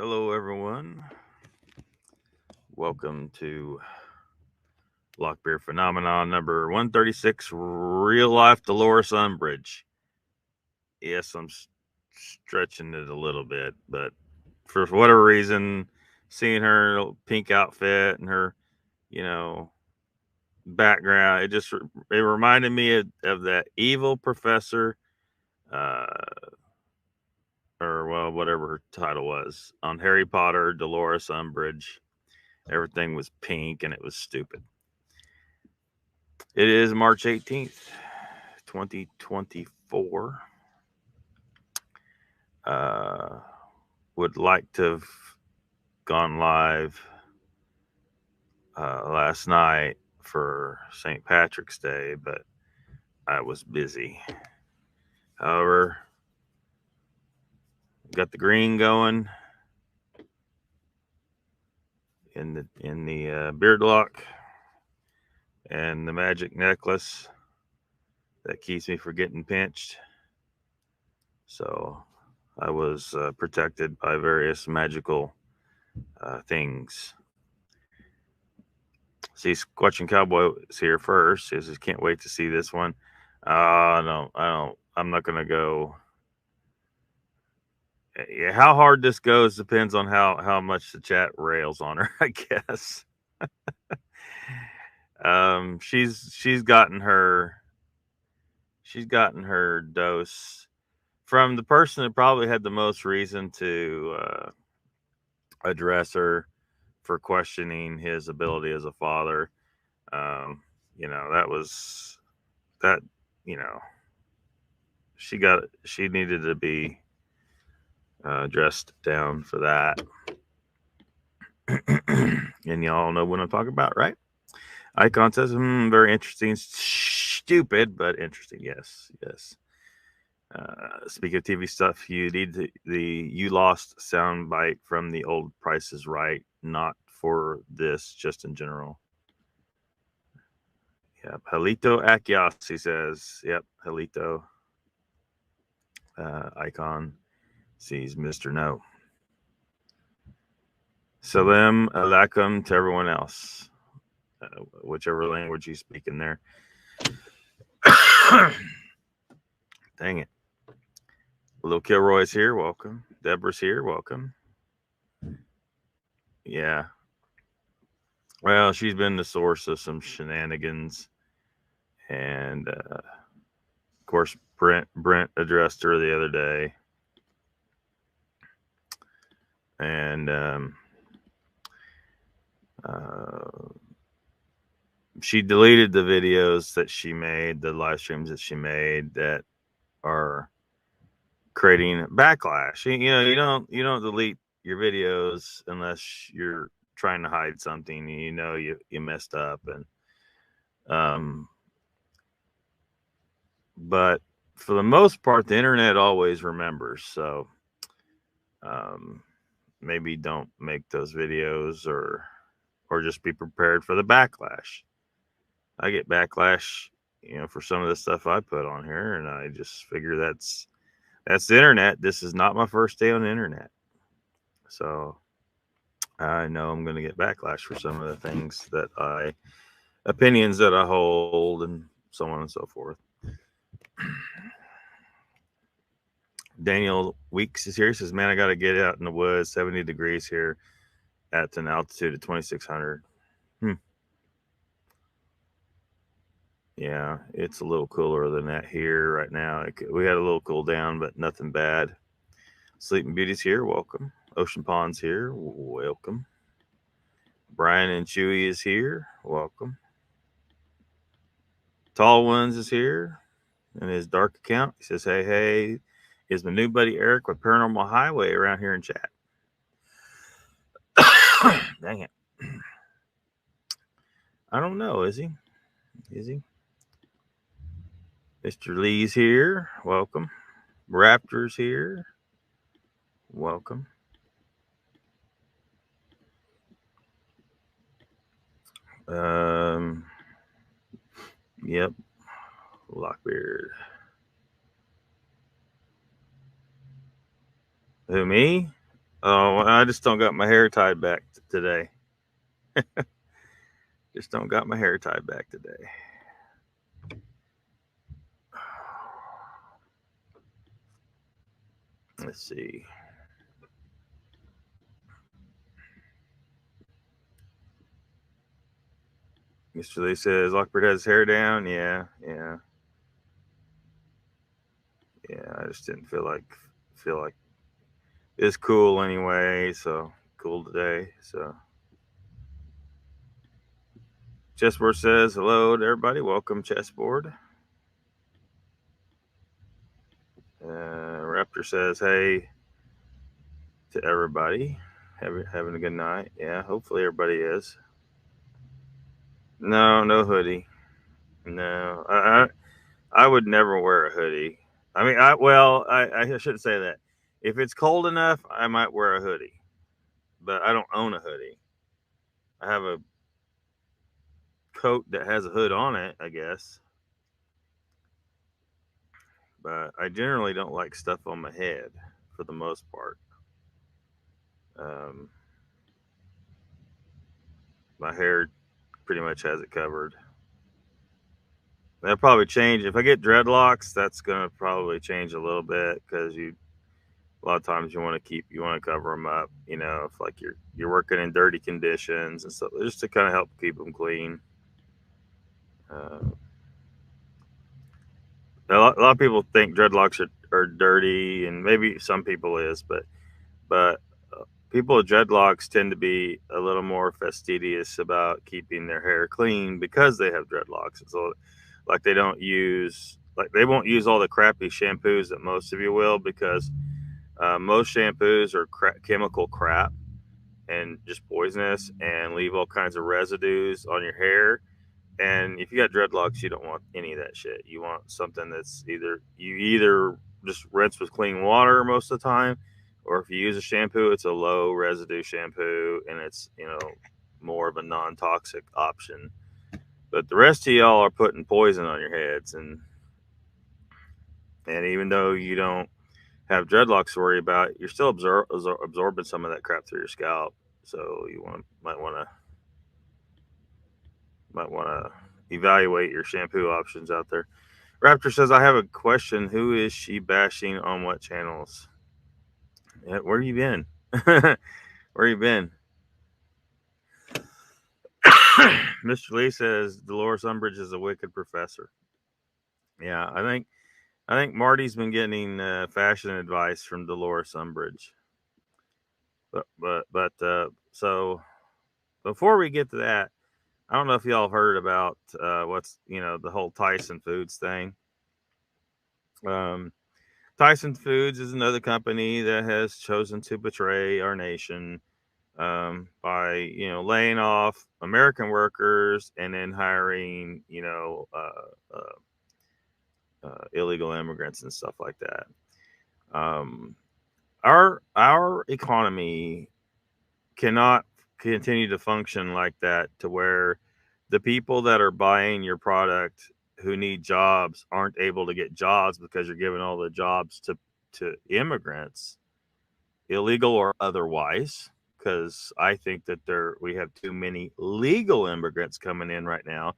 Hello, everyone. Welcome to LOCKBEARD Phenomenon number 136, Real Life Dolores Umbridge. Yes, I'm stretching it a little bit, but for whatever reason, seeing her pink outfit and her, background, it reminded me of that evil professor, uh, or well, whatever her title was on Harry Potter, Dolores Umbridge. Everything was pink and it was stupid. It is March 18th, 2024. Would like to have gone live last night for St. Patrick's Day, but I was busy. However, got the green going in the beard lock and the magic necklace that keeps me from getting pinched. So I was protected by various magical things. See, Squatching Cowboy is here first. He says, can't wait to see this one. No, I don't. I'm not going to go. Yeah, how hard this goes depends on how much the chat rails on her, I guess. She's gotten her dose from the person that probably had the most reason to address her for questioning his ability as a father. That was that. She needed to be dressed down for that. And y'all know what I'm talking about, right? Icon says, very interesting. Stupid, but interesting. Yes. Speaking of TV stuff, you need the You Lost soundbite from the old Price is Right, not for this, just in general. Yep. Halito Achaeos, he says. Yep, Halito. Icon sees Mr. No. Salam alaikum to everyone else, whichever language you speak in there. Dang it. Little Kilroy's here, welcome. Deborah's here, welcome. Yeah. Well, she's been the source of some shenanigans. And, of course, Brent addressed her the other day. And she deleted the videos that she made, the live streams that she made that are creating backlash. You don't delete your videos unless you're trying to hide something. You messed up, and but for the most part, the internet always remembers. So maybe don't make those videos, or just be prepared for the backlash. I get backlash, for some of the stuff I put on here, and I just figure that's the internet. This is not my first day on the internet. So I know I'm going to get backlash for some of the things opinions that I hold, and so on and so forth. Daniel Weeks is here. He says, man, I got to get out in the woods. 70 degrees here at an altitude of 2,600. Yeah, it's a little cooler than that here right now. We had a little cool down, but nothing bad. Sleeping Beauty's here. Welcome. Ocean Pond's here. Welcome. Brian and Chewy is here. Welcome. Tall Ones is here in his dark account. He says, hey, is my new buddy Eric with Paranormal Highway around here in chat? Dang it. I don't know. Is he? Mr. Lee's here. Welcome. Raptor's here. Welcome. Yep. Lockbeard. Who, me? Oh, I just don't got my hair tied back today. Just don't got my hair tied back today. Let's see. Mr. Lee says Lockbeard has his hair down. Yeah. I just didn't feel like it's cool anyway. So cool today. So Chessboard says hello to everybody. Welcome, Chessboard. Raptor says hey to everybody. Having a good night. Yeah, hopefully everybody is. No hoodie. No, I would never wear a hoodie. I mean, I shouldn't say that. If it's cold enough, I might wear a hoodie, but I don't own a hoodie. I have a coat that has a hood on it, I guess, but I generally don't like stuff on my head for the most part. My hair pretty much has it covered. That'll probably change if I get dreadlocks. That's gonna probably change a little bit because a lot of times you want to cover them up. You know, if like you're working in dirty conditions and stuff, just to kind of help keep them clean. A lot of people think dreadlocks are dirty, and maybe some people is, but people with dreadlocks tend to be a little more fastidious about keeping their hair clean because they have dreadlocks. So, like they won't use all the crappy shampoos that most of you will, because most shampoos are chemical crap and just poisonous and leave all kinds of residues on your hair. And if you got dreadlocks, you don't want any of that shit. You want something that's either just rinse with clean water most of the time, or if you use a shampoo, it's a low residue shampoo and it's, more of a non-toxic option. But the rest of y'all are putting poison on your heads, and even though you don't have dreadlocks to worry about, you're still absorbing some of that crap through your scalp. So you might want to evaluate your shampoo options out there. Raptor says, I have a question. Who is she bashing on what channels? Yeah, where you been? Where you been? Mr. Lee says Dolores Umbridge is a wicked professor. Yeah, I think Marty's been getting fashion advice from Dolores Umbridge. But so before we get to that, I don't know if y'all heard about what's the whole Tyson Foods thing. Tyson Foods is another company that has chosen to betray our nation by laying off American workers and then hiring illegal immigrants and stuff like that. Our economy cannot continue to function like that, to where the people that are buying your product who need jobs aren't able to get jobs because you're giving all the jobs to immigrants, illegal or otherwise. Because I think that we have too many legal immigrants coming in right now,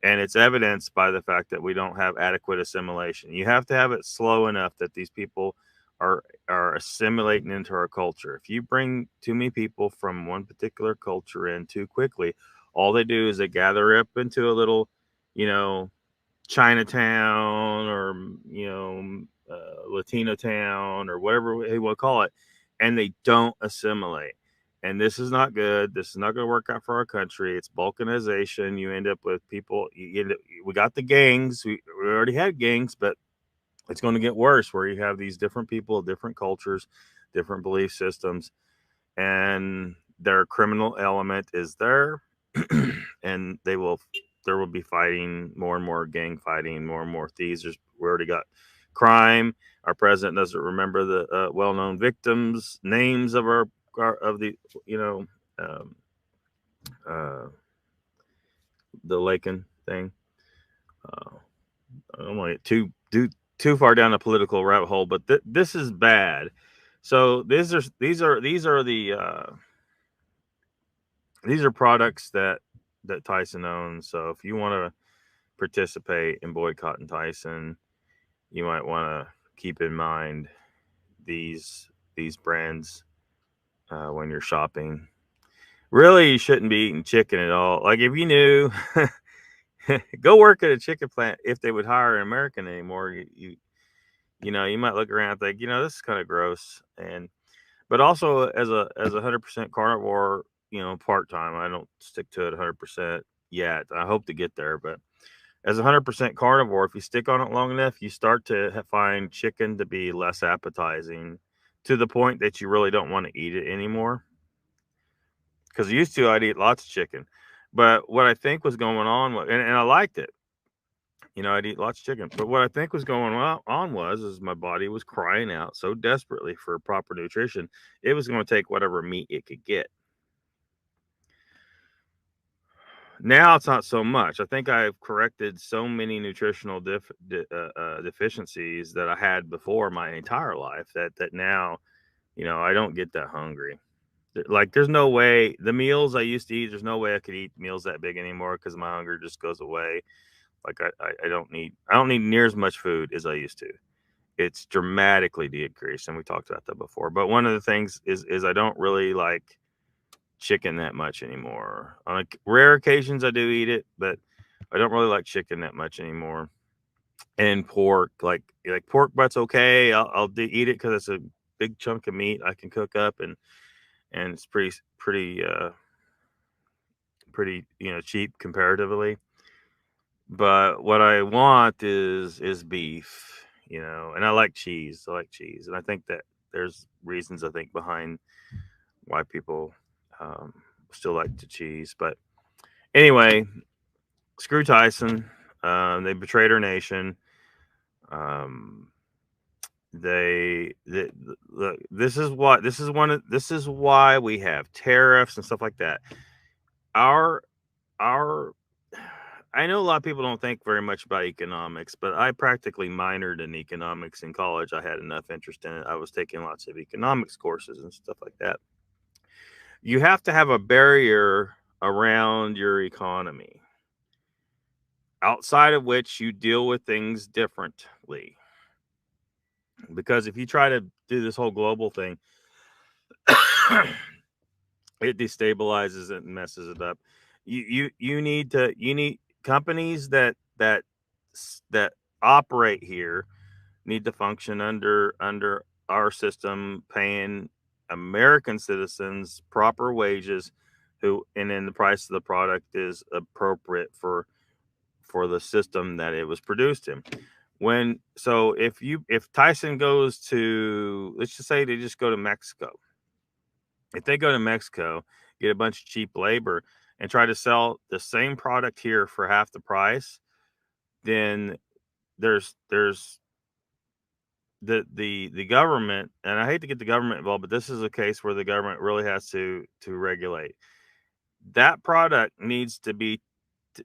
and it's evidenced by the fact that we don't have adequate assimilation. You have to have it slow enough that these people are assimilating into our culture. If you bring too many people from one particular culture in too quickly, all they do is they gather up into a little, Chinatown or Latino town or whatever they want to call it, and they don't assimilate. And this is not good. This is not going to work out for our country. It's balkanization. You end up with people. We got the gangs. We already had gangs, but it's going to get worse, where you have these different people, different cultures, different belief systems, and their criminal element is there, and there will be fighting, more and more gang fighting, more and more thieves. We already got crime. Our president doesn't remember the well-known victims' names of the the Laken thing. I don't want to get too far down a political rabbit hole, but this is bad. So these are products that Tyson owns. So if you want to participate in boycotting Tyson, you might want to keep in mind these brands when you're shopping. Really, you shouldn't be eating chicken at all. Like if you knew, go work at a chicken plant if they would hire an American anymore. You know, you might look around and think, this is kind of gross. But also as a 100% carnivore, part time, I don't stick to it 100% yet. I hope to get there, but as a 100% carnivore, if you stick on it long enough, you start to find chicken to be less appetizing to the point that you really don't want to eat it anymore. Because used to, I'd eat lots of chicken, but what I think was going on, and I liked it. I'd eat lots of chicken, but what I think was going on is my body was crying out so desperately for proper nutrition, it was going to take whatever meat it could get. Now it's not so much. I think I've corrected so many nutritional deficiencies that I had before my entire life that now, I don't get that hungry. Like there's no way the meals I used to eat, there's no way I could eat meals that big anymore because my hunger just goes away. Like I don't need near as much food as I used to. It's dramatically decreased, and we talked about that before. But one of the things is I don't really like chicken that much anymore. On rare occasions I do eat it, but I don't really like chicken that much anymore. And pork, like pork butt's okay. I'll eat it because it's a big chunk of meat I can cook up, and it's pretty cheap comparatively. But what I want is beef, and I like cheese. And I think that there's reasons I think behind why people still like the cheese. But anyway, screw Tyson. They betrayed our nation. This is why we have tariffs and stuff like that. Our I know a lot of people don't think very much about economics, but I practically minored in economics in college. I had enough interest in it. I was taking lots of economics courses and stuff like that. You have to have a barrier around your economy, outside of which you deal with things differently. Because if you try to do this whole global thing, it destabilizes it and messes it up. You need companies that operate here need to function under our system, paying American citizens proper wages, and then the price of the product is appropriate for the system that it was produced in. If Tyson goes to, let's just say they just go to Mexico. If they go to Mexico, get a bunch of cheap labor, and try to sell the same product here for half the price, then there's the government, and I hate to get the government involved, but this is a case where the government really has to regulate. That product needs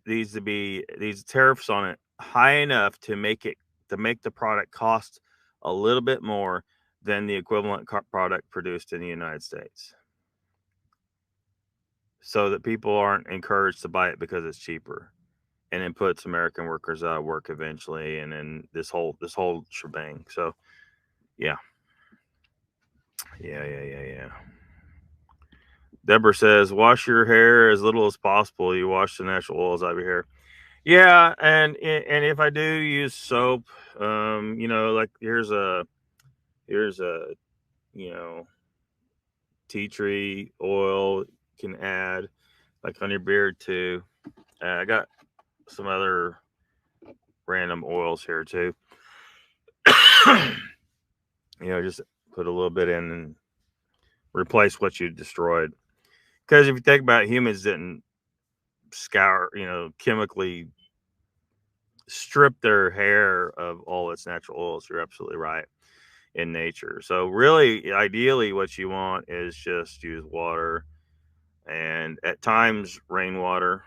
these tariffs on it high enough to make the product cost a little bit more than the equivalent product produced in the United States, so that people aren't encouraged to buy it because it's cheaper, and then puts American workers out of work eventually, and then this whole shebang. So yeah. Deborah says, wash your hair as little as possible. You wash the natural oils out of your hair. Yeah, and if I do use soap, like here's a tea tree oil you can add, like on your beard too. I got some other random oils here too. Just put a little bit in and replace what you destroyed. Because if you think about it, humans didn't scour, chemically strip their hair of all its natural oils. You're absolutely right, in nature. So really, ideally, what you want is just use water, and at times rainwater.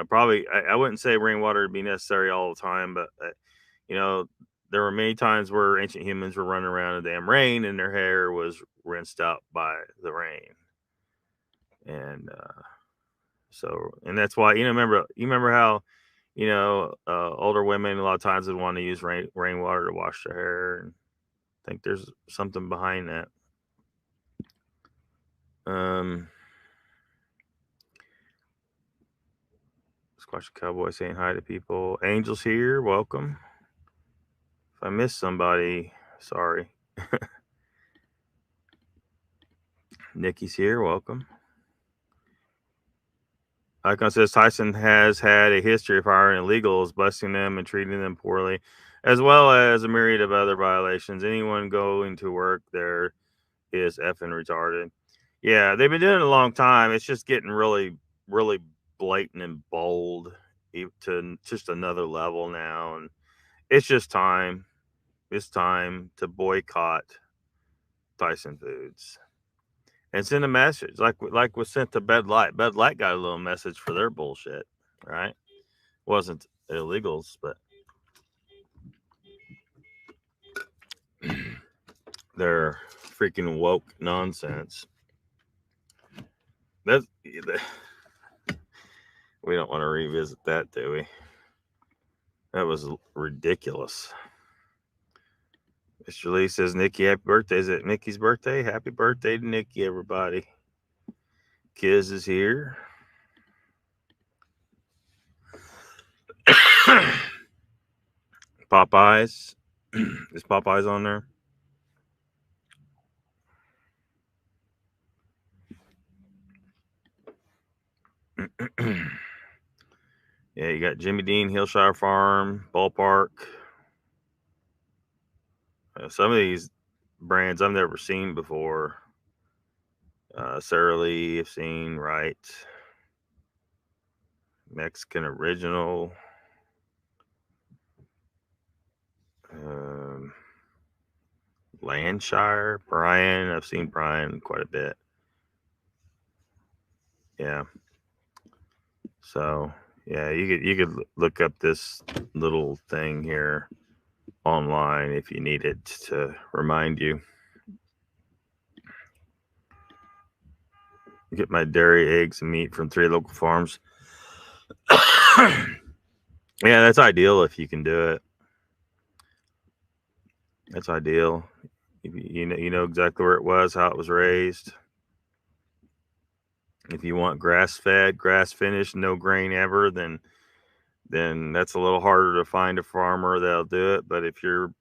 Probably I wouldn't say rainwater would be necessary all the time, but there were many times where ancient humans were running around in damn rain and their hair was rinsed out by the rain. And and that's why, you remember how, older women a lot of times would want to use rainwater to wash their hair. And I think there's something behind that. Squash Cowboy saying hi to people. Angel's here, welcome. If I missed somebody, sorry. Nikki's here, welcome. Icon says Tyson has had a history of hiring illegals, busting them and treating them poorly, as well as a myriad of other violations. Anyone going to work there is effing retarded. Yeah, they've been doing it a long time. It's just getting really, really blatant and bold to just another level now. And it's just time. It's time to boycott Tyson Foods and send a message like was sent to Bud Light. Bud Light got a little message for their bullshit, right? Wasn't illegals, but their freaking woke nonsense. We don't want to revisit that, do we? That was ridiculous. Mr. Lee says, Nikki, happy birthday. Is it Nikki's birthday? Happy birthday to Nikki, everybody. Kiz is here. Popeyes. Is Popeyes on there? Yeah, you got Jimmy Dean, Hillshire Farm, Ballpark. Some of these brands I've never seen before. Sara Lee, I've seen, right. Mexican Original. Landshire, Brian. I've seen Brian quite a bit. Yeah. So yeah, you could look up this little thing here online if you need it to remind you. Get my dairy, eggs, and meat from 3 local farms. Yeah, that's ideal if you can do it. That's ideal. You know exactly where it was, how it was raised. If you want grass-fed, grass-finished, no grain ever, then that's a little harder to find a farmer that'll do it. But if you're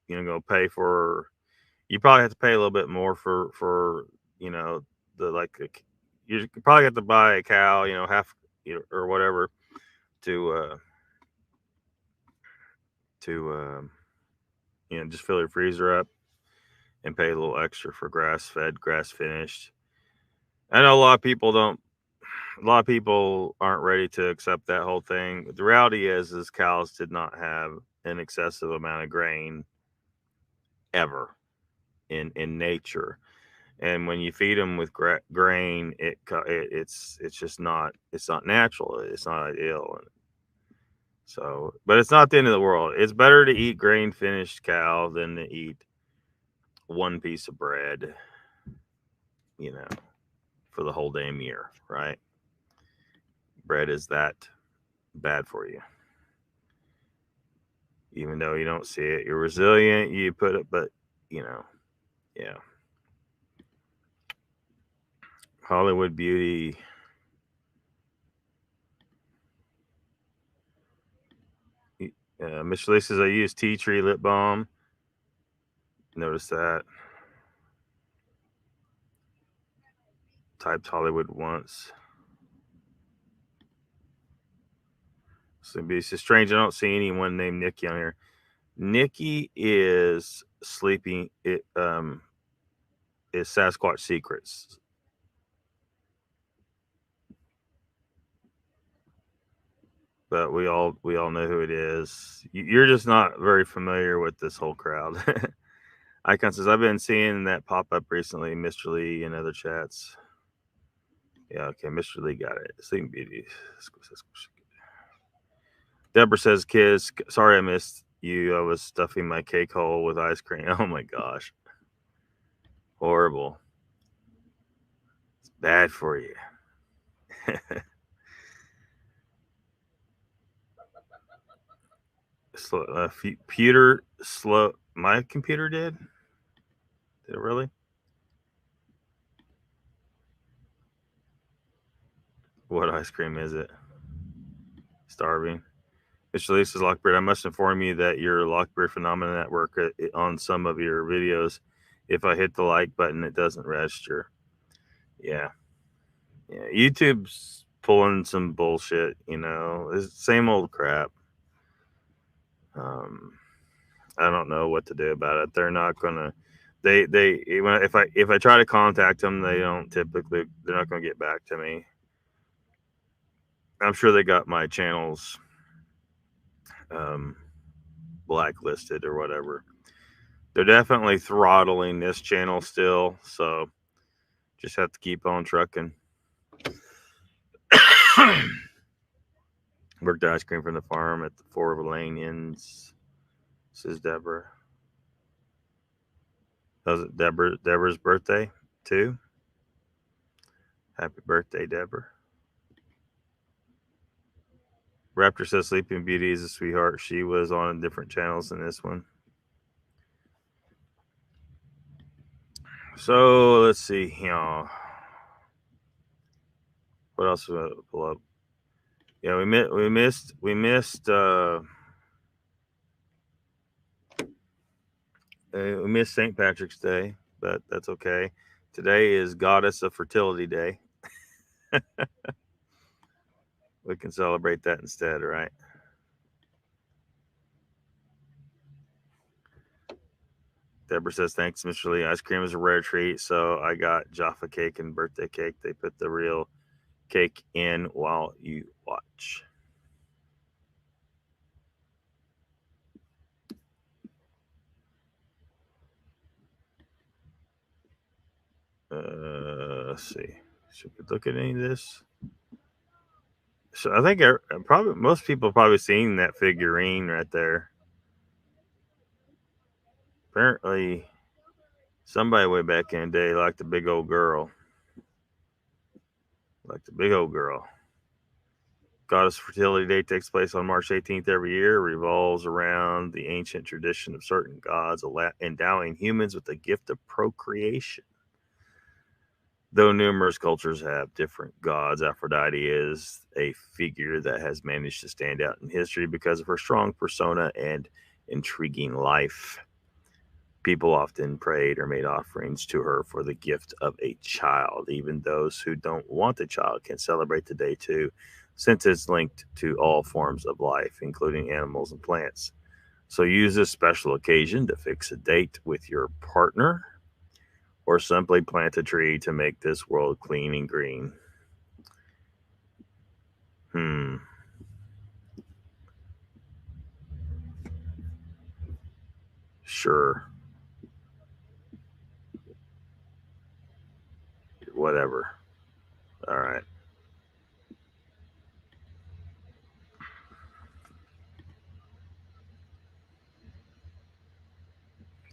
going to pay for, you probably have to pay a little bit more for you probably have to buy a cow, half or whatever to just fill your freezer up and pay a little extra for grass-fed, grass-finished. I know a lot of people aren't ready to accept that whole thing. But the reality is cows did not have an excessive amount of grain ever in nature. And when you feed them with grain, it's not natural. It's not ideal. So, but it's not the end of the world. It's better to eat grain finished cow than to eat one piece of bread, for the whole damn year, right? Bread is that bad for you. Even though you don't see it, you're resilient, you put it, but yeah. Hollywood Beauty. Mr. Lee says I use tea tree lip balm. Notice that. Typed Hollywood once. Somebody says strange. I don't see anyone named Nikki on here. Nikki is sleeping. It is Sasquatch Secrets. But we all know who it is. You're just not very familiar with this whole crowd. Icon says I've been seeing that pop up recently, Mr. Lee, in other chats. Yeah, okay, Mr. Lee got it. Sleeping Beauty. Deborah says, kids, sorry I missed I was stuffing my cake hole with ice cream. Oh my gosh. Horrible. It's bad for you. Computer slow. My computer did? Did it really? What ice cream is it? Starving. Mr. Lisa's Lockbeard, I must inform you that your Lockbeard Phenomena Network on some of your videos, if I hit the like button, it doesn't register. Yeah. Yeah. YouTube's pulling some bullshit, you know. It's the same old crap. I don't know what to do about it. They're not gonna. If I try to contact them, they're not gonna get back to me. I'm sure they got my channels blacklisted or whatever. They're definitely throttling this channel still, so just have to keep on trucking. Worked ice cream from the farm at the 4 Lane Inns, says Deborah. Was it Deborah's birthday too? Happy birthday, Deborah. Raptor says Sleeping Beauty is a sweetheart. She was on different channels than this one. So let's see, you know, what else did I pull up? Yeah, we missed St. Patrick's Day, but that's okay. Today is Goddess of Fertility Day. We can celebrate that instead, right? Deborah says, thanks, Mr. Lee. Ice cream is a rare treat, so I got Jaffa cake and birthday cake. They put the real cake in while you watch. Let's see. Should we look at any of this? So I think probably most people probably seen that figurine right there. Apparently, somebody way back in the day liked the big old girl. Goddess Fertility Day takes place on March 18th every year. It revolves around the ancient tradition of certain gods endowing humans with the gift of procreation. Though numerous cultures have different gods, Aphrodite is a figure that has managed to stand out in history because of her strong persona and intriguing life. People often prayed or made offerings to her for the gift of a child. Even those who don't want a child can celebrate the day too, since it's linked to all forms of life, including animals and plants. So use this special occasion to fix a date with your partner, or simply plant a tree to make this world clean and green. Sure. Whatever. All right.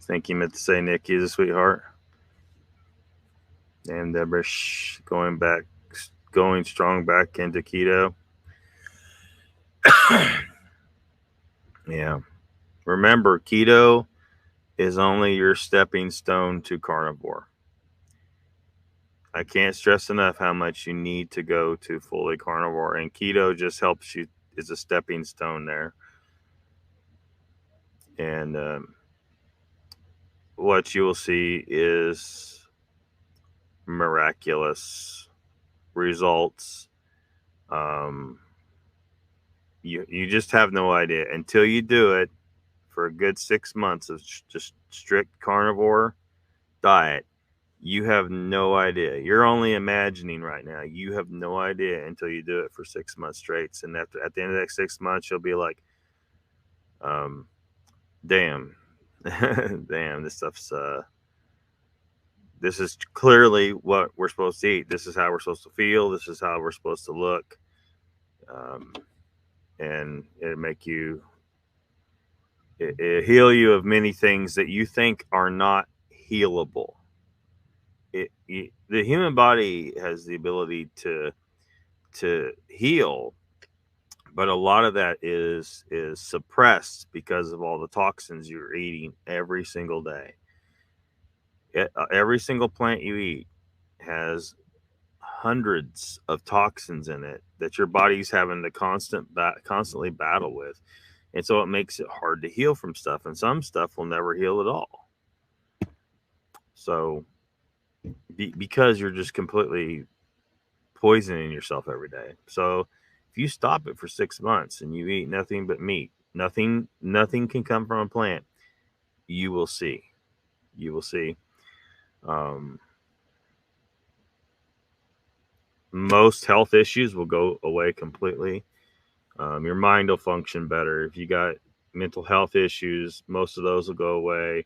Think you meant to say Nikki's a sweetheart. And Deborah going strong back into keto. Yeah. Remember, keto is only your stepping stone to carnivore. I can't stress enough how much you need to go to fully carnivore, and keto just helps you, is a stepping stone there. And what you will see is miraculous results. You just have no idea until you do it for a good 6 months of just strict carnivore diet. You have no idea. You're only imagining right now. You have no idea until you do it for 6 months straight. And at the end of that 6 months, you'll be like, damn, damn, this stuff's this is clearly what we're supposed to eat. This is how we're supposed to feel. This is how we're supposed to look. And it'll make you It heal you of many things that you think are not healable. The human body has the ability to heal, but a lot of that is suppressed because of all the toxins you're eating every single day. Every single plant you eat has hundreds of toxins in it that your body's having to constantly battle with, and so it makes it hard to heal from stuff, and some stuff will never heal at all. So because you're just completely poisoning yourself every day. So if you stop it for 6 months and you eat nothing but meat, nothing can come from a plant, you will see. Most health issues will go away completely. Your mind will function better. If you got mental health issues, most of those will go away.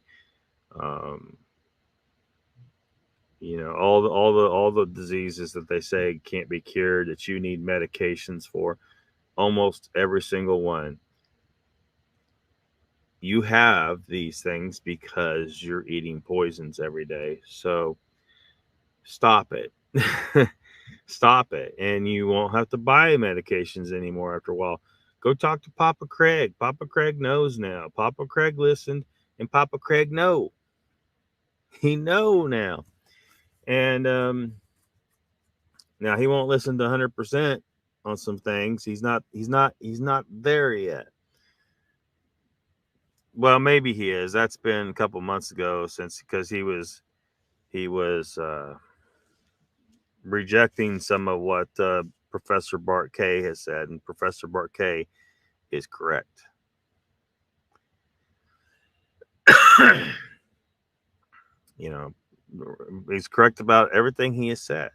All the diseases that they say can't be cured, that you need medications for, almost every single one. You have these things because you're eating poisons every day. So stop it. Stop it. And you won't have to buy medications anymore after a while. Go talk to Papa Craig. Papa Craig knows now. Papa Craig listened, and Papa Craig know. He know now. And now he won't listen to 100% on some things. He's not there yet. Well, maybe he is. That's been a couple months ago because he was rejecting some of what Professor Bart K has said, and Professor Bart K is correct. He's correct about everything he has said.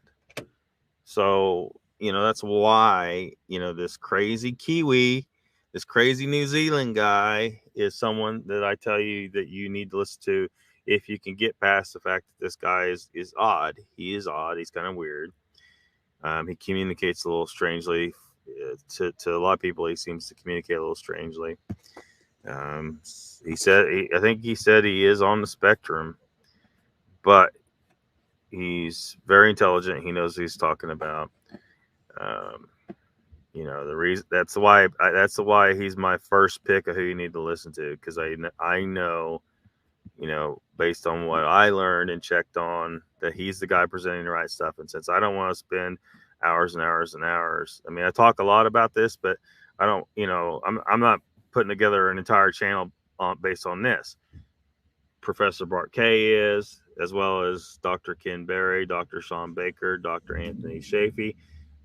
So, that's why, this crazy Kiwi, this crazy New Zealand guy is someone that I tell you that you need to listen to if you can get past the fact that this guy is odd. He is odd. He's kind of weird. He communicates a little strangely. To a lot of people, he seems to communicate a little strangely. I think he said he is on the spectrum, but he's very intelligent. He knows what he's talking about. The reason that's why he's my first pick of who you need to listen to, because I know, based on what I learned and checked on, that he's the guy presenting the right stuff. And since I don't want to spend hours and hours and hours, I mean, I talk a lot about this, but I don't, I'm not putting together an entire channel based on this. Professor Bart K is, as well as Dr. Ken Berry, Dr. Sean Baker, Dr. Anthony Shafee.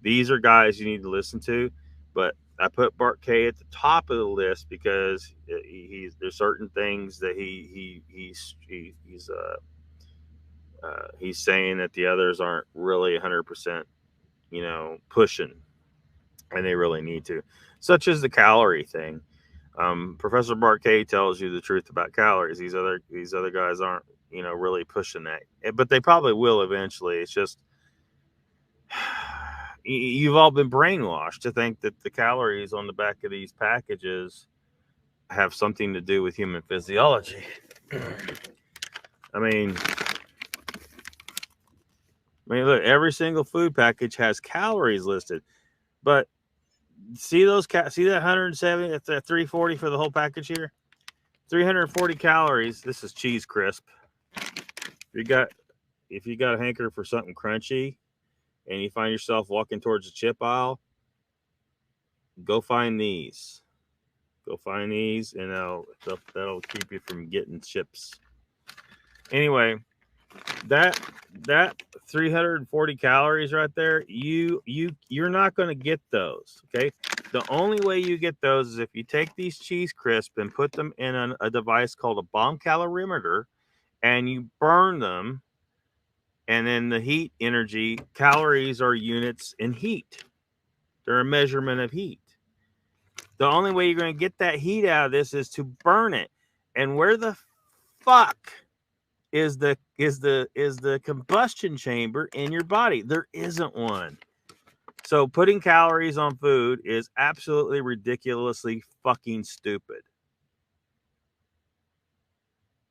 These are guys you need to listen to, but I put Bart K at the top of the list because there's certain things that he's saying that the others aren't really 100%, pushing, and they really need to, such as the calorie thing. Professor Bart K tells you the truth about calories. These other guys aren't, really pushing that, but they probably will eventually. It's just you've all been brainwashed to think that the calories on the back of these packages have something to do with human physiology. I mean, look, every single food package has calories listed, but see see that 170, that's that 340 for the whole package here, 340 calories. This is cheese crisp. If you got a hanker for something crunchy, and you find yourself walking towards the chip aisle, go find these. And that'll keep you from getting chips. Anyway, that 340 calories right there, you're not going to get those. Okay, the only way you get those is if you take these cheese crisp and put them in a device called a bomb calorimeter, and you burn them. And then the heat energy, calories are units in heat. They're a measurement of heat. The only way you're going to get that heat out of this is to burn it. And where the fuck is the combustion chamber in your body? There isn't one. So putting calories on food is absolutely ridiculously fucking stupid.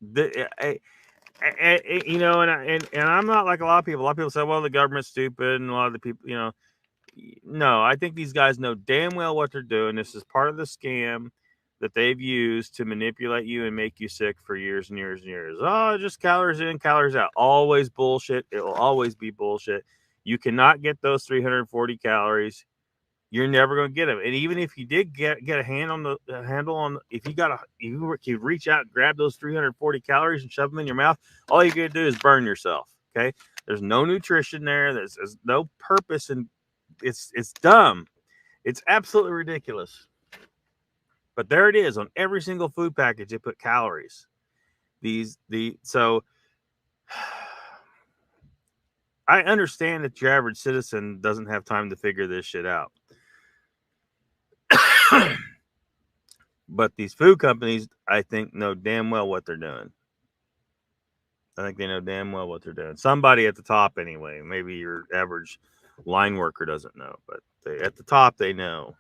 You know, and I'm not like a lot of people. A lot of people say, well, the government's stupid, and a lot of the people, you know, no, I think these guys know damn well what they're doing. This is part of the scam that they've used to manipulate you and make you sick for years and years and years. Oh, just calories in, calories out. Always bullshit. It will always be bullshit. You cannot get those 340 calories. You're never going to get them. And even if you did get a handle on, if you could reach out and grab those 340 calories and shove them in your mouth, all you could do is burn yourself. Okay. There's no nutrition there. There's no purpose, and it's dumb. It's absolutely ridiculous. But there it is on every single food package. They put calories. So I understand that your average citizen doesn't have time to figure this shit out. But these food companies, I think, know damn well what they're doing. I think they know damn well what they're doing. Somebody at the top, anyway. Maybe your average line worker doesn't know, but at the top, they know.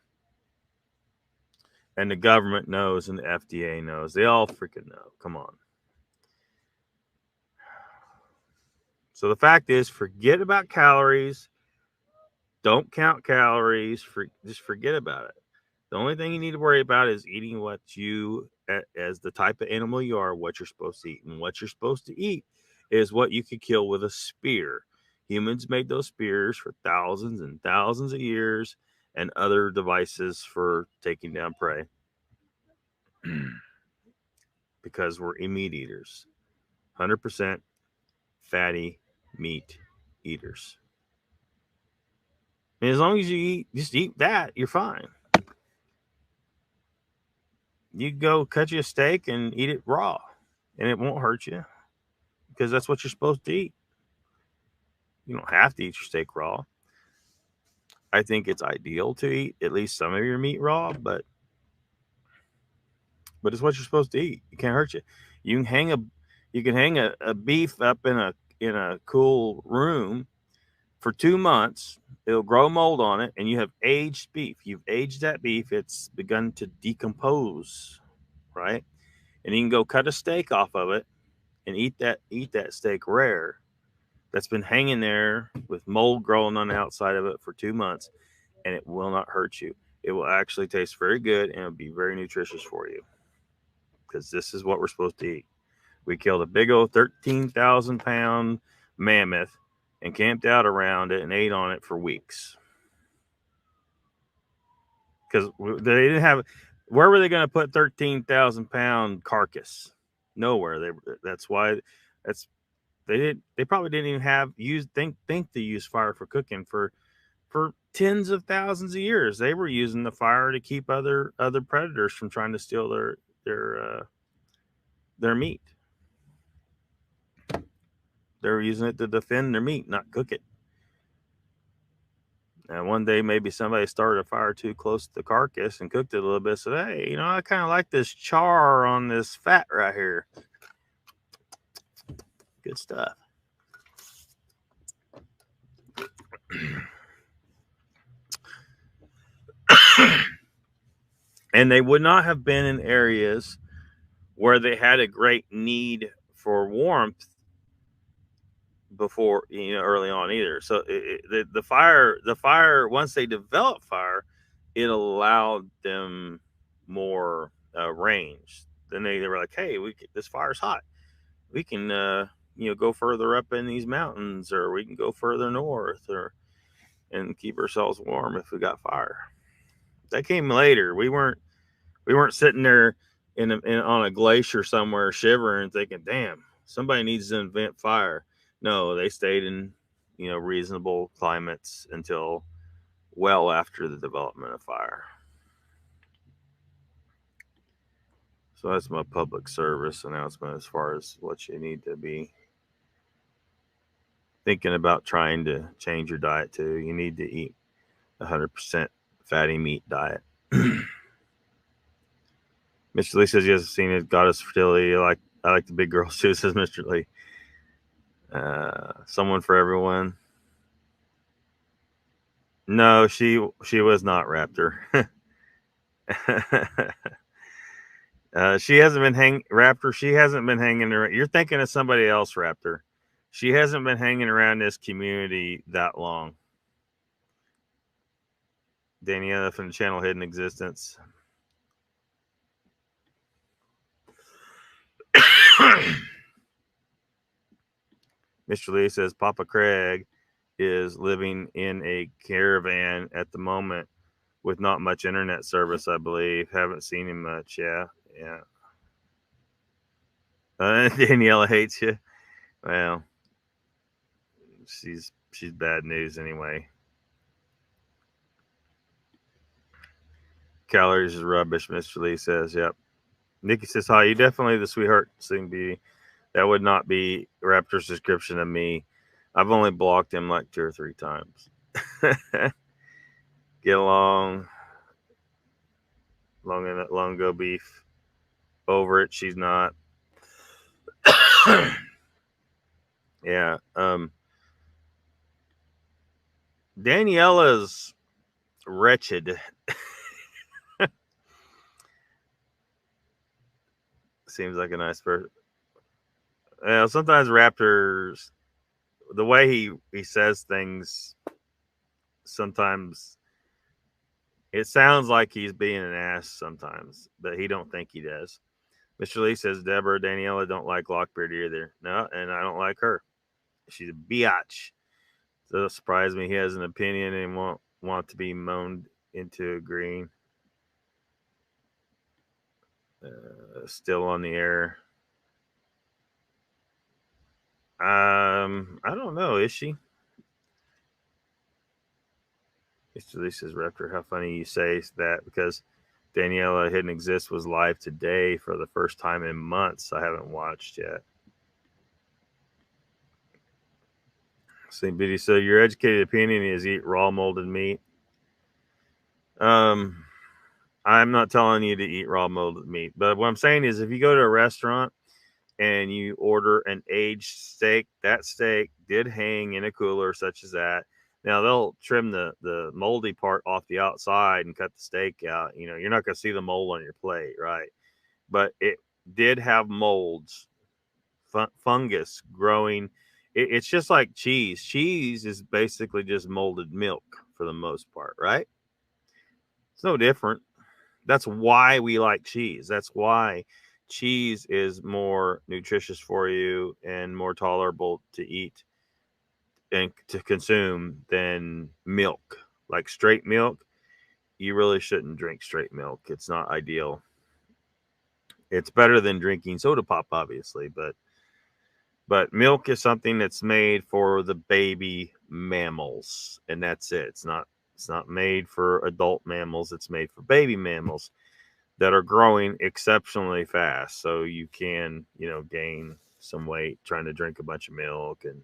And the government knows, and the FDA knows. They all freaking know. Come on. So the fact is, forget about calories. Don't count calories. Just forget about it. The only thing you need to worry about is eating what you, as the type of animal you are, what you're supposed to eat. And what you're supposed to eat is what you could kill with a spear. Humans made those spears for thousands and thousands of years, and other devices for taking down prey. Because we're meat eaters. 100% fatty meat eaters. And as long as you just eat that, you're fine. You go cut you a steak and eat it raw, and it won't hurt you, because that's what you're supposed to eat. You don't have to eat your steak raw. I think it's ideal to eat at least some of your meat raw, but it's what you're supposed to eat. It can't hurt you. You can hang a beef up in a cool room for 2 months. It'll grow mold on it, and you have aged beef. You've aged that beef. It's begun to decompose, right? And you can go cut a steak off of it and eat that steak rare that's been hanging there with mold growing on the outside of it for 2 months, and it will not hurt you. It will actually taste very good, and it'll be very nutritious for you, because this is what we're supposed to eat. We killed a big old 13,000-pound mammoth and camped out around it and ate on it for weeks. Because they didn't have, where were they going to put 13,000-pound carcass? Nowhere. They probably didn't even think to use fire for cooking for tens of thousands of years. They were using the fire to keep other predators from trying to steal their meat. They were using it to defend their meat, not cook it. And one day, maybe somebody started a fire too close to the carcass and cooked it a little bit. Said, hey, I kind of like this char on this fat right here. Good stuff. And they would not have been in areas where they had a great need for warmth before, early on either. So the fire, once they developed fire, it allowed them more range. Then they were like, hey, this fire's hot. We can go further up in these mountains, or we can go further north, and keep ourselves warm if we got fire. That came later. We weren't sitting there on a glacier somewhere shivering, thinking, damn, somebody needs to invent fire. No, they stayed in reasonable climates until well after the development of fire. So that's my public service announcement as far as what you need to be thinking about trying to change your diet to. You need to eat 100% fatty meat diet. Mr. Lee says he hasn't seen it. Goddess fertility. I like the big girls too, says Mr. Lee. Someone for everyone. No, she was not Raptor. She hasn't been Raptor. She hasn't been hanging around. You're thinking of somebody else, Raptor. She hasn't been hanging around this community that long. Daniela from the channel Hidden Existence. Mr. Lee says Papa Craig is living in a caravan at the moment with not much internet service, I believe. Haven't seen him much. Yeah. Daniela hates you. Well, she's bad news anyway. Calories is rubbish, Mr. Lee says. Yep. Nikki says, hi, you definitely the sweetheart sing beauty. That would not be Raptor's description of me. I've only blocked him like 2 or 3 times. Get along. Long go beef. Over it. She's not. Yeah. Daniela's wretched. Seems like a nice person. Sometimes Raptors, the way he says things, sometimes it sounds like he's being an ass sometimes, but he don't think he does. Mr. Lee says Deborah Daniela don't like Lockbeard either. No, and I don't like her. She's a biatch. So it'll surprise me he has an opinion and won't want to be moaned into agreeing. Still on the air. I don't know. Is she? Mr. Lee says, Raptor, how funny you say that, because Daniela Hidden Exist was live today for the first time in months. I haven't watched yet. St. Beauty, so your educated opinion is eat raw molded meat. I'm not telling you to eat raw molded meat, but what I'm saying is if you go to a restaurant and you order an aged steak, that steak did hang in a cooler such as that. Now they'll trim the moldy part off the outside and cut the steak out. You know, you're not going to see the mold on your plate, right? But it did have molds, fungus growing. It's just like cheese. Cheese is basically just molded milk for the most part, right? It's no different. That's why we like cheese. That's why cheese is more nutritious for you and more tolerable to eat and to consume than milk. Like straight milk, you really shouldn't drink straight milk. It's not ideal. It's better than drinking soda pop, obviously, but milk is something that's made for the baby mammals, and that's it. It's not made for adult mammals. It's made for baby mammals that are growing exceptionally fast. So you can, gain some weight trying to drink a bunch of milk, and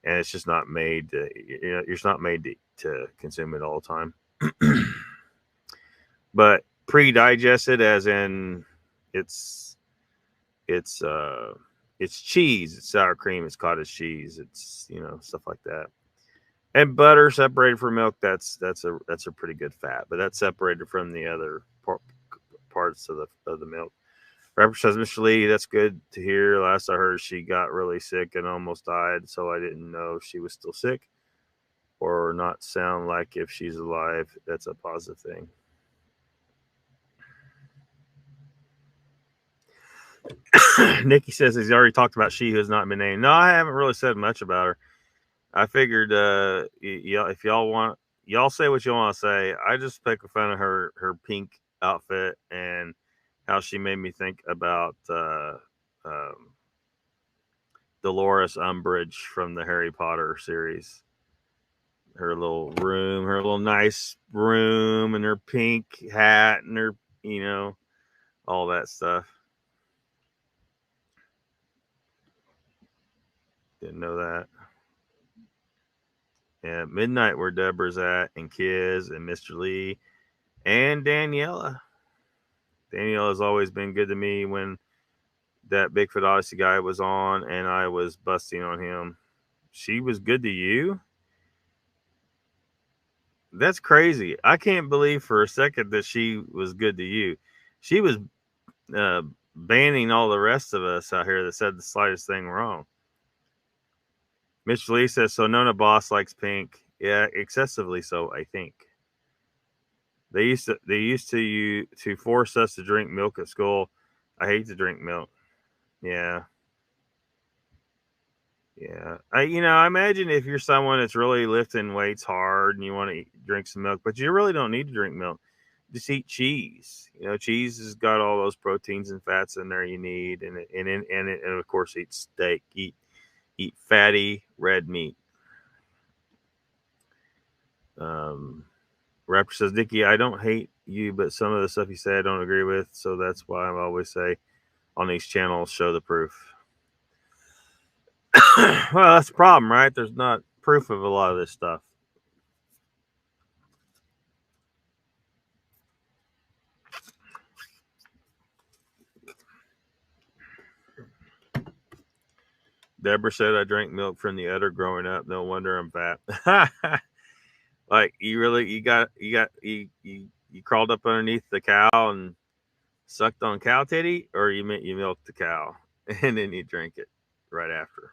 it's just not made to, you're just not made to consume it all the time. But pre-digested, as in it's cheese, it's sour cream, it's cottage cheese, it's stuff like that. And butter separated from milk, that's a pretty good fat, but that's separated from the other parts of the milk. Rapper says, Mr. Lee, that's good to hear. Last I heard, she got really sick and almost died, so I didn't know if she was still sick or not. Sound like if she's alive, that's a positive thing. Nikki says he's already talked about she who has not been named. No, I haven't really said much about her. I figured if y'all say what you want to say. I just pick fun of her pink outfit and how she made me think about Dolores Umbridge from the Harry Potter series. Her little room, her little nice room, and her pink hat, and her, all that stuff. Didn't know that. Yeah, midnight where Deborah's at, and Kiz, and Mr. Lee, and Daniela. Daniela's always been good to me when that Bigfoot Odyssey guy was on and I was busting on him. She was good to you? That's crazy. I can't believe for a second that she was good to you. She was banning all the rest of us out here that said the slightest thing wrong. Mitch Lee says, so Nona Boss likes pink. Yeah, excessively so, I think. They used to force us to drink milk at school. I hate to drink milk. Yeah. Yeah. I imagine if you're someone that's really lifting weights hard and you want to drink some milk, but you really don't need to drink milk. Just eat cheese. Cheese has got all those proteins and fats in there you need, and of course eat steak. Eat fatty red meat. Raptor says, Dickie, I don't hate you, but some of the stuff you say I don't agree with, so that's why I always say on these channels, show the proof. Well, that's the problem, right? There's not proof of a lot of this stuff. Deborah said I drank milk from the udder growing up. No wonder I'm fat. Like you crawled up underneath the cow and sucked on cow titty, or you milked the cow and then you drink it right after.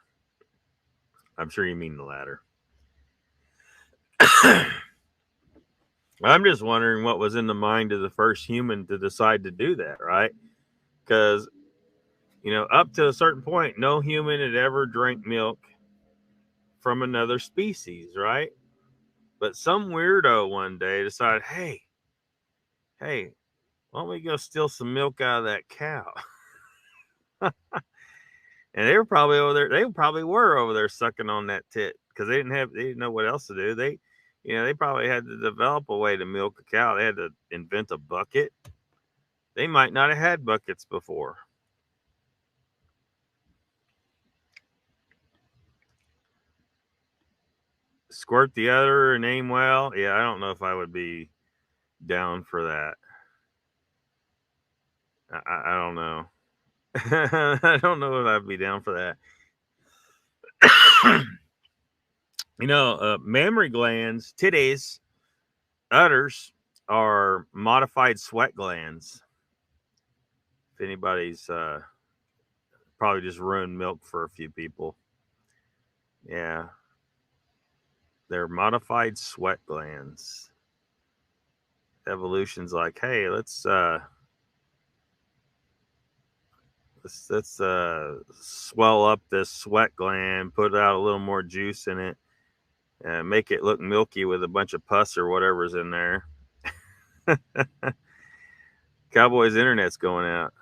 I'm sure you mean the latter. I'm just wondering what was in the mind of the first human to decide to do that, right? Because, up to a certain point, no human had ever drank milk from another species, right? But some weirdo one day decided, hey, why don't we go steal some milk out of that cow? And they were probably over there. They probably were over there sucking on that tit because they didn't know what else to do. They probably had to develop a way to milk a cow. They had to invent a bucket. They might not have had buckets before. Squirt the other and aim well. Yeah, I don't know if I would be down for that. I don't know. I don't know if I'd be down for that. Mammary glands, titties, udders are modified sweat glands. If anybody's probably just ruined milk for a few people. Yeah. They're modified sweat glands. Evolution's like, hey, let's swell up this sweat gland, put out a little more juice in it, and make it look milky with a bunch of pus or whatever's in there. Cowboys internet's going out.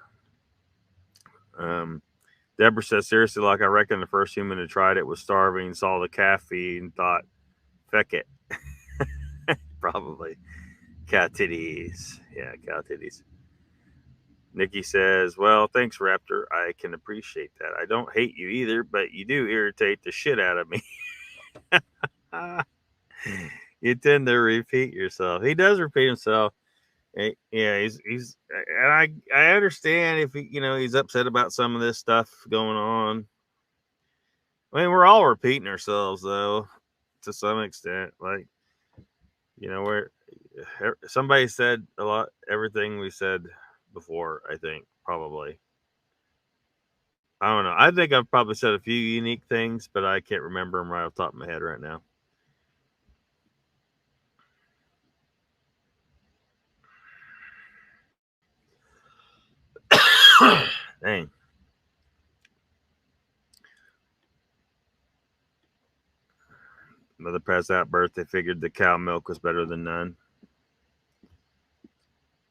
Deborah says, seriously, like I reckon the first human who tried it was starving, saw the calf feed, and thought, feck it. Probably. Cow titties. Yeah, cow titties. Nikki says, well, thanks, Raptor. I can appreciate that. I don't hate you either, but you do irritate the shit out of me. You tend to repeat yourself. He does repeat himself. Yeah, he's and I understand if he's upset about some of this stuff going on. I mean, we're all repeating ourselves though, to some extent. Like, where somebody said a lot, everything we said before. I think probably. I don't know. I think I've probably said a few unique things, but I can't remember them right off the top of my head right now. Dang. Mother passed out birth. They figured the cow milk was better than none.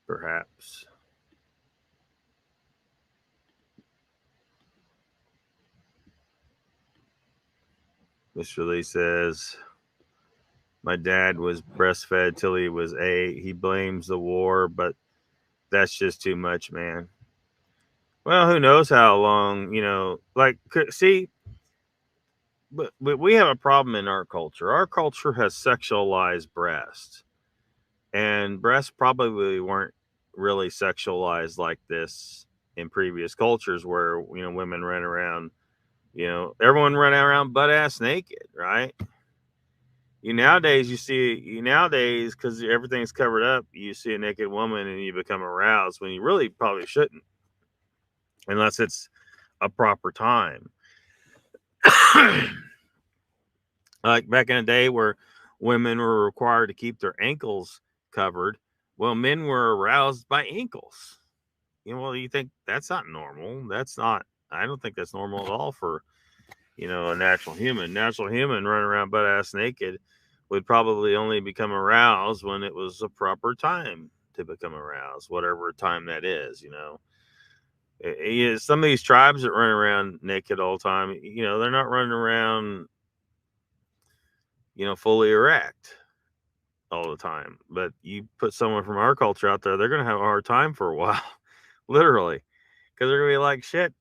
Perhaps. Mr. Lee says, my dad was breastfed till he was 8. He blames the war, but that's just too much, man. Well, who knows how long, see, but we have a problem in our culture. Our culture has sexualized breasts. And breasts probably weren't really sexualized like this in previous cultures where, women ran around, everyone ran around butt ass naked, right? Nowadays, because everything's covered up, you see a naked woman and you become aroused when you really probably shouldn't. unless it's a proper time. Like back in the day where women were required to keep their ankles covered, well, men were aroused by ankles. Well, you think that's not normal? That's not. I don't think that's normal at all for a natural human. Natural human running around butt ass naked would probably only become aroused when it was a proper time to become aroused, whatever time that is. Some of these tribes that run around naked all the time, they're not running around, fully erect all the time. But you put someone from our culture out there, they're going to have a hard time for a while, literally, because they're going to be like, shit,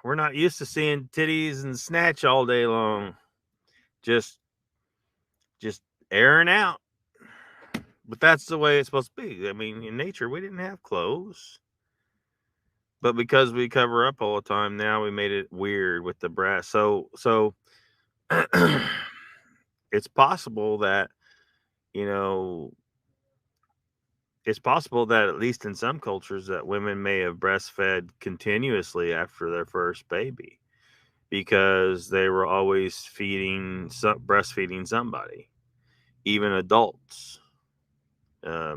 we're not used to seeing titties and snatch all day long. Just airing out. But that's the way it's supposed to be. I mean, in nature, we didn't have clothes. But because we cover up all the time, now we made it weird with the breast. So it's possible that, it's possible that at least in some cultures that women may have breastfed continuously after their first baby because they were always breastfeeding somebody, even adults. I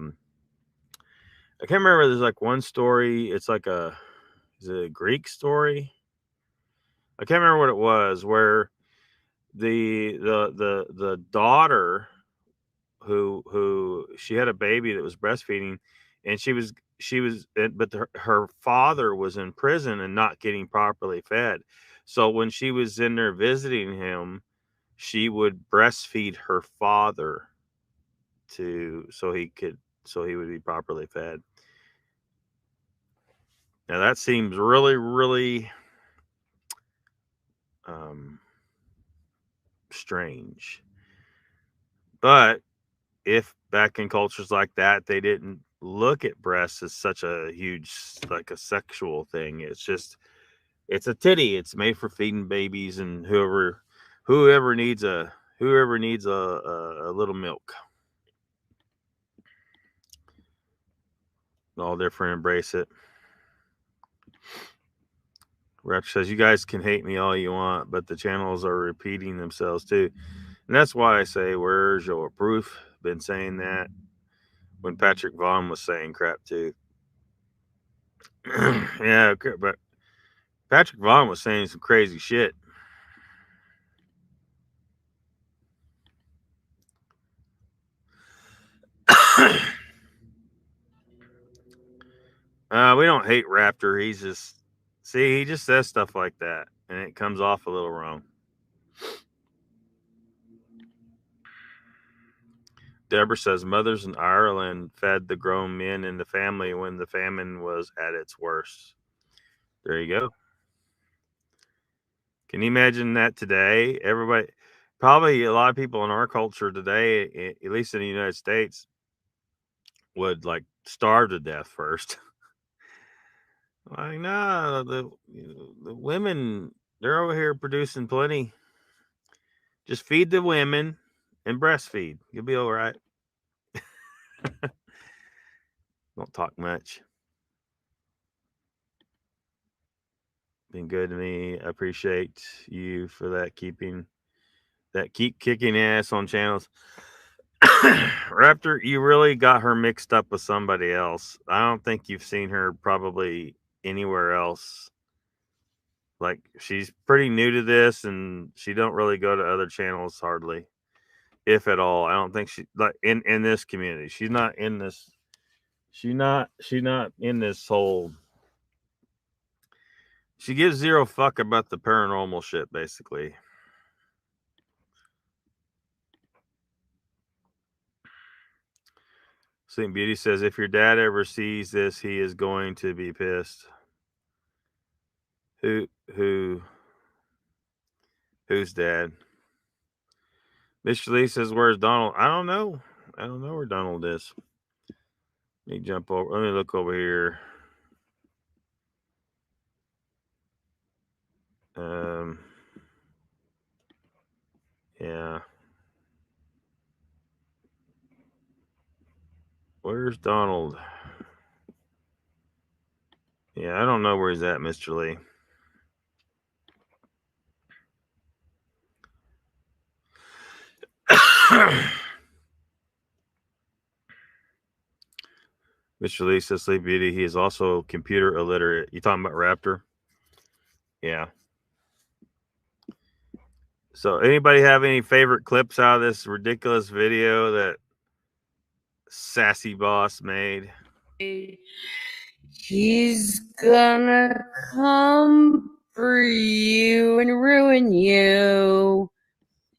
can't remember. There's like one story. It's like is it a Greek story? I can't remember what it was. Where the daughter who she had a baby that was breastfeeding, and but her father was in prison and not getting properly fed. So when she was in there visiting him, she would breastfeed her father so he would be properly fed. Now that seems really, really strange. But if back in cultures like that, they didn't look at breasts as such a huge, like a sexual thing. It's a titty. It's made for feeding babies and whoever needs a little milk. All different, embrace it. Rex says, you guys can hate me all you want, but the channels are repeating themselves too. And that's why I say, where's your proof? Been saying that when Patrick Vaughn was saying crap too. Yeah, okay, but Patrick Vaughn was saying some crazy shit. We don't hate Raptor. He just says stuff like that, and it comes off a little wrong. Deborah says mothers in Ireland fed the grown men in the family when the famine was at its worst. There you go. Can you imagine that today? Everybody, probably a lot of people in our culture today, at least in the United States, would like starve to death first. Like, no, the women, they're over here producing plenty. Just feed the women and breastfeed. You'll be all right. Don't talk much. Been good to me. I appreciate you for that. Keep kicking ass on channels. Raptor, you really got her mixed up with somebody else. I don't think you've seen her probably anywhere else. Like, she's pretty new to this, and she don't really go to other channels hardly, if at all. I don't think she like in this community. She's not in this. She's not in this whole. She gives zero fuck about the paranormal shit, basically. Sleeping Beauty says, if your dad ever sees this, he is going to be pissed. Who's dad? Mr. Lee says, where's Donald? I don't know. I don't know where Donald is. Let me jump over. Let me look over here. Yeah. Where's Donald? Yeah, I don't know where he's at, Mr. Lee. Mr. Lee says, Sleep Beauty, he is also computer illiterate. You talking about Raptor? Yeah. So, anybody have any favorite clips out of this ridiculous video that Sassy Boss made? He's gonna come for you and ruin you.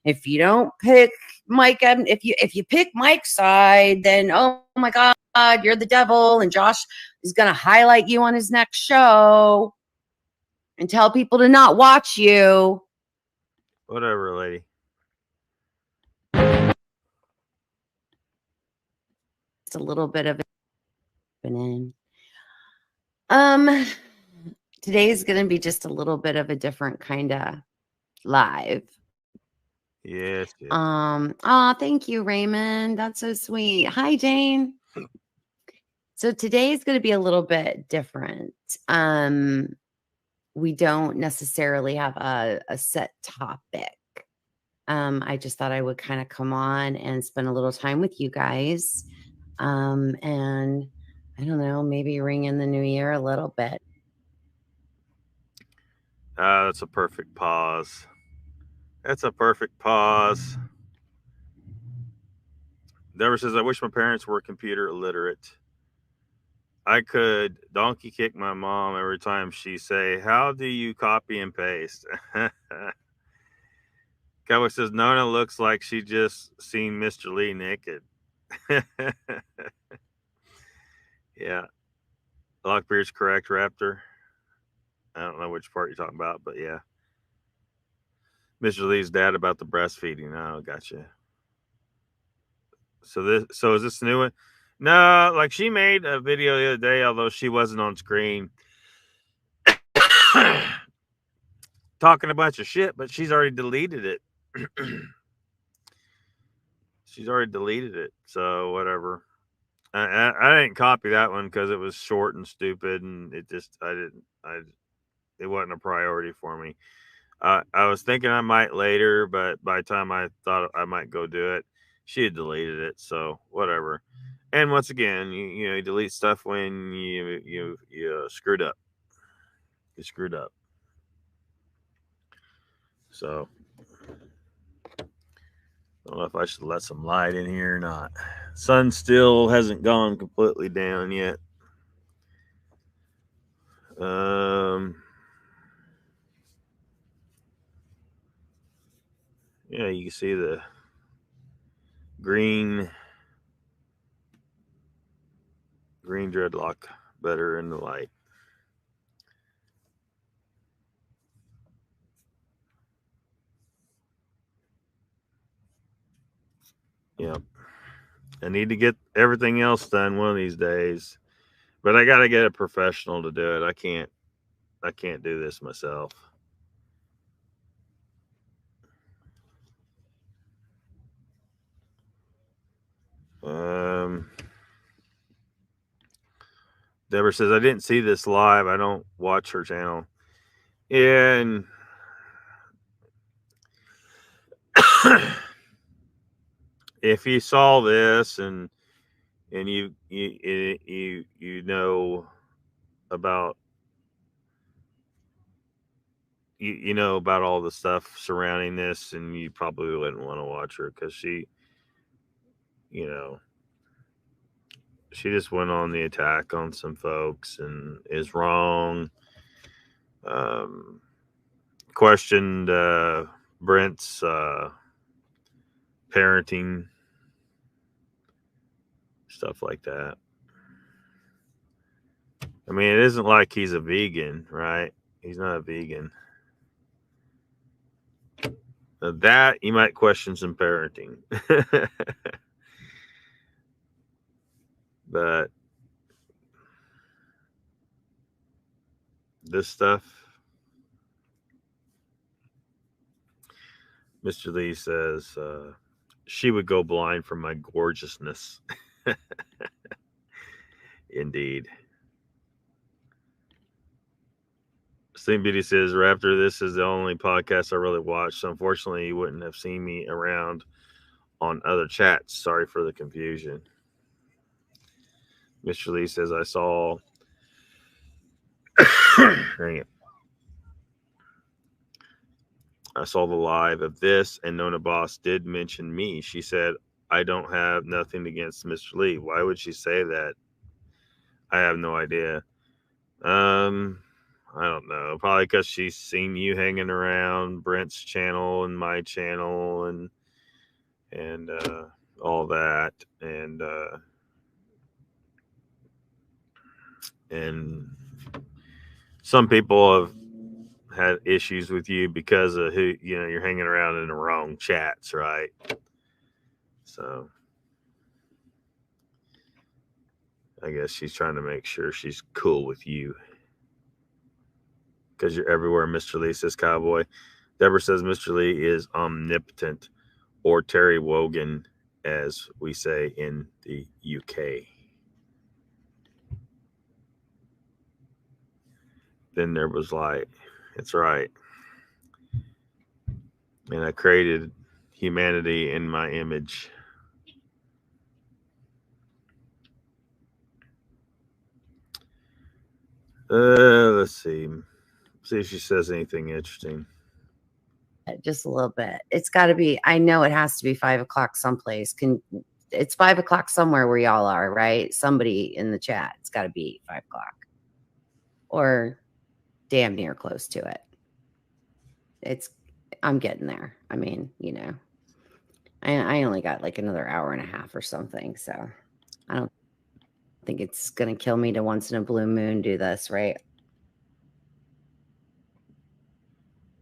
If you don't pick Mike, if you pick Mike's side, then oh my God, you're the devil, and Josh is gonna highlight you on his next show and tell people to not watch you. Whatever, lady. It's a little bit of an today's gonna be just a little bit of a different kind of live. Yes. Thank you, Raymond. That's so sweet. Hi, Jane. So today is going to be a little bit different. We don't necessarily have a set topic. I just thought I would kind of come on and spend a little time with you guys. And I don't know, maybe ring in the new year a little bit. That's a perfect pause. That's a perfect pause. Deborah says, I wish my parents were computer illiterate. I could donkey kick my mom every time she say, how do you copy and paste? Cowboy says, Nona looks like she just seen Mr. Lee naked. Yeah. Lockbeard's correct, Raptor. I don't know which part you're talking about, but yeah. Mr. Lee's dad about the breastfeeding. Oh, gotcha. So is this the new one? No, like she made a video the other day, although she wasn't on screen, talking a bunch of shit, but she's already deleted it. She's already deleted it, so whatever. I didn't copy that one because it was short and stupid, and it wasn't a priority for me. I was thinking I might later, but by the time I thought I might go do it, she had deleted it, so whatever. And once again, you delete stuff when you screwed up. You screwed up. So I don't know if I should let some light in here or not. Sun still hasn't gone completely down yet. Yeah, you can see the green dreadlock better in the light. Yep. I need to get everything else done one of these days, but I got to get a professional to do it. I can't do this myself. Deborah says, I didn't see this live. I don't watch her channel. Yeah, and if you saw this and you know about you know about all the stuff surrounding this, and you probably wouldn't want to watch her because she just went on the attack on some folks and is wrong. Questioned Brent's parenting, stuff like that. I mean, it isn't like he's a vegan, right? He's not a vegan. That you might question some parenting. But this stuff, Mr. Lee says, she would go blind from my gorgeousness. Indeed. Steam Beauty says, Raptor, this is the only podcast I really watch, so unfortunately you wouldn't have seen me around on other chats. Sorry for the confusion. Mr. Lee says, I saw... Dang it. I saw the live of this, and Nona Boss did mention me. She said, I don't have nothing against Mr. Lee. Why would she say that? I have no idea. I don't know. Probably because she's seen you hanging around Brent's channel and my channel and all that, and some people have had issues with you because of who you're hanging around in the wrong chats, right? So I guess she's trying to make sure she's cool with you because you're everywhere. Mr. Lee says, Cowboy. Deborah says Mr. Lee is omnipotent, or Terry Wogan, as we say in the UK. Then there was light. It's right. And I created humanity in my image. Let's see. See if she says anything interesting. Just a little bit. It's got to be, I know it has to be 5 o'clock someplace. It's 5 o'clock somewhere where y'all are, right? Somebody in the chat. It's got to be 5 o'clock. Or damn near close to it. I'm getting there. I mean, I only got like another hour and a half or something. So I don't think it's going to kill me to once in a blue moon do this, right?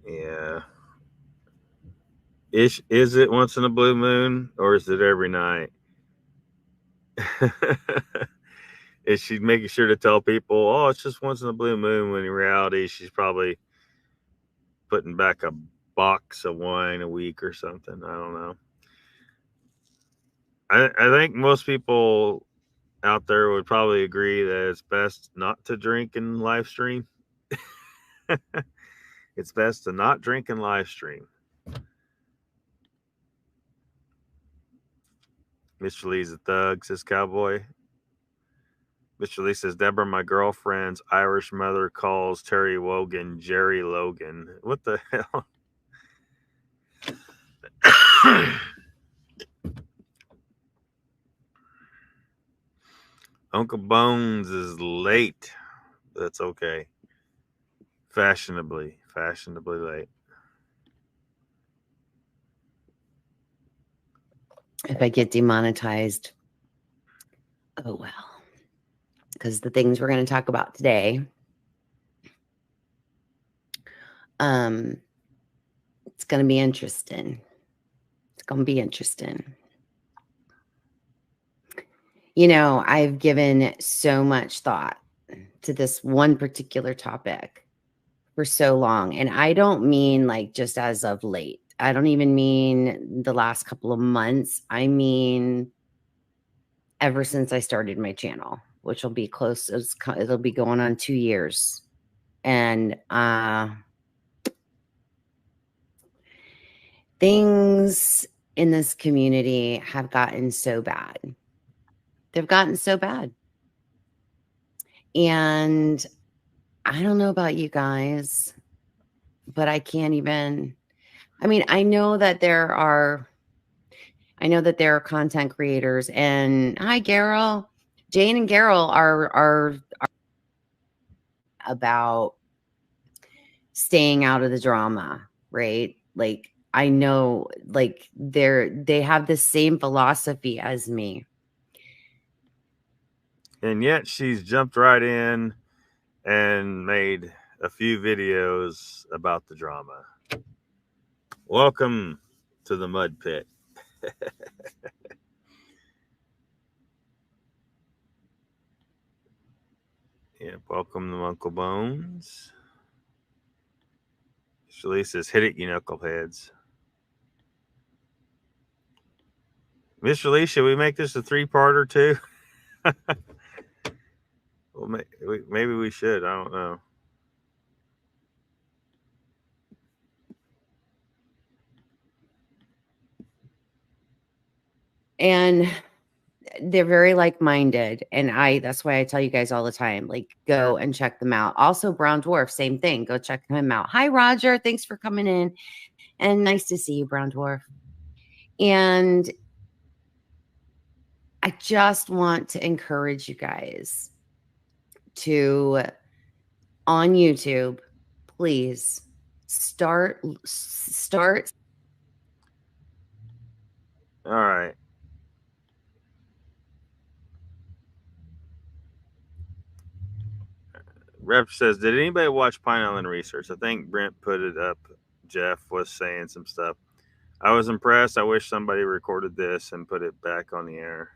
Yeah. Is it once in a blue moon, or is it every night? Is she making sure to tell people, oh, it's just once in a blue moon, when in reality she's probably putting back a box of wine a week or something? I don't know. I think most people out there would probably agree that it's best not to drink and live stream. It's best to not drink and live stream. Mr. Lee's a thug, says Cowboy. Mr. Lee says, Deborah, my girlfriend's Irish mother calls Terry Wogan Jerry Logan. What the hell? Uncle Bones is late. That's okay. Fashionably late. If I get demonetized, oh well. Because the things we're going to talk about today, it's going to be interesting. It's going to be interesting. I've given so much thought to this one particular topic for so long. And I don't mean like just as of late. I don't even mean the last couple of months. I mean, ever since I started my channel, which will be close. It'll be going on 2 years. And things in this community have gotten so bad. They've gotten so bad. And I don't know about you guys, but I can't even, I know that there are content creators, and hi, Garrel. Jane and Garrel are about staying out of the drama, right? Like, I know, like, they have the same philosophy as me. And yet she's jumped right in and made a few videos about the drama. Welcome to the mud pit. Yeah, welcome to Uncle Bones. Shalise says, hit it, you knuckleheads. Mr. Lee, should we make this a 3-parter too? Well, maybe we should. I don't know. And they're very like-minded. And that's why I tell you guys all the time, like, go and check them out. Also, Brown Dwarf, same thing. Go check him out. Hi, Roger. Thanks for coming in. And nice to see you, Brown Dwarf. And I just want to encourage you guys to, on YouTube, please start. All right. Rep says, did anybody watch Pine Island Research? I think Brent put it up. Jeff was saying some stuff. I was impressed. I wish somebody recorded this and put it back on the air.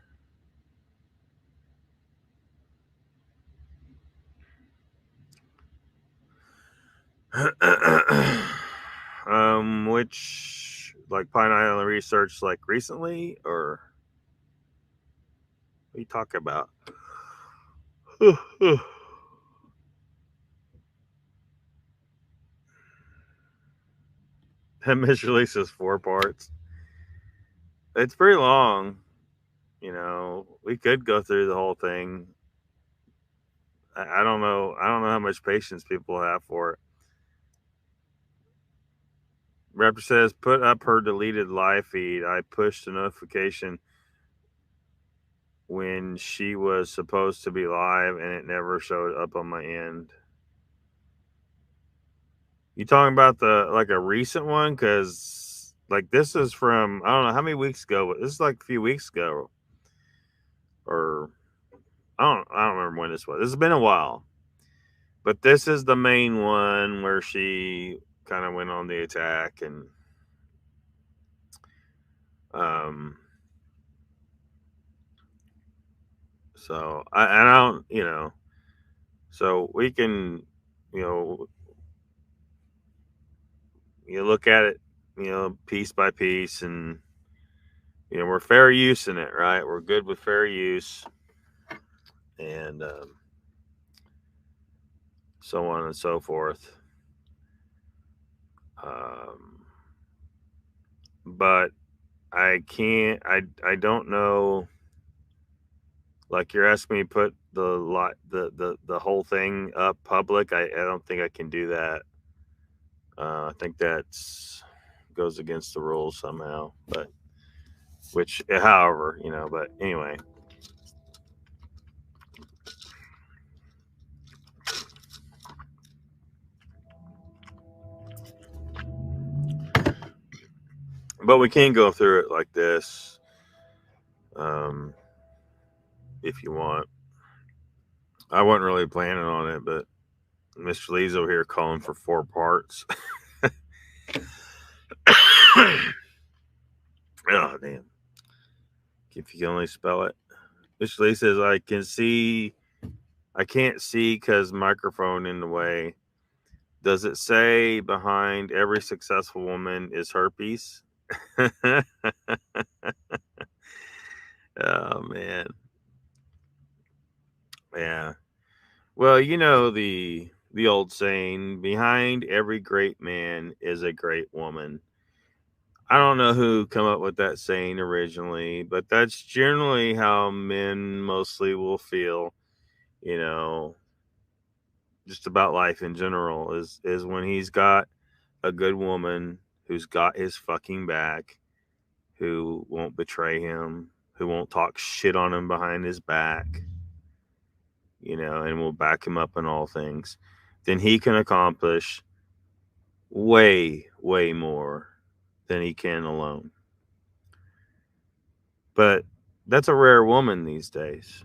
Which, like, Pine Island Research, like, recently, or what are you talking about? That Miss Release is 4 parts. It's pretty long. You know, we could go through the whole thing. I don't know. I don't know how much patience people have for it. Raptor says, put up her deleted live feed. I pushed a notification when she was supposed to be live and it never showed up on my end. You talking about like a recent one? Because like this is from, I don't know how many weeks ago, but this is like a few weeks ago. Or I don't remember when this was. This has been a while. But this is the main one where she kind of went on the attack and so I don't, you know, so we can, you look at it, piece by piece, and we're fair use in it, right? We're good with fair use, and so on and so forth. But I can't. I don't know. Like you're asking me to put the whole thing up public. I don't think I can do that. I think that's goes against the rules somehow. But however, But anyway. But we can go through it like this, if you want. I wasn't really planning on it, but Mr. Lee's over here calling for 4 parts. Oh, damn. If you can only spell it. Mr. Lee says, I can't see because microphone in the way. Does it say behind every successful woman is herpes? Oh, man. Yeah. Well, the old saying, behind every great man is a great woman. I don't know who come up with that saying originally, but that's generally how men mostly will feel, just about life in general is when he's got a good woman who's got his fucking back, who won't betray him, who won't talk shit on him behind his back, and will back him up in all things, then he can accomplish way, way more than he can alone. But that's a rare woman these days.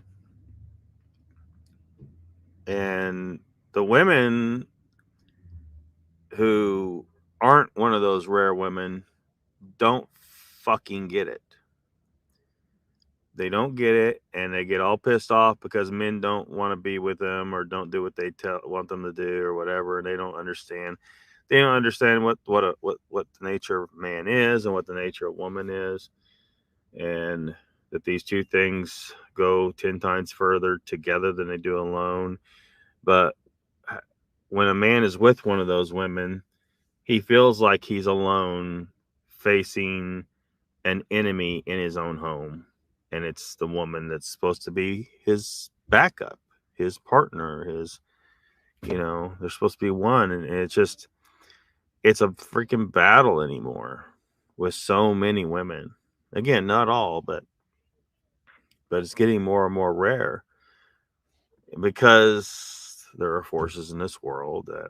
And the women who aren't one of those rare women don't fucking get it. They don't get it, and they get all pissed off because men don't want to be with them or don't do what they want them to do or whatever. And they don't understand. They don't understand what the nature of man is and what the nature of woman is, and that these two things go 10 times further together than they do alone. But when a man is with one of those women, he feels like he's alone facing an enemy in his own home. and it's the woman that's supposed to be his backup, his partner, his, they're supposed to be one, and it's a freaking battle anymore with so many women. Again, not all, but it's getting more and more rare because there are forces in this world that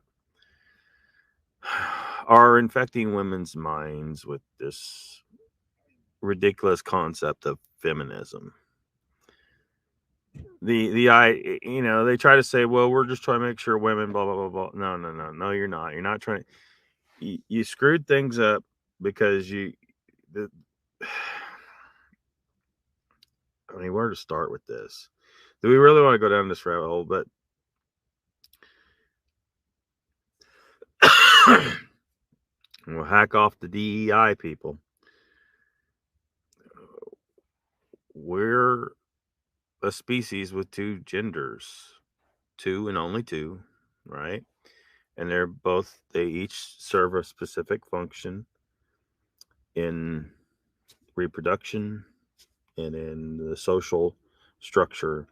are infecting women's minds with this ridiculous concept of feminism. They try to say, well, we're just trying to make sure women blah blah blah blah. No, you're not. You're not trying. You screwed things up because where to start with this? Do we really want to go down this rabbit hole? But we'll hack off the DEI people. We're a species with two genders, two and only two, right? And they each serve a specific function in reproduction and in the social structure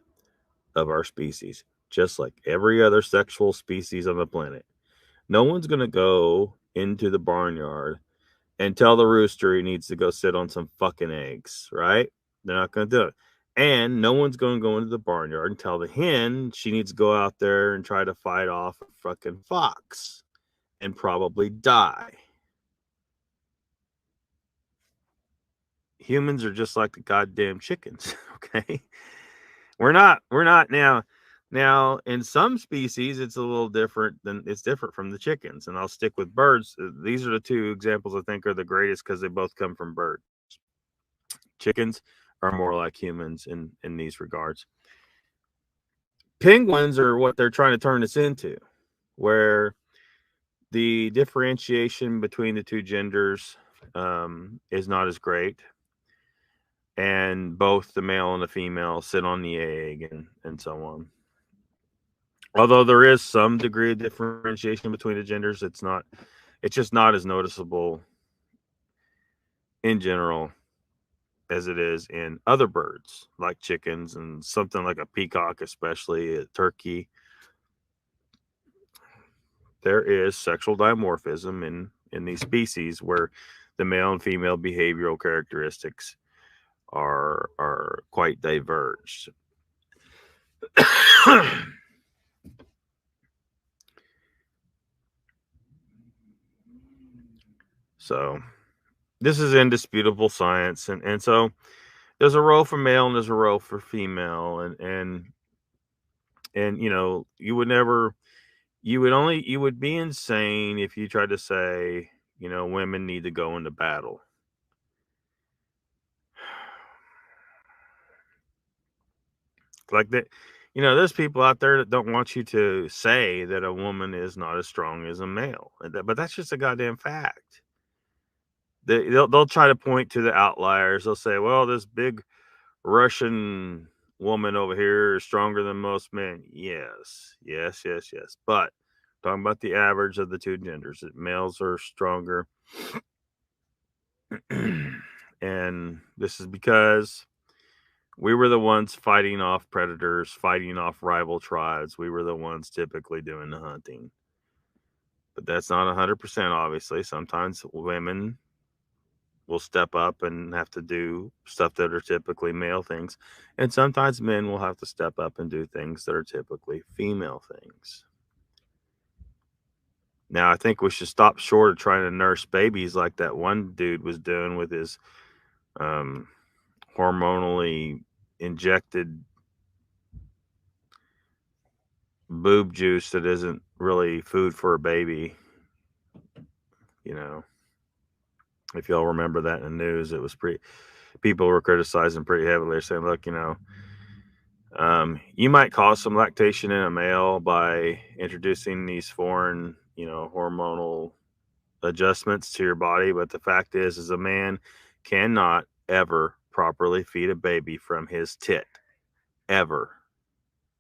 of our species, just like every other sexual species on the planet. No one's going to go into the barnyard and tell the rooster he needs to go sit on some fucking eggs, right? They're not going to do it. And no one's going to go into the barnyard and tell the hen she needs to go out there and try to fight off a fucking fox and probably die. Humans are just like the goddamn chickens, okay? We're not now in some species it's a little different from the chickens, and I'll stick with birds. These are the two examples I think are the greatest because they both come from birds. Chickens are more like humans in these regards. Penguins are what they're trying to turn us into, where the differentiation between the two genders is not as great, and both the male and the female sit on the egg and so on. Although there is some degree of differentiation between the genders, it's just not as noticeable in general as it is in other birds like chickens and something like a peacock, especially a turkey. There is sexual dimorphism in these species where the male and female behavioral characteristics are quite diverged. So this is indisputable science, and so there's a role for male and there's a role for female, and you would be insane if you tried to say women need to go into battle. Like that, there's people out there that don't want you to say that a woman is not as strong as a male, but that's just a goddamn fact. They'll try to point to the outliers. They'll say, well, this big Russian woman over here is stronger than most men. Yes. But talking about the average of the two genders, that males are stronger. And this is because we were the ones fighting off predators, fighting off rival tribes. We were the ones typically doing the hunting. But that's not 100%, obviously. Sometimes women will step up and have to do stuff that are typically male things. And sometimes men will have to step up and do things that are typically female things. Now, I think we should stop short of trying to nurse babies like that one dude was doing with his hormonally injected boob juice that isn't really food for a baby. If y'all remember that in the news, it was people were criticizing pretty heavily. They're saying, look, you might cause some lactation in a male by introducing these foreign, hormonal adjustments to your body. But the fact is a man cannot ever properly feed a baby from his tit. Ever.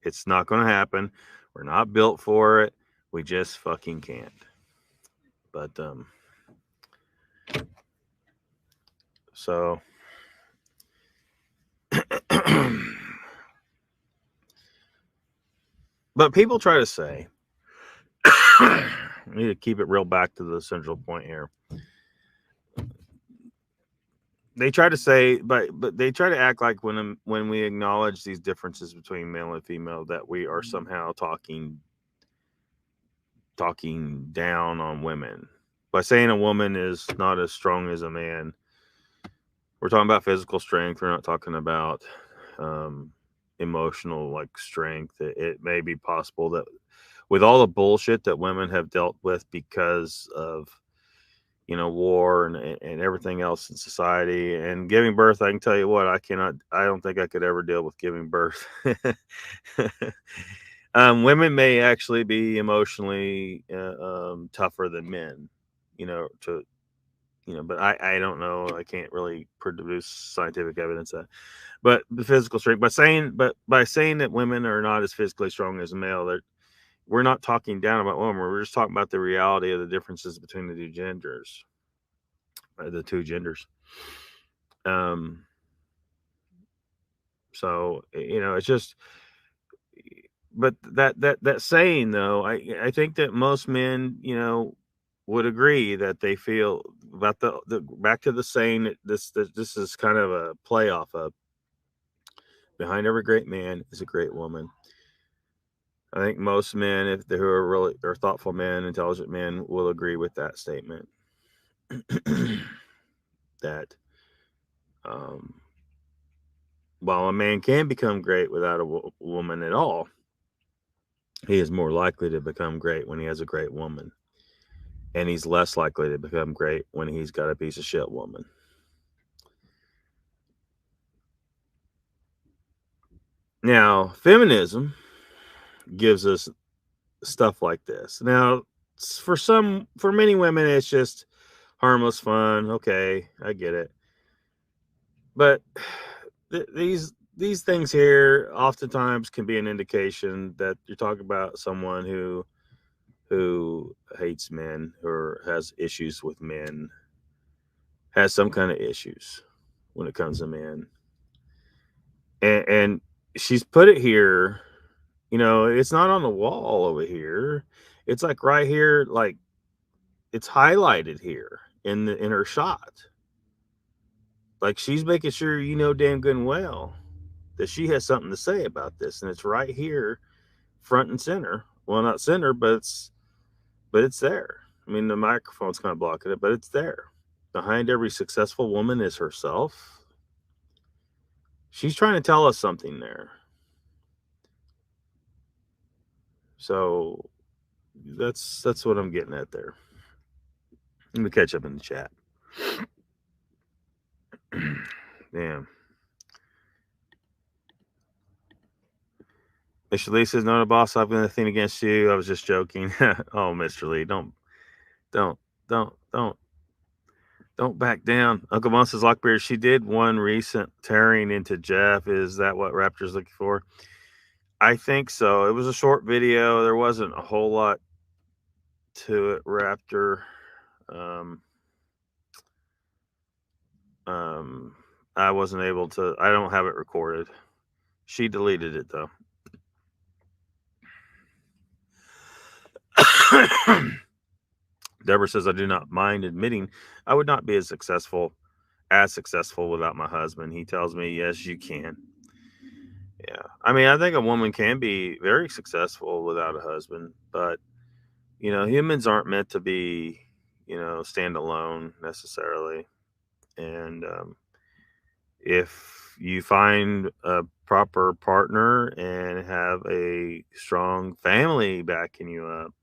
It's not going to happen. We're not built for it. We just fucking can't. But, so But people try to say, we need to keep it real back to the central point here. They try to say, but they try to act like when we acknowledge these differences between male and female, that we are somehow talking down on women by saying a woman is not as strong as a man. We're talking about physical strength. We're not talking about emotional like strength. It may be possible that with all the bullshit that women have dealt with because of war and everything else in society and giving birth, I can tell you what, I don't think I could ever deal with giving birth. Women may actually be emotionally tougher than men, but I don't know. I can't really produce scientific evidence that. But the physical strength, by saying that women are not as physically strong as male, we're not talking down about women. We're just talking about the reality of the differences between the two genders. So it's just, but that saying though, I think that most men, would agree that they feel about the back to the saying that this is kind of a play off of behind every great man is a great woman. I think most men, who are really are thoughtful men, intelligent men, will agree with that statement. That while a man can become great without a woman at all, he is more likely to become great when he has a great woman. And he's less likely to become great when he's got a piece of shit woman. Now, feminism gives us stuff like this. Now, for many women, it's just harmless fun. Okay, I get it. But these things here oftentimes can be an indication that you're talking about someone who hates men or has issues with men, has some kind of issues when it comes to men. And she's put it here, it's not on the wall over here. It's like right here, like it's highlighted here in her shot. Like she's making sure damn good and well that she has something to say about this, and it's right here, front and center. Well, not center, but it's there. I mean, the microphone's kind of blocking it, but it's there. Behind every successful woman is herself. She's trying to tell us something there. So that's what I'm getting at there. Let me catch up in the chat. Damn. Mr. Lee says, "No, boss, I've got nothing against you. I was just joking." Oh, Mr. Lee, don't back down. Uncle Mom says, "Lockbeard, she did one recent tearing into Jeff. Is that what Raptor's looking for?" I think so. It was a short video. There wasn't a whole lot to it, Raptor. I wasn't able to. I don't have it recorded. She deleted it though. Deborah says, "I do not mind admitting I would not be as successful without my husband. He tells me, yes, you can." Yeah. I mean, I think a woman can be very successful without a husband, but humans aren't meant to be, stand alone necessarily. And if you find a proper partner and have a strong family backing you up,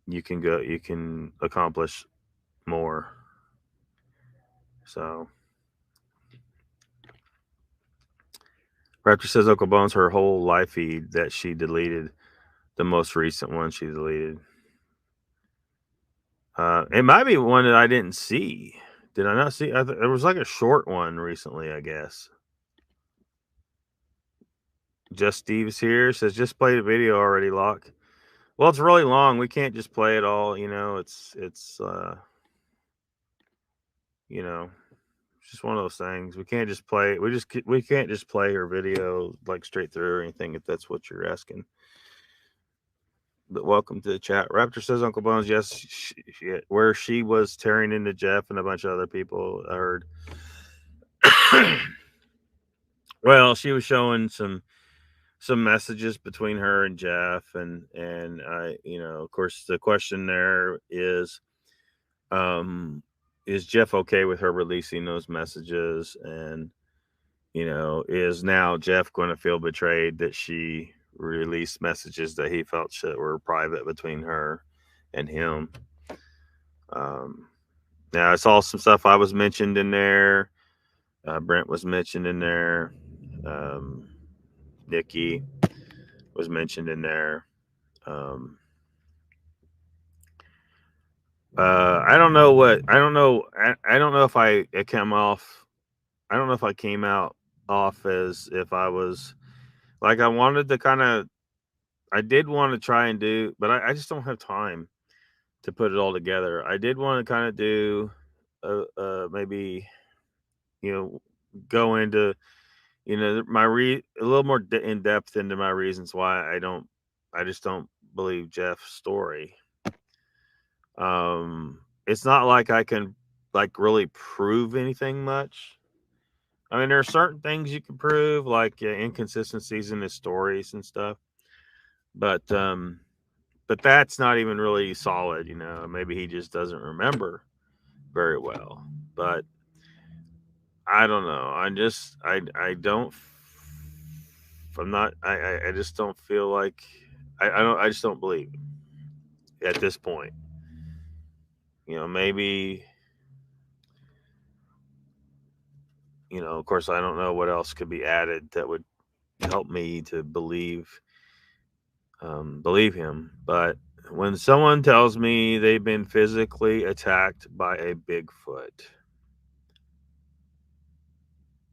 you can accomplish more. So Raptor says Uncle Bones, her whole live feed that she deleted, the most recent one she deleted. It might be one that I didn't see. Did I not see? There was like a short one recently, I guess. Just Steve's here says, "Just play the video already, Lock." Well, it's really long. We can't just play it all. It's It's just one of those things. We can't just play. We can't just play her video like straight through or anything if that's what you're asking. But welcome to the chat. Raptor says, Uncle Bones, yes, where she was tearing into Jeff and a bunch of other people, I heard. Well, she was showing some messages between her and Jeff, and of course, the question there is Jeff okay with her releasing those messages? And is now Jeff going to feel betrayed that she released messages that he felt were private between her and him? Now, I saw some stuff I was mentioned in there. Brent was mentioned in there. Nikki was mentioned in there. I don't know what I don't know. I don't know if I came off. I don't know if I came out off as if I was like I wanted to kind of. I did want to try and do, but I just don't have time to put it all together. I did want to kind of do, maybe, go into, a little more in depth into my reasons why I just don't believe Jeff's story. It's not like I can like really prove anything much. I mean, there are certain things you can prove, like inconsistencies in his stories and stuff, but that's not even really solid. Maybe he just doesn't remember very well. But I don't know. I don't. I'm not. I just don't feel like. I don't. I just don't believe at this point. Maybe. Of course, I don't know what else could be added that would help me to believe him. But when someone tells me they've been physically attacked by a Bigfoot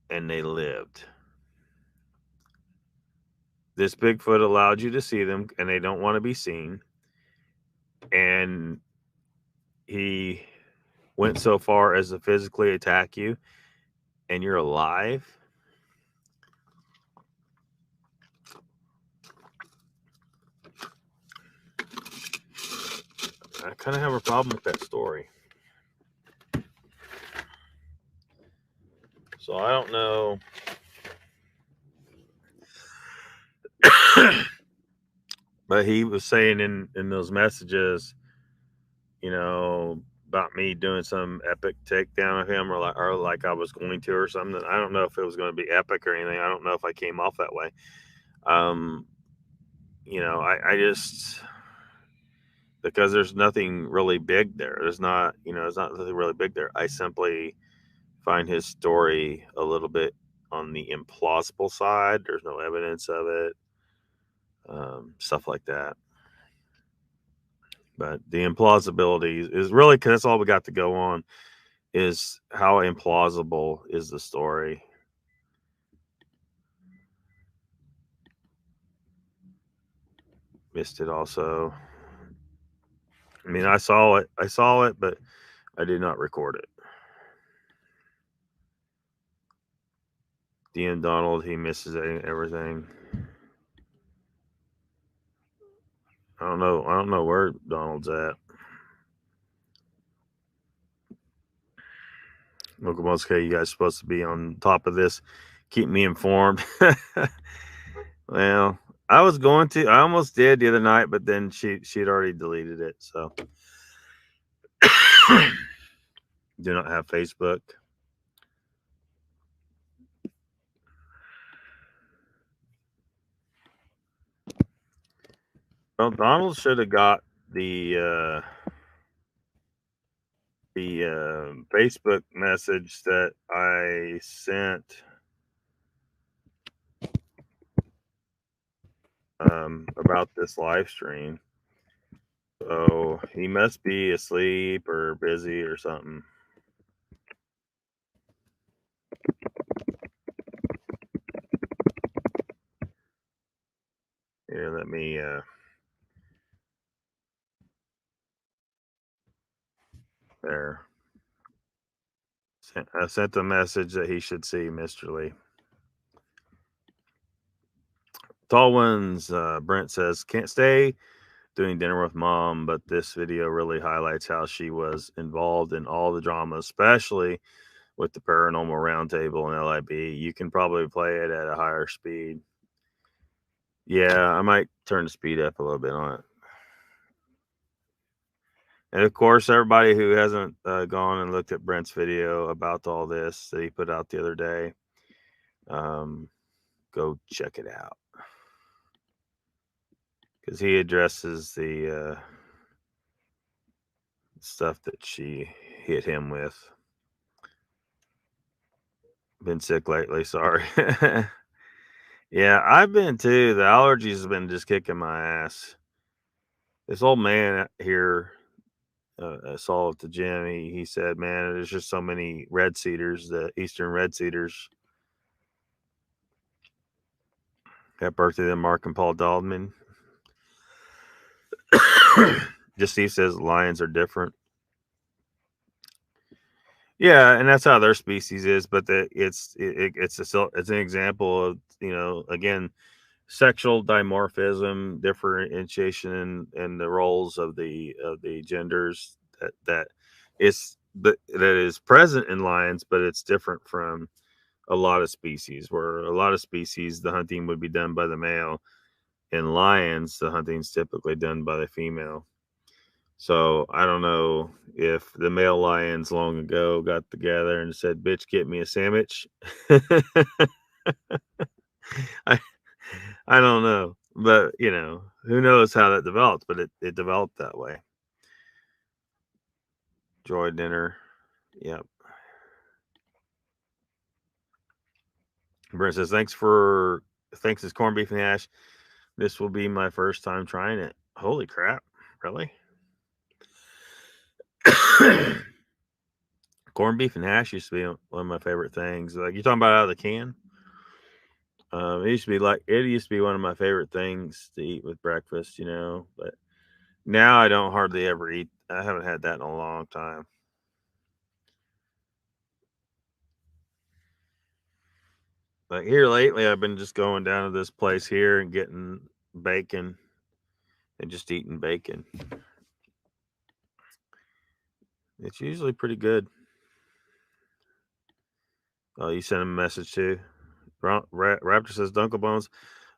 and they lived, this Bigfoot allowed you to see them and they don't want to be seen, and he went so far as to physically attack you, and you're alive. I kind of have a problem with that story. So I don't know. But he was saying in those messages, about me doing some epic takedown of him, or like I was going to, or something. I don't know if it was going to be epic or anything. I don't know if I came off that way. I just, because there's nothing really big there. There's not, there's not nothing really big there. I simply find his story a little bit on the implausible side. There's no evidence of it. Stuff like that. But the implausibility is really, because that's all we got to go on, is how implausible is the story. Missed it also. I mean, I saw it, but I did not record it. DM Donald, he misses everything. I don't know where Donald's at. Mokomosuke, you guys supposed to be on top of this. Keep me informed. Well, I was going to. I almost did the other night, but then she'd already deleted it. So do not have Facebook. Well, Donald should have got the Facebook message that I sent about this live stream. So he must be asleep or busy or something. Here, let me there. I sent a message that he should see Mr. Lee. Tall ones, Brent says, can't stay doing dinner with mom, but this video really highlights how she was involved in all the drama, especially with the paranormal roundtable and LIB. You can probably play it at a higher speed. Yeah, I might turn the speed up a little bit on it. And of course, everybody who hasn't gone and looked at Brent's video about all this that he put out the other day, go check it out. Because he addresses the stuff that she hit him with. Been sick lately, sorry. Yeah, I've been too. The allergies have been just kicking my ass. This old man here I saw at the gym, he said, man, there's just so many red cedars, the eastern red cedars. Happy birthday to Mark and Paul Daldman. Just Steve says lions are different. Yeah, and that's how their species is, but it's an example of, you know, again, sexual dimorphism, differentiation in the roles of the genders that is present in lions, but it's different from a lot of species. Where a lot of species, the hunting would be done by the male. In lions, the hunting's typically done by the female. So I don't know if the male lions long ago got together and said, "Bitch, get me a sandwich." I don't know, but you know, who knows how that developed? But it developed that way. Joy dinner, yep. Brent says, "Thanks as corned beef and hash. This will be my first time trying it." Holy crap! Really? Corned beef and hash used to be one of my favorite things. Like, you're talking about out of the can. It used to be one of my favorite things to eat with breakfast, you know. But now I don't hardly ever eat. I haven't had that in a long time. Like here lately, I've been just going down to this place here and getting bacon and just eating bacon. It's usually pretty good. Oh, you sent him a message too. Raptor says, Dunkle Bones,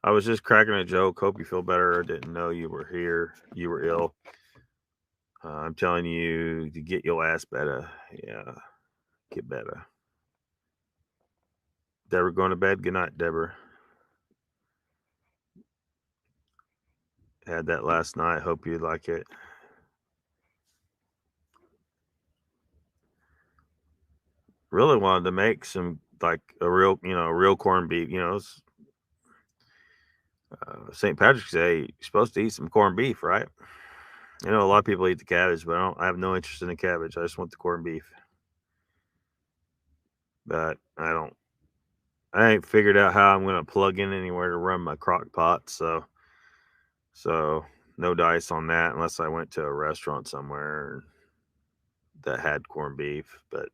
I was just cracking a joke. Hope you feel better. I didn't know you were here. You were ill. I'm telling you to get your ass better. Yeah, get better. Deborah going to bed. Good night, Deborah. Had that last night. Hope you like it. Really wanted to make some like a real corned beef. You know, St. Patrick's Day. You're supposed to eat some corned beef, right? You know, a lot of people eat the cabbage, but I have no interest in the cabbage. I just want the corned beef. But I ain't figured out how I'm going to plug in anywhere to run my crock pot. So no dice on that unless I went to a restaurant somewhere that had corned beef, but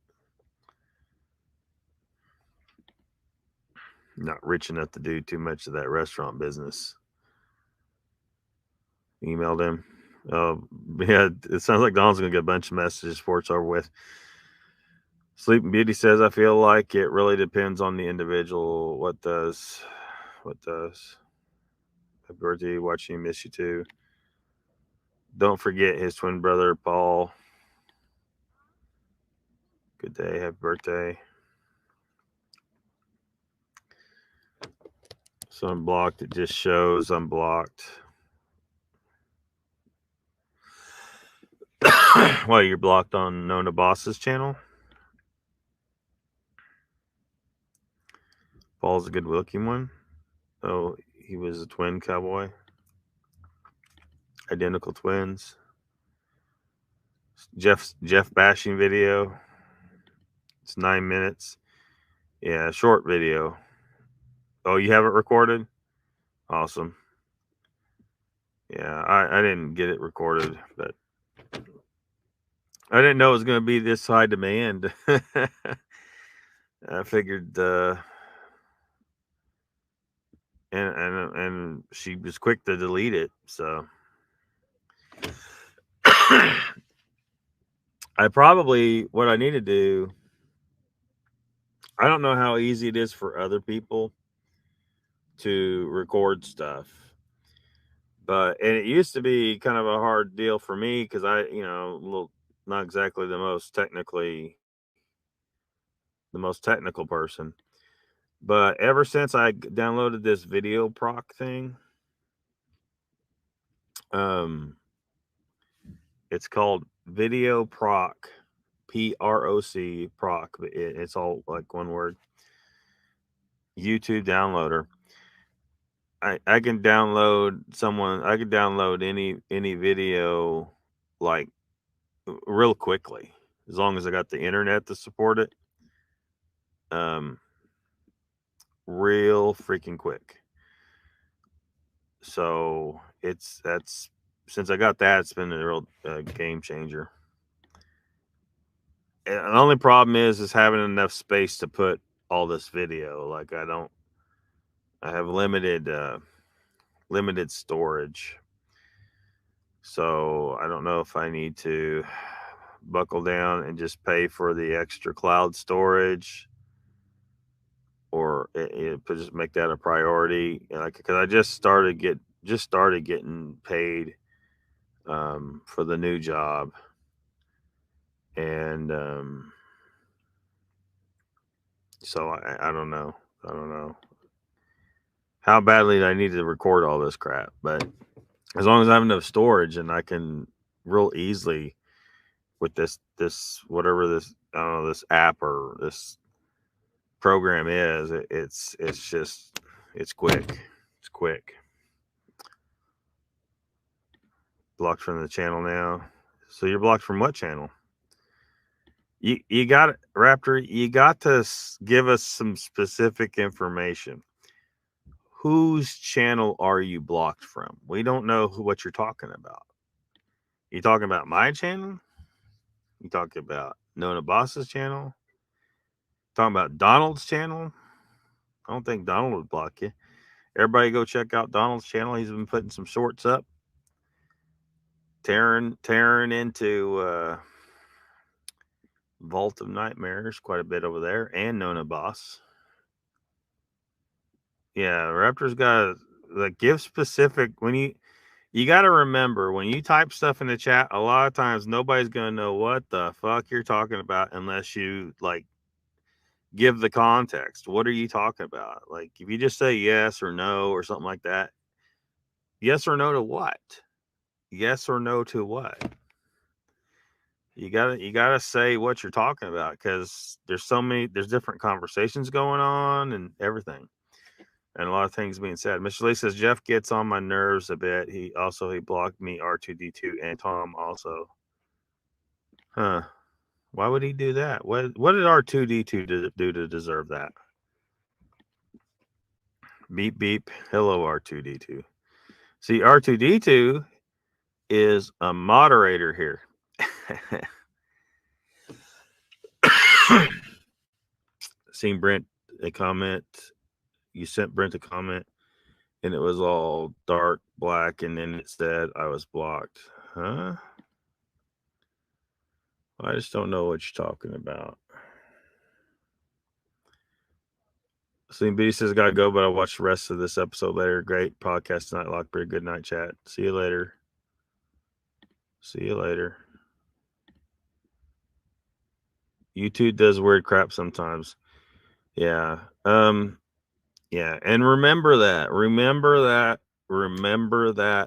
not rich enough to do too much of that restaurant business. Emailed him. Yeah, it sounds like Don's going to get a bunch of messages before it's over with. Sleeping Beauty says, I feel like it really depends on the individual. What does? Happy birthday, watching you, miss you too. Don't forget his twin brother, Paul. Good day, happy birthday. So unblocked, it just shows unblocked. Why, you're blocked on Nona Boss's channel? Paul's a good looking one. Oh, he was a twin cowboy. Identical twins. Jeff bashing video. It's 9 minutes. Yeah, short video. Oh, you have it recorded? Awesome. Yeah, I didn't get it recorded, but I didn't know it was going to be this high demand. I figured, and she was quick to delete it. So I probably, what I need to do, I don't know how easy it is for other people to record stuff, and it used to be kind of a hard deal for me because I, not exactly the most technical person. But ever since I downloaded this video proc thing, um, it's called Video Proc, PROC, It's all like one word. YouTube downloader. I can download any video like real quickly as long as I got the internet to support it. Real freaking quick. So that's since I got that, it's been a real game changer. And the only problem is having enough space to put all this video. Like I have limited storage. So I don't know if I need to buckle down and just pay for the extra cloud storage, or just make that a priority. Like, because I just started getting paid for the new job, and so I don't know. I don't know how badly I need to record all this crap, but as long as I have enough storage and I can real easily with this whatever this, I don't know, this app or this program is, it's quick. It's quick. Blocked from the channel now. So you're blocked from what channel? You got, Raptor, you got to give us some specific information. Whose channel are you blocked from? We don't know what you're talking about. You talking about my channel? You talking about Nona Boss's channel? Talking about Donald's channel? I don't think Donald would block you. Everybody go check out Donald's channel. He's been putting some shorts up. Tearing into Vault of Nightmares quite a bit over there, and Nona Boss. Yeah, Raptor's got like give specific when you got to remember when you type stuff in the chat. A lot of times nobody's gonna know what the fuck you're talking about unless you like give the context. What are you talking about? Like if you just say yes or no or something like that. Yes or no to what? Yes or no to what? You gotta say what you're talking about, because there's different conversations going on and everything, and a lot of things being said. Mr. Lee says Jeff gets on my nerves a bit. He blocked me, R2D2, and Tom also. Huh? Why would he do that? What did R2D2 do to deserve that? Beep beep. Hello, R2D2. See, R2D2 is a moderator here. Seen Brent a comment. You sent Brent a comment, and it was all dark black, and then it said I was blocked. Huh? I just don't know what you're talking about. Seen B says gotta go, but I'll watch the rest of this episode later. Great podcast tonight, Lockbeard. Good night, chat. See you later. See you later. YouTube does weird crap sometimes. Yeah. Yeah. And remember that. Raptor. Remember that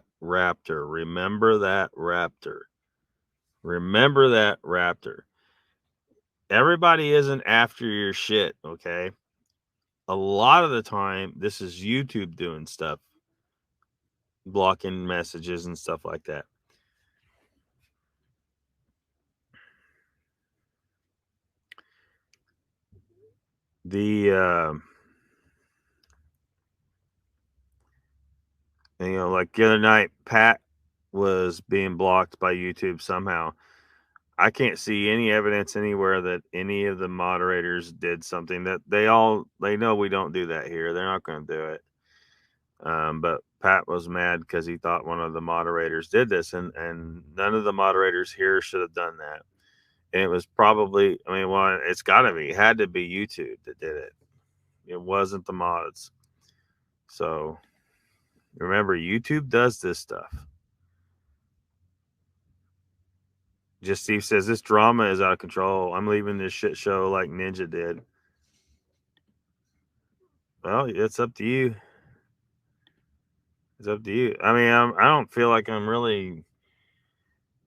Raptor. Everybody isn't after your shit, okay? A lot of the time, this is YouTube doing stuff, blocking messages and stuff like that. Like the other night, Pat was being blocked by YouTube somehow. I can't see any evidence anywhere that any of the moderators did something that they know we don't do that here. They're not going to do it. But Pat was mad because he thought one of the moderators did this, and none of the moderators here should have done that. And it was probably, I mean, well, it's got to be, it had to be YouTube that did it. It wasn't the mods. So remember, YouTube does this stuff. Just Steve says, this drama is out of control. I'm leaving this shit show like Ninja did. Well, it's up to you. It's up to you. I mean, I don't feel like I'm really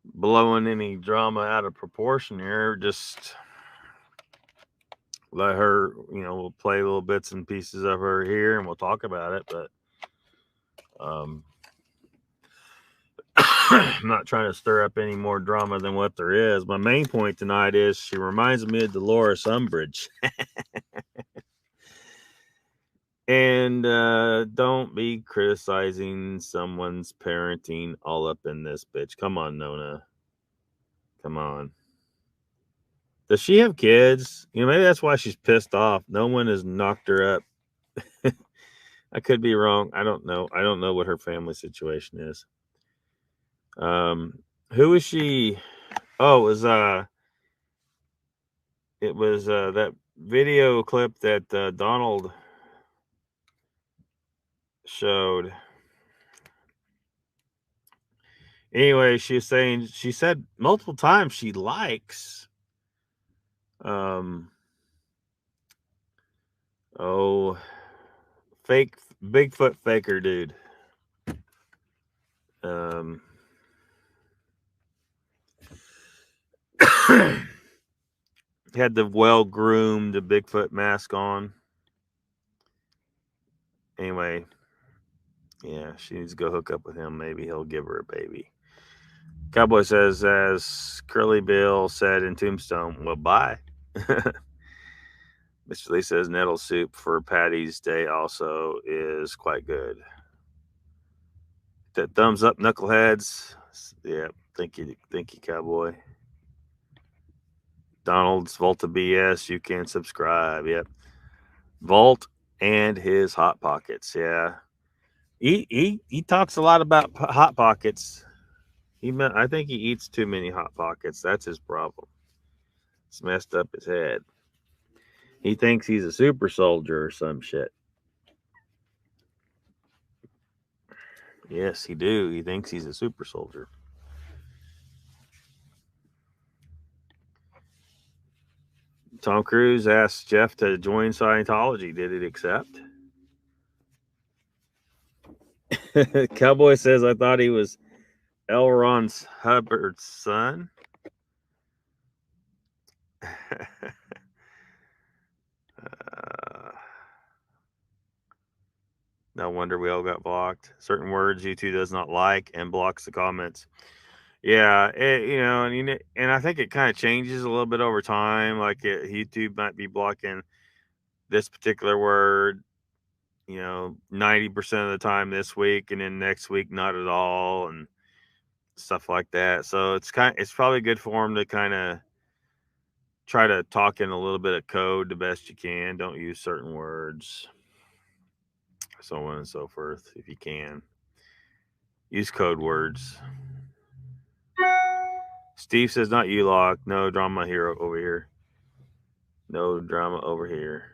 blowing any drama out of proportion here. Just let her, we'll play little bits and pieces of her here and we'll talk about it. But I'm not trying to stir up any more drama than what there is. My main point tonight is she reminds me of Dolores Umbridge. And don't be criticizing someone's parenting all up in this bitch. Come on, Nona. Come on. Does she have kids? Maybe that's why she's pissed off. No one has knocked her up. I could be wrong. I don't know. I don't know what her family situation is. Who is she? Oh, it was that video clip that Donald showed. Anyway, she said multiple times she likes fake Bigfoot faker dude. Had the well-groomed Bigfoot mask on. Anyway, yeah, she needs to go hook up with him. Maybe he'll give her a baby. Cowboy says, as Curly Bill said in Tombstone, well, bye. Mr. Lee says nettle soup for Patty's Day also is quite good. That thumbs up, knuckleheads. Yeah, thank you, Cowboy. Donald's Volta BS, you can subscribe. Yep. Volt and his Hot Pockets. Yeah. He talks a lot about Hot Pockets. I think he eats too many Hot Pockets. That's his problem. It's messed up his head. He thinks he's a super soldier or some shit. Yes, he do. He thinks he's a super soldier. Tom Cruise asked Jeff to join Scientology. Did it accept? Cowboy says, I thought he was L. Ron Hubbard's son. No wonder we all got blocked. Certain words YouTube does not like and blocks the comments. Yeah, and I think it kind of changes a little bit over time. Like YouTube might be blocking this particular word, 90% of the time this week, and then next week not at all, and stuff like that. So it's probably good for them to kind of try to talk in a little bit of code the best you can. Don't use certain words, so on and so forth. If you can, use code words. Steve says, not you, Lock. No drama here over here. No drama over here.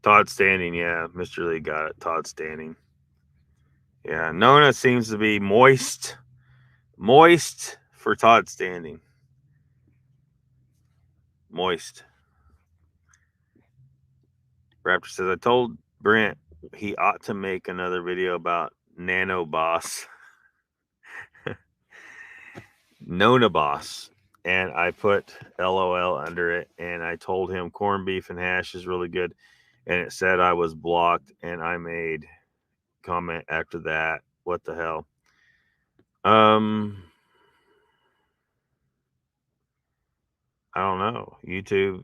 Todd Standing, yeah. Mr. Lee got it. Todd Standing. Yeah, Nona seems to be moist for Todd Standing. Moist. Raptor says, I told Brent he ought to make another video about Nano Boss. Nona Boss. And I put LOL under it, and I told him corned beef and hash is really good. And it said I was blocked, and I made comment after that. What the hell? I don't know. YouTube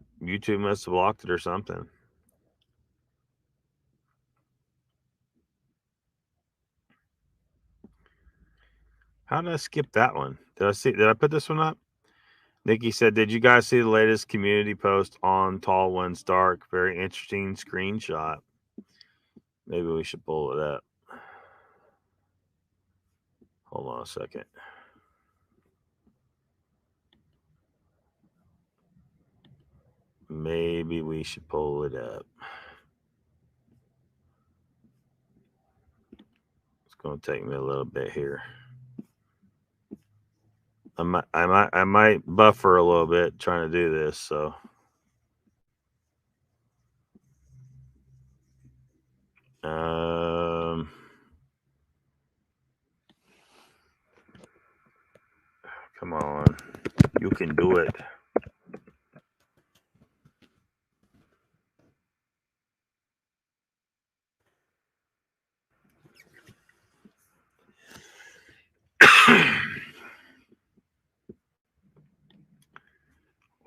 must have blocked it or something. How did I skip that one? Did I put this one up? Nikki said, did you guys see the latest community post on Tall One's Dark? Very interesting screenshot. Maybe we should pull it up. Hold on a second. Maybe we should pull it up. It's going to take me a little bit here. I might buffer a little bit trying to do this, so. Come on, you can do it.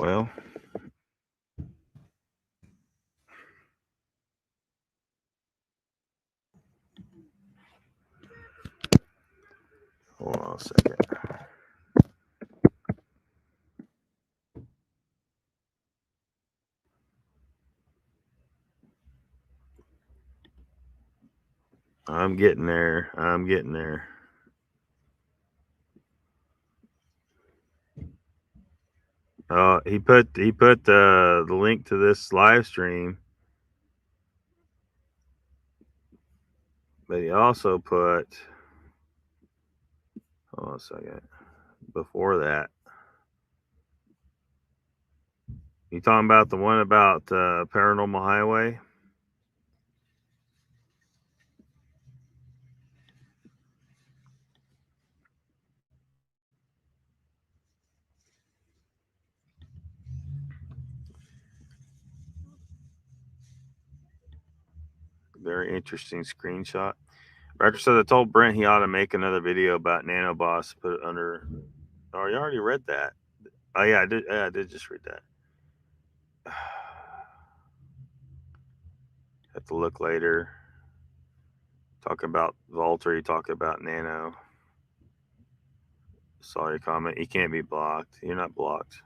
Well, hold on a second. I'm getting there. He put the link to this live stream, but he also put, hold on a second, before that. You talking about the one about Paranormal Highway? Very interesting screenshot. Rector said I told Brent he ought to make another video about Nanoboss. Put it under. Oh, you already read that. Oh yeah, I did. Yeah, I did just read that. Have to look later. Talk about Volter. Talk about Nano. Saw your comment. You can't be blocked. You're not blocked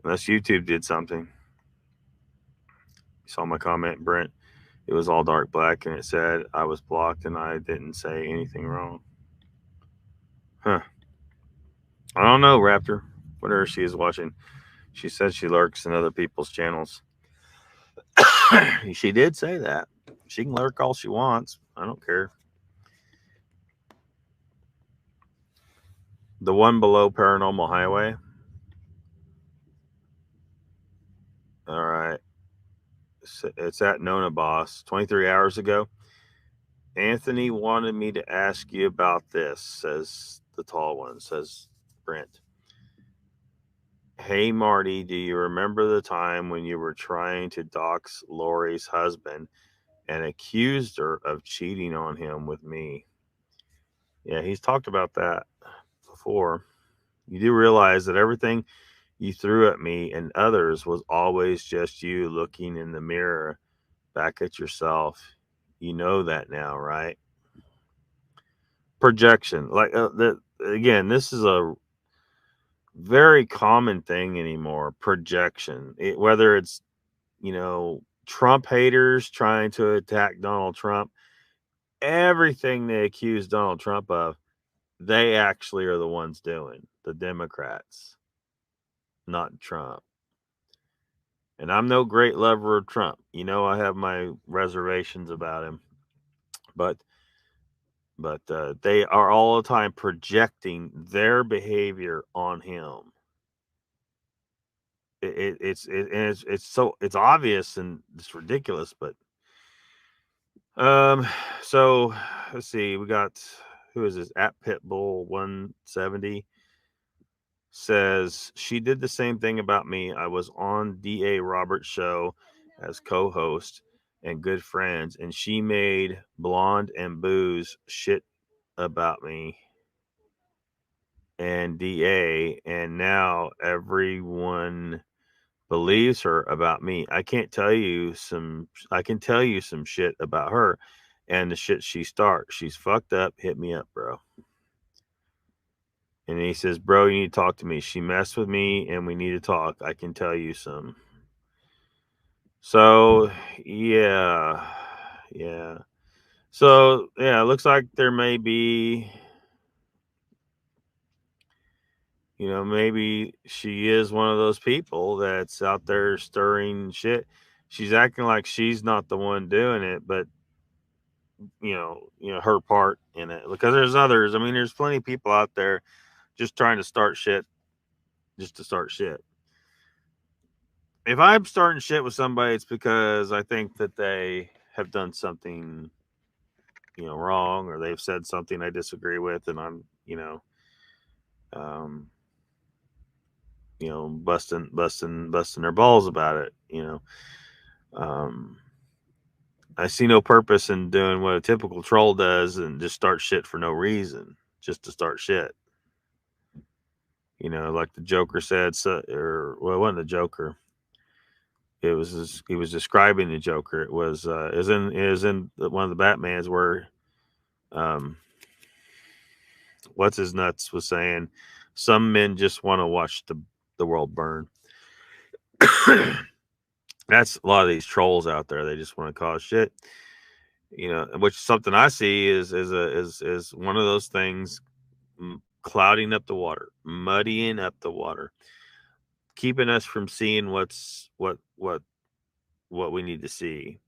unless YouTube did something. You saw my comment, Brent. It was all dark black, and it said I was blocked, and I didn't say anything wrong. Huh. I don't know, Raptor. Whatever she is watching. She said she lurks in other people's channels. She did say that. She can lurk all she wants. I don't care. The one below Paranormal Highway. All right. It's at Nona Boss 23 hours ago. Anthony wanted me to ask you about this, says the tall one, says Brent. Hey, Marty, do you remember the time when you were trying to dox Lori's husband and accused her of cheating on him with me? Yeah, he's talked about that before. You do realize that everything you threw at me and others was always just you looking in the mirror back at yourself. You know that now, right? Projection. Like, again, this is a very common thing anymore. Projection. Whether it's, Trump haters trying to attack Donald Trump, everything they accuse Donald Trump of, they actually are the ones doing. The Democrats, not Trump. And I'm no great lover of Trump. I have my reservations about him. But they are all the time projecting their behavior on him. It's obvious and it's ridiculous, but so let's see, we got, who is this, at Pitbull 170 says she did the same thing about me. I was on DA Roberts' show as co-host and good friends, and she made Blonde and Booze shit about me and DA, and now everyone believes her about me. I can tell you some shit about her and the shit she starts. She's fucked up. Hit me up, bro. And he says, bro, you need to talk to me. She messed with me and we need to talk. I can tell you some. So, yeah. Yeah. So, yeah, it looks like there may be, you know, maybe she is one of those people that's out there stirring shit. She's acting like she's not the one doing it, but you know her part in it, because there's others. I mean, there's plenty of people out there just trying to start shit just to start shit. If I'm starting shit with somebody, it's because I think that they have done something, you know, wrong, or they've said something I disagree with, and I'm, um, busting their balls about it. Um, I see no purpose in doing what a typical troll does and just start shit for no reason, just to start shit. Like the Joker said, it wasn't the Joker. He was describing the Joker. It was in one of the Batmans where, what's his nuts was saying, some men just want to watch the world burn. That's a lot of these trolls out there. They just want to cause shit. Which is something I see is one of those things, clouding up the water, muddying up the water, keeping us from seeing what we need to see,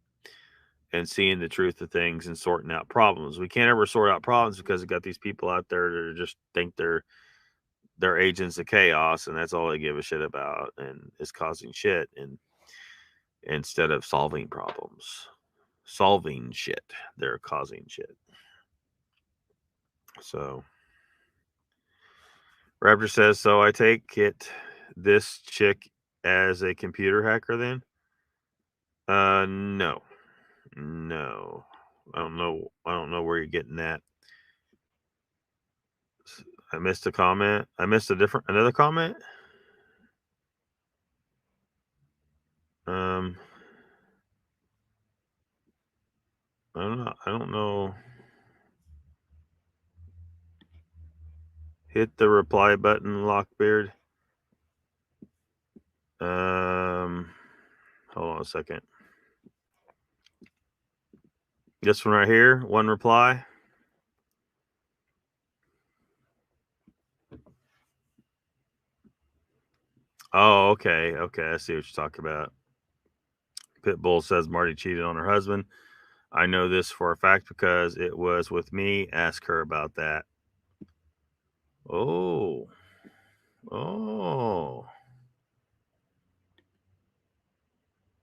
and seeing the truth of things and sorting out problems. We can't ever sort out problems because we got these people out there that just think they're agents of chaos, and that's all they give a shit about, and is causing shit, and instead of solving shit, they're causing shit. So Raptor says, so I take it this chick as a computer hacker then? No. I don't know where you're getting that. I missed a comment. I missed another comment. I don't know. Hit the reply button, Lockbeard. Hold on a second. This one right here, one reply. Oh, okay. I see what you're talking about. Pitbull says Marty cheated on her husband. I know this for a fact because it was with me. Ask her about that. Oh.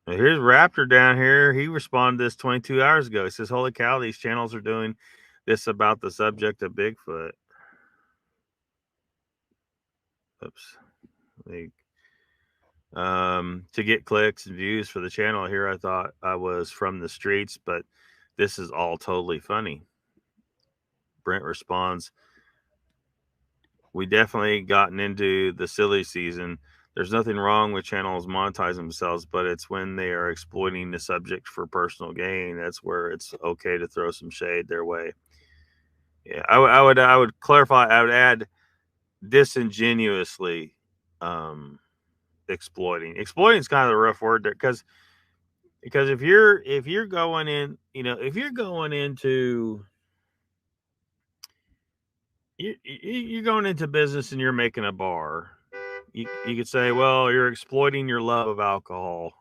Here's Raptor down here. He responded this 22 hours ago. He says, holy cow, these channels are doing this about the subject of Bigfoot. Oops. To get clicks and views for the channel here, I thought I was from the streets, but this is all totally funny. Brent responds, we definitely gotten into the silly season. There's nothing wrong with channels monetizing themselves, but it's when they are exploiting the subject for personal gain. That's where it's okay to throw some shade their way. Yeah, I would clarify. I would add disingenuously exploiting. Exploiting is kind of a rough word there, because if you're going in, if you're going into you're going into business and you're making a bar, you could say, well, you're exploiting your love of alcohol.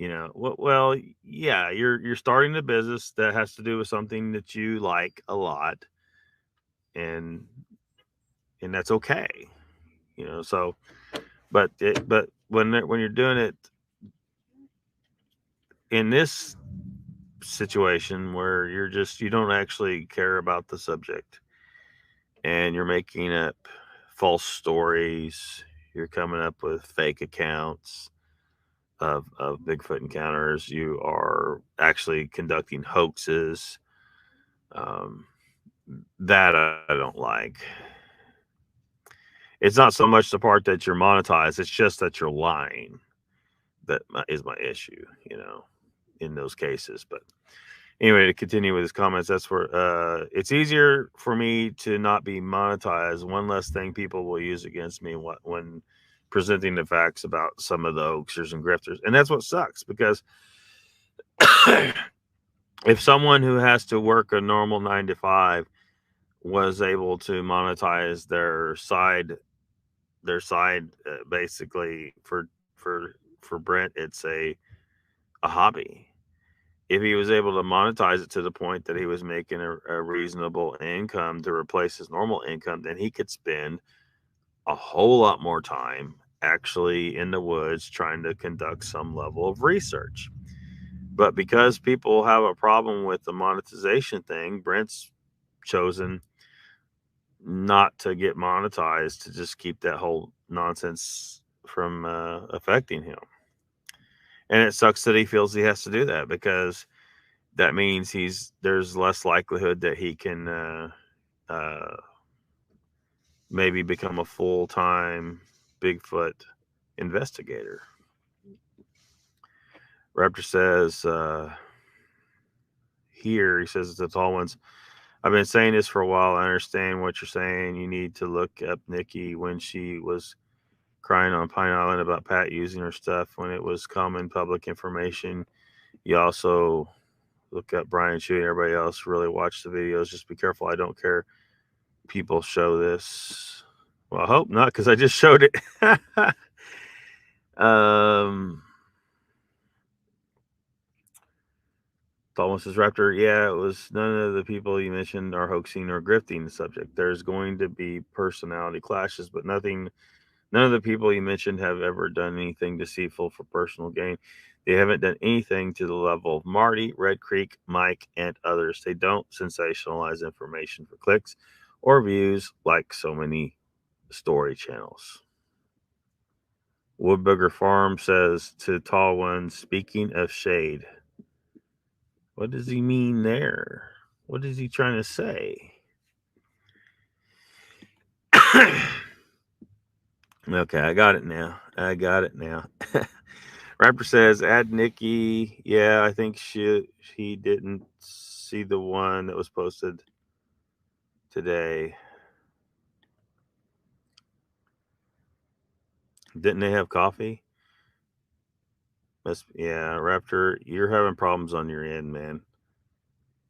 Well, yeah, you're starting a business that has to do with something that you like a lot, and that's okay. So, but when you're doing it in this situation where you don't actually care about the subject, and you're making up false stories, you're coming up with fake accounts of Bigfoot encounters, you are actually conducting hoaxes, that I don't like. It's not so much the part that you're monetized, it's just that you're lying that is my issue, in those cases. But Anyway, to continue with his comments, that's where it's easier for me to not be monetized. One less thing people will use against me when presenting the facts about some of the hoaxers and grifters. And that's what sucks, because if someone who has to work a normal 9 to 5 was able to monetize their side basically for Brent, it's a hobby. If he was able to monetize it to the point that he was making a reasonable income to replace his normal income, then he could spend a whole lot more time actually in the woods trying to conduct some level of research. But because people have a problem with the monetization thing, Brent's chosen not to get monetized, to just keep that whole nonsense from affecting him. And it sucks that he feels he has to do that, because that means there's less likelihood that he can maybe become a full-time Bigfoot investigator. Raptor says here, he says, the tall ones, I've been saying this for a while. I understand what you're saying. You need to look up Nikki when she was crying on Pine Island about Pat using her stuff when it was common public information. You also look up Brian shooting everybody else. Really watch the videos. Just be careful. I don't care people show this. Well, I hope not, because I just showed it. Thomas says, Raptor, yeah, it was none of the people you mentioned are hoaxing or grifting the subject. There's going to be personality clashes, but none of the people you mentioned have ever done anything deceitful for personal gain. They haven't done anything to the level of Marty, Red Creek, Mike, and others. They don't sensationalize information for clicks or views like so many story channels. Woodbugger Farm says to Tall One, speaking of shade, what does he mean there? What is he trying to say? Okay, I got it now. Raptor says, add Nikki. Yeah, I think he didn't see the one that was posted today. Didn't they have coffee? Yeah, Raptor, you're having problems on your end, man.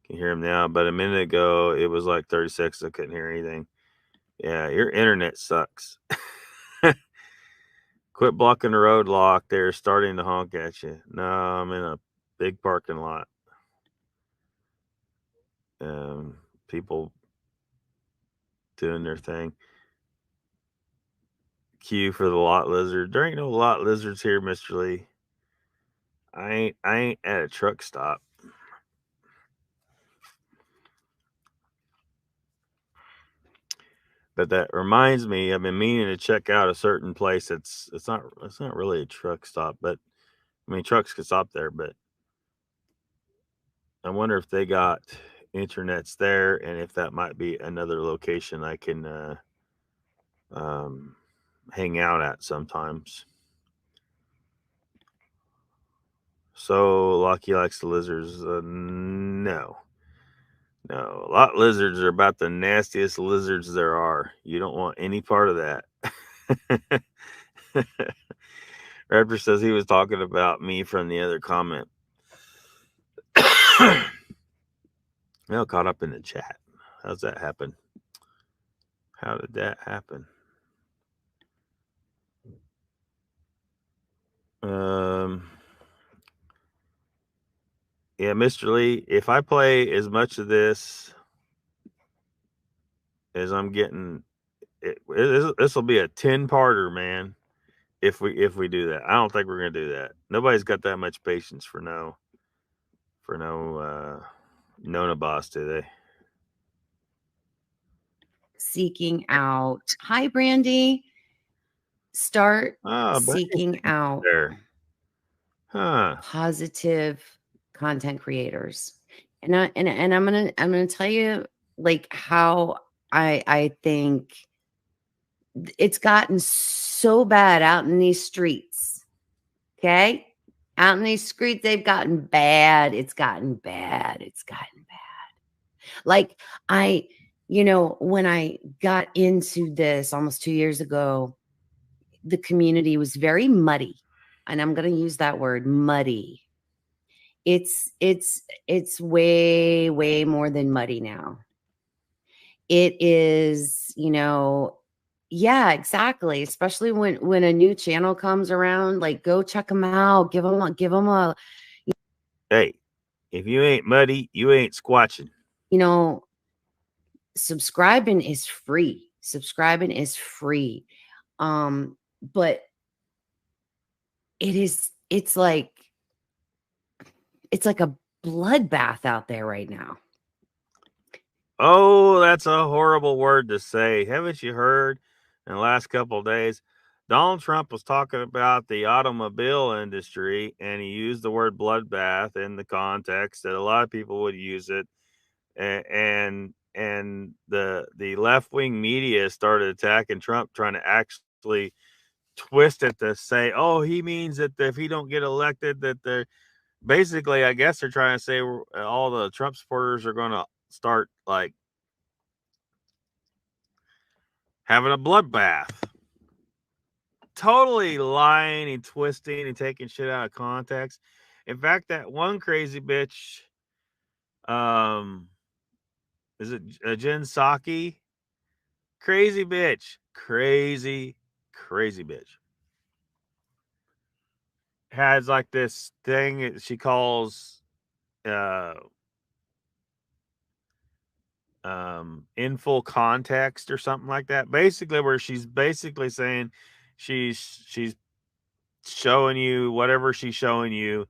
Can hear him now, but a minute ago it was like 30 seconds. I couldn't hear anything. Yeah, your internet sucks. Quit blocking the road, Lock. They're starting to honk at you. No, I'm in a big parking lot. People doing their thing. Q for the lot lizard. There ain't no lot lizards here, Mr. Lee. I ain't at a truck stop. But that reminds me, I've been meaning to check out a certain place. It's not really a truck stop, but I mean trucks can stop there, but I wonder if they got internets there, and if that might be another location I can hang out at sometimes. So Lucky likes the lizards. No. Lot lizards are about the nastiest lizards there are. You don't want any part of that. Raptor says he was talking about me from the other comment. Well, caught up in the chat. How's that happen? How did that happen? Yeah, Mr. Lee, if I play as much of this as I'm getting, this will be a 10-parter, man. If we do that, I don't think we're gonna do that. Nobody's got that much patience for no Nona boss, do they? Seeking out. Hi, Brandy. Start seeking out positive content creators. And I'm gonna tell you like how I think it's gotten so bad out in these streets. Okay. Out in these streets, they've gotten bad. It's gotten bad. It's gotten bad. Like when I got into this almost 2 years ago, the community was very muddy. And I'm going to use that word, muddy. It's way, way more than muddy now. It is, yeah, exactly. Especially when a new channel comes around, like go check them out. Give them a. Hey, if you ain't muddy, you ain't squatching. Subscribing is free. Subscribing is free. But it's like a bloodbath out there right now. Oh, that's a horrible word to say. Haven't you heard in the last couple of days? Donald Trump was talking about the automobile industry, and he used the word bloodbath in the context that a lot of people would use it. And the left wing media started attacking Trump, trying to actually twist it to say, oh, he means that if he don't get elected, that they're basically, I guess they're trying to say all the Trump supporters are going to start like having a bloodbath. Totally lying and twisting and taking shit out of context. In fact, that one crazy bitch, is it Jen Psaki? Crazy bitch. Crazy bitch. Has like this thing that she calls in full context or something like that. Basically, where she's basically saying she's showing you whatever she's showing you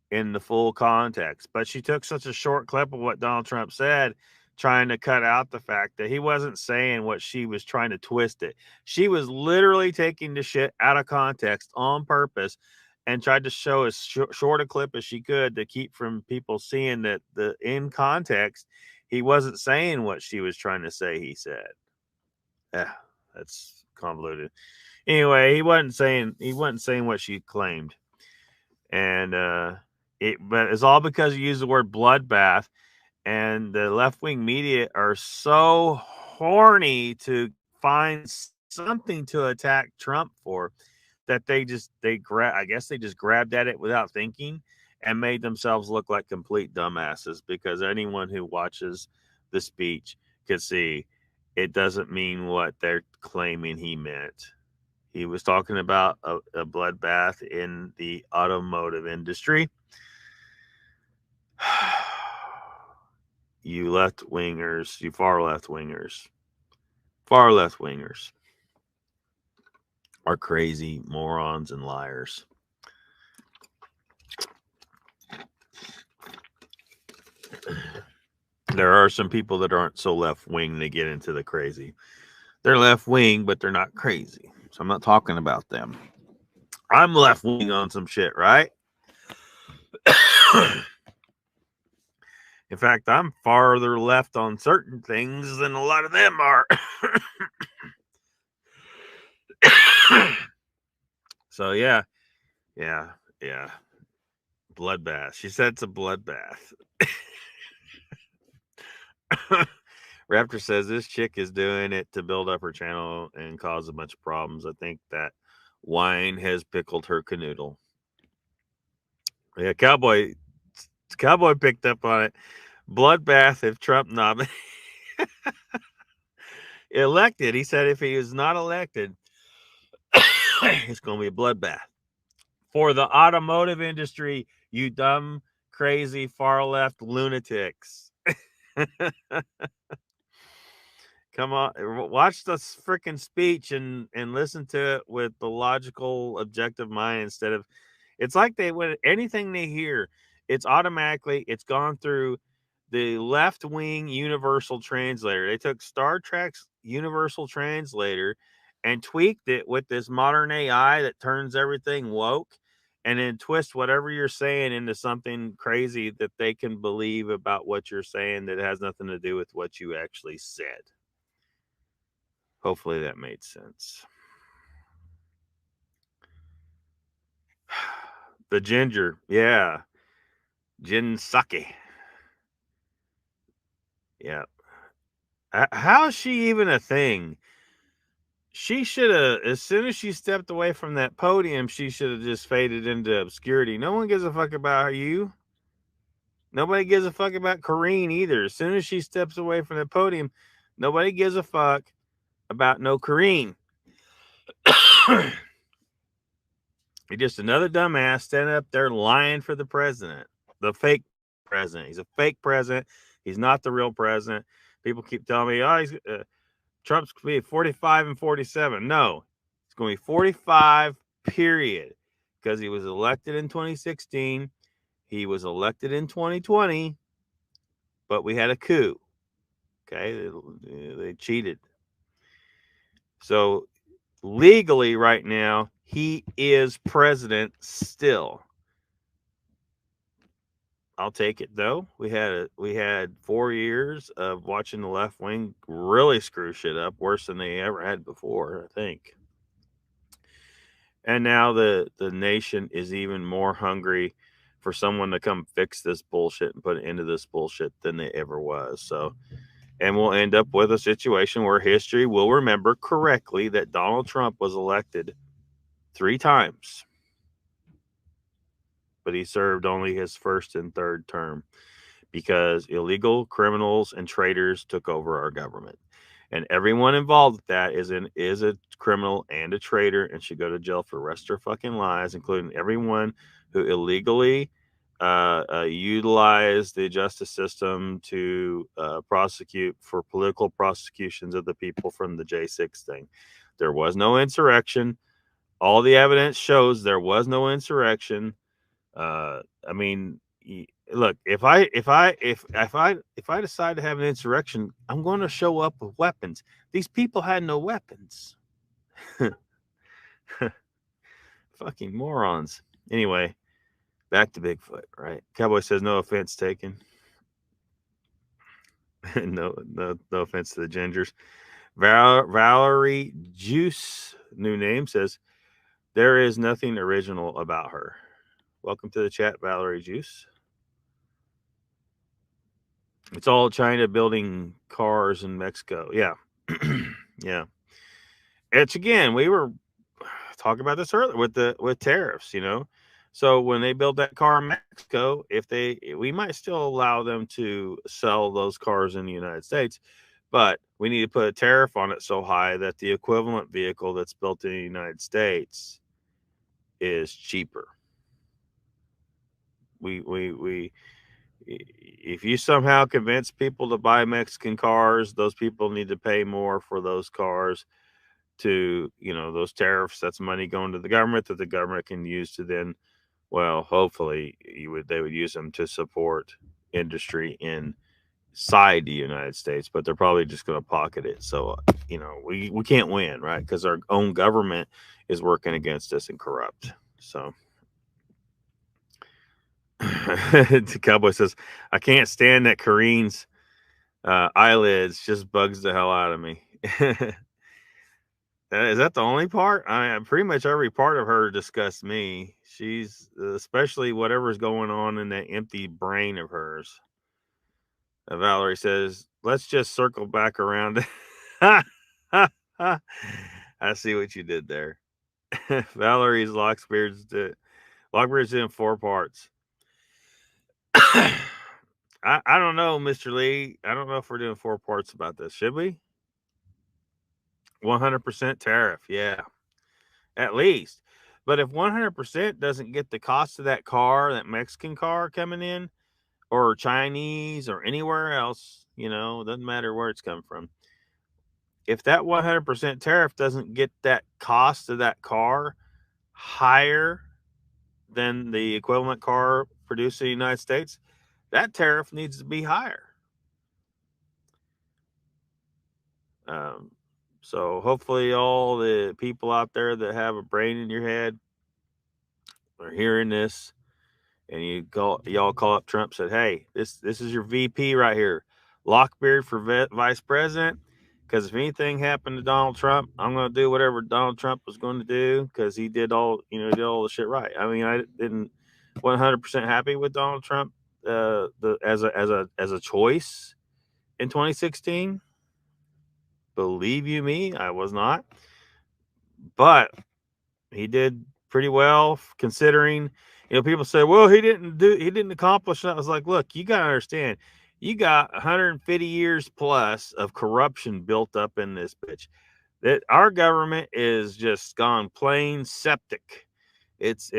in the full context. But she took such a short clip of what Donald Trump said, trying to cut out the fact that he wasn't saying what she was trying to twist it. She was literally taking the shit out of context on purpose and tried to show as short a clip as she could to keep from people seeing that in context, he wasn't saying what she was trying to say he said. Yeah, that's convoluted. Anyway, he wasn't saying what she claimed. And but it's all because you use the word bloodbath, and the left-wing media are so horny to find something to attack Trump for that they just grabbed at it without thinking and made themselves look like complete dumbasses, because anyone who watches the speech could see it doesn't mean what they're claiming he meant. He was talking about a bloodbath in the automotive industry. You left-wingers, you far left-wingers are crazy morons and liars. There are some people that aren't so left-wing they get into the crazy. They're left-wing, but they're not crazy. So I'm not talking about them. I'm left-wing on some shit, right? In fact, I'm farther left on certain things than a lot of them are. So yeah. Bloodbath. She said it's a bloodbath. Raptor says this chick is doing it to build up her channel and cause a bunch of problems. I think that wine has pickled her canoodle. Yeah, Cowboy picked up on it. Bloodbath if Trump nominated. Elected. He said if he is not elected, it's going to be a bloodbath. For the automotive industry, you dumb, crazy, far left lunatics. Come on, watch the freaking speech and listen to it with the logical, objective mind instead of. It's like anything they hear, it's gone through the left wing universal translator. They took Star Trek's universal translator and tweaked it with this modern AI that turns everything woke and then twist whatever you're saying into something crazy that they can believe about what you're saying that has nothing to do with what you actually said. Hopefully that made sense. The ginger, yeah. Gin sake. Yeah. How is she even a thing? She should have, as soon as she stepped away from that podium, she should have just faded into obscurity. No one gives a fuck about you. Nobody gives a fuck about Corrine either. As soon as she steps away from the podium, nobody gives a fuck about no Corrine. He's just another dumbass standing up there lying for the president, the fake president. He's a fake president. He's not the real president. People keep telling me, oh, Trump's going to be 45 and 47. No, it's going to be 45, period. Because he was elected in 2016. He was elected in 2020. But we had a coup. Okay, they cheated. So legally right now, he is president still. I'll take it though. We had 4 years of watching the left wing really screw shit up worse than they ever had before, I think. And now the nation is even more hungry for someone to come fix this bullshit and put an end to this bullshit than they ever was. So, and we'll end up with a situation where history will remember correctly that Donald Trump was elected 3 times, but he served only his first and third term because illegal criminals and traitors took over our government. And everyone involved with that is a criminal and a traitor and should go to jail for the rest of their fucking lives, including everyone who illegally utilized the justice system to prosecute for political prosecutions of the people from the J6 thing. There was no insurrection. All the evidence shows there was no insurrection. I mean, look, if I decide to have an insurrection, I'm going to show up with weapons. These people had no weapons. Fucking morons. Anyway, back to Bigfoot, right? Cowboy says no offense taken. no offense to the gingers. Valerie Juice, new name, says there is nothing original about her. Welcome to the chat, Valerie Juice. It's all China building cars in Mexico. Yeah. Yeah. It's again, we were talking about this earlier with tariffs, you know. So when they build that car in Mexico, we might still allow them to sell those cars in the United States, but we need to put a tariff on it so high that the equivalent vehicle that's built in the United States is cheaper. If you somehow convince people to buy Mexican cars, those people need to pay more for those cars to, you know, those tariffs. That's money going to the government that the government can use to then, well, hopefully they would use them to support industry inside the United States, but they're probably just going to pocket it. So, you know, we can't win, right? Because our own government is working against us and corrupt. So the Cowboy says, I can't stand that Corrine's eyelids, just bugs the hell out of me. Is that the only part? I mean, pretty much every part of her disgusts me. She's especially whatever's going on in that empty brain of hers. Valerie says, let's just circle back around. I see what you did there. Valerie's LOCKBEARD's in 4 parts. I don't know, Mr. Lee. I don't know if we're doing 4 parts about this. Should we? 100% tariff. Yeah, at least. But if 100% doesn't get the cost of that car, that Mexican car coming in, or Chinese, or anywhere else, you know, doesn't matter where it's coming from. If that 100% tariff doesn't get that cost of that car higher than the equivalent car produced in the United States, that tariff needs to be higher. So hopefully all the people out there that have a brain in your head are hearing this, and y'all call up Trump, said, hey, this is your VP right here, LOCKBEARD for vice president. Because if anything happened to Donald Trump, I'm going to do whatever Donald Trump was going to do because he did all the shit right. I mean, I didn't 100% happy with Donald Trump as a choice in 2016. Believe you me, I was not. But he did pretty well considering, people say, well, he didn't accomplish that. I was like, look, you got to understand, you got 150 years plus of corruption built up in this bitch. That our government is just gone plain septic. It's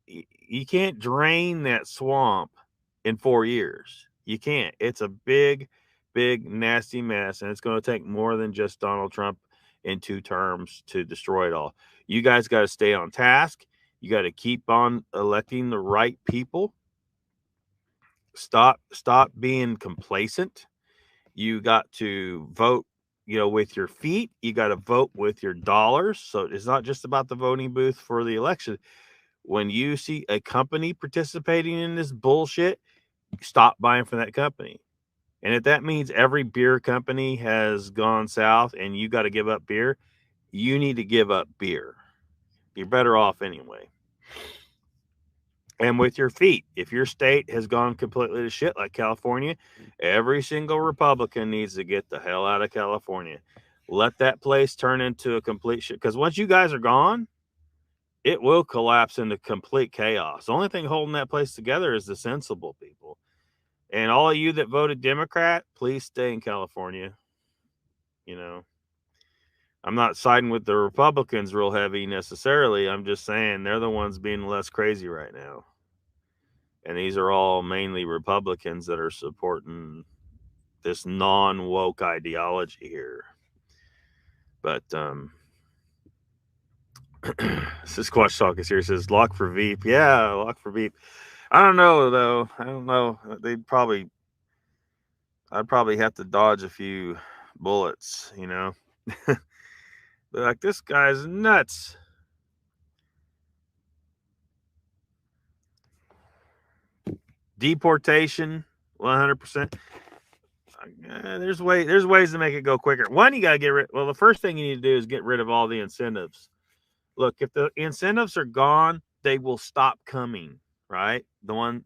you can't drain that swamp in 4 years. You can't. It's a big, nasty mess, and it's going to take more than just Donald Trump in 2 terms to destroy it all. You guys got to stay on task. You got to keep on electing the right people. Stop being complacent. You got to vote, with your feet. You got to vote with your dollars. So it's not just about the voting booth for the election. When you see a company participating in this bullshit, stop buying from that company. And if that means every beer company has gone south and you got to give up beer, you need to give up beer. You're better off anyway. And with your feet, if your state has gone completely to shit like California, every single Republican needs to get the hell out of California. Let that place turn into a complete shit. Because once you guys are gone, it will collapse into complete chaos. The only thing holding that place together is the sensible people. And all of you that voted Democrat, please stay in California. I'm not siding with the Republicans real heavy necessarily. I'm just saying they're the ones being less crazy right now. And these are all mainly Republicans that are supporting this non-woke ideology here. But Squatch Talk is here. It says lock for Veep. Yeah, lock for Veep. I don't know though. I don't know. I'd probably have to dodge a few bullets, They're like, this guy's nuts. Deportation, 100%. There's ways to make it go quicker. One, you gotta get rid. Well, the first thing you need to do is get rid of all the incentives. Look, if the incentives are gone, they will stop coming. Right? The one,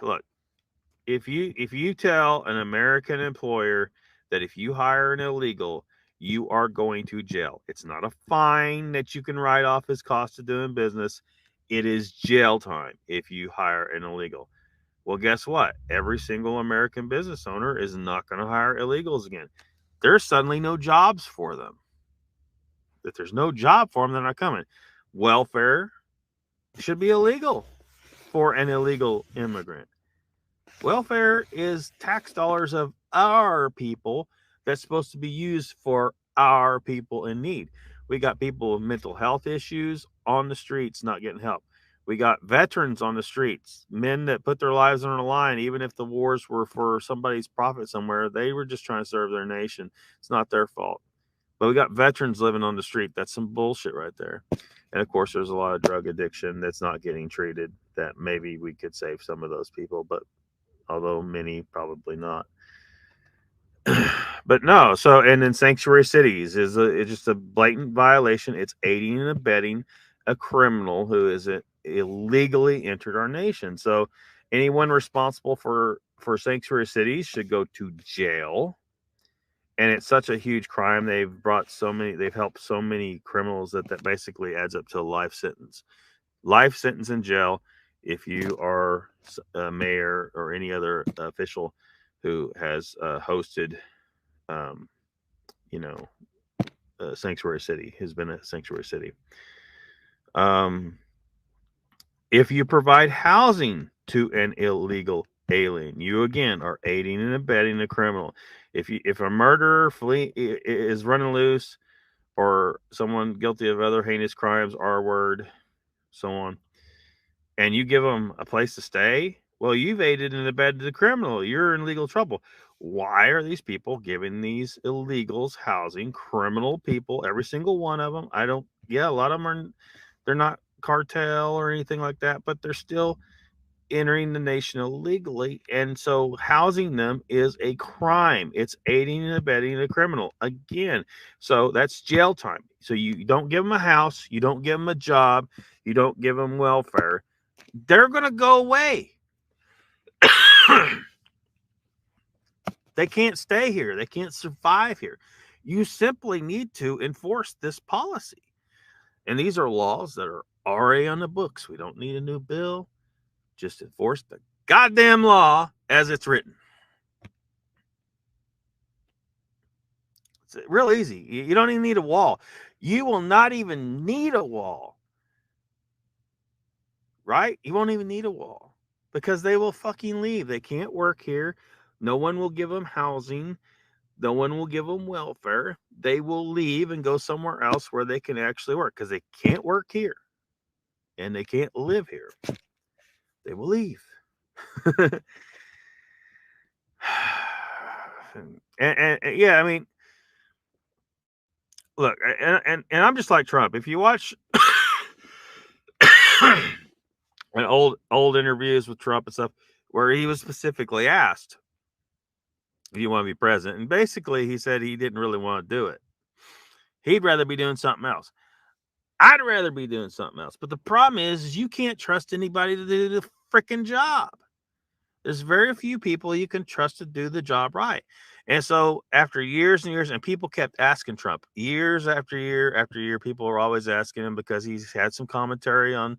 look, if you tell an American employer that if you hire an illegal, you are going to jail. It's not a fine that you can write off as cost of doing business. It is jail time if you hire an illegal. Well, guess what? Every single American business owner is not going to hire illegals again. There's suddenly no jobs for them. If there's no job for them, they're not coming. Welfare should be illegal for an illegal immigrant. Welfare is tax dollars of our people that's supposed to be used for our people in need. We got people with mental health issues on the streets not getting help. We got veterans on the streets, men that put their lives on the line, even if the wars were for somebody's profit somewhere. They were just trying to serve their nation. It's not their fault. But we got veterans living on the street. That's some bullshit right there. And of course, there's a lot of drug addiction that's not getting treated that maybe we could save some of those people, but although many probably not. But no, so, and then sanctuary cities is it's just a blatant violation. It's aiding and abetting a criminal who is illegally entered our nation. So anyone responsible for sanctuary cities should go to jail. And it's such a huge crime. They've helped so many criminals that basically adds up to a life sentence in jail if you are a mayor or any other official who has hosted, a sanctuary city, has been a sanctuary city. If you provide housing to an illegal alien, you again are aiding and abetting a criminal. If a murderer is running loose, or someone guilty of other heinous crimes, R-word, so on, and you give them a place to stay, well, you've aided and abetted the criminal. You're in legal trouble. Why are these people giving these illegals housing? Criminal people, every single one of them. A lot of them they're not cartel or anything like that, but they're still entering the nation illegally, and so housing them is a crime. It's aiding and abetting a criminal again. So that's jail time. So you don't give them a house, you don't give them a job, you don't give them welfare. They're going to go away. They can't stay here. They can't survive here. You simply need to enforce this policy. And these are laws that are already on the books. We don't need a new bill. Just enforce the goddamn law as it's written. It's real easy. You don't even need a wall. You will not even need a wall. Right? You won't even need a wall because they will fucking leave. They can't work here. No one will give them housing. No one will give them welfare. They will leave and go somewhere else where they can actually work because they can't work here and they can't live here. They will leave. and yeah, I mean, look, and I'm just like Trump. If you watch and old interviews with Trump and stuff, where he was specifically asked, "Do you want to be president?" and basically he said he didn't really want to do it. He'd rather be doing something else. I'd rather be doing something else. But the problem is you can't trust anybody to do the freaking job. There's very few people you can trust to do the job right. And so after years and years, and people kept asking Trump, years after year, people were always asking him because he's had some commentary on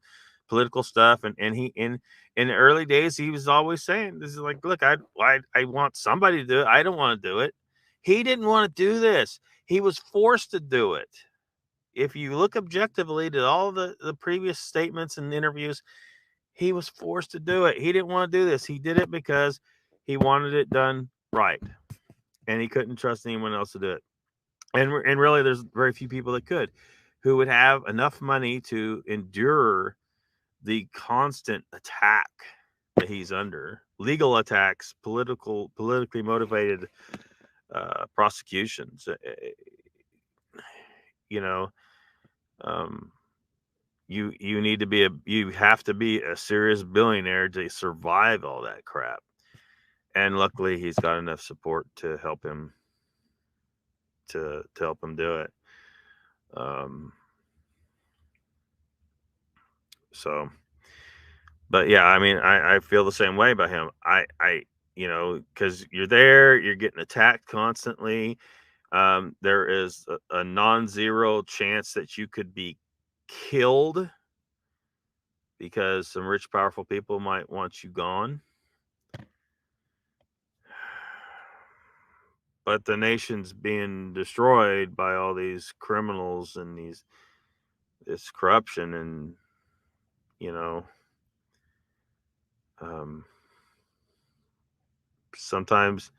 political stuff. And he in the early days, he was always saying, this is like, look, I want somebody to do it. I don't want to do it. He didn't want to do this. He was forced to do it. If you look objectively to all the previous statements and interviews, he was forced to do it. He didn't want to do this. He did it because he wanted it done right. And he couldn't trust anyone else to do it. And really, there's very few people that could, who would have enough money to endure the constant attack that he's under, legal attacks, politically motivated prosecutions. You know, you need to be you have to be a serious billionaire to survive all that crap. And luckily he's got enough support to help him to help him do it. So but yeah, I mean, I feel the same way about him. I you know, because you're there, you're getting attacked constantly. There is a non-zero chance that you could be killed because some rich, powerful people might want you gone. But the nation's being destroyed by all these criminals and this corruption, and you know, sometimes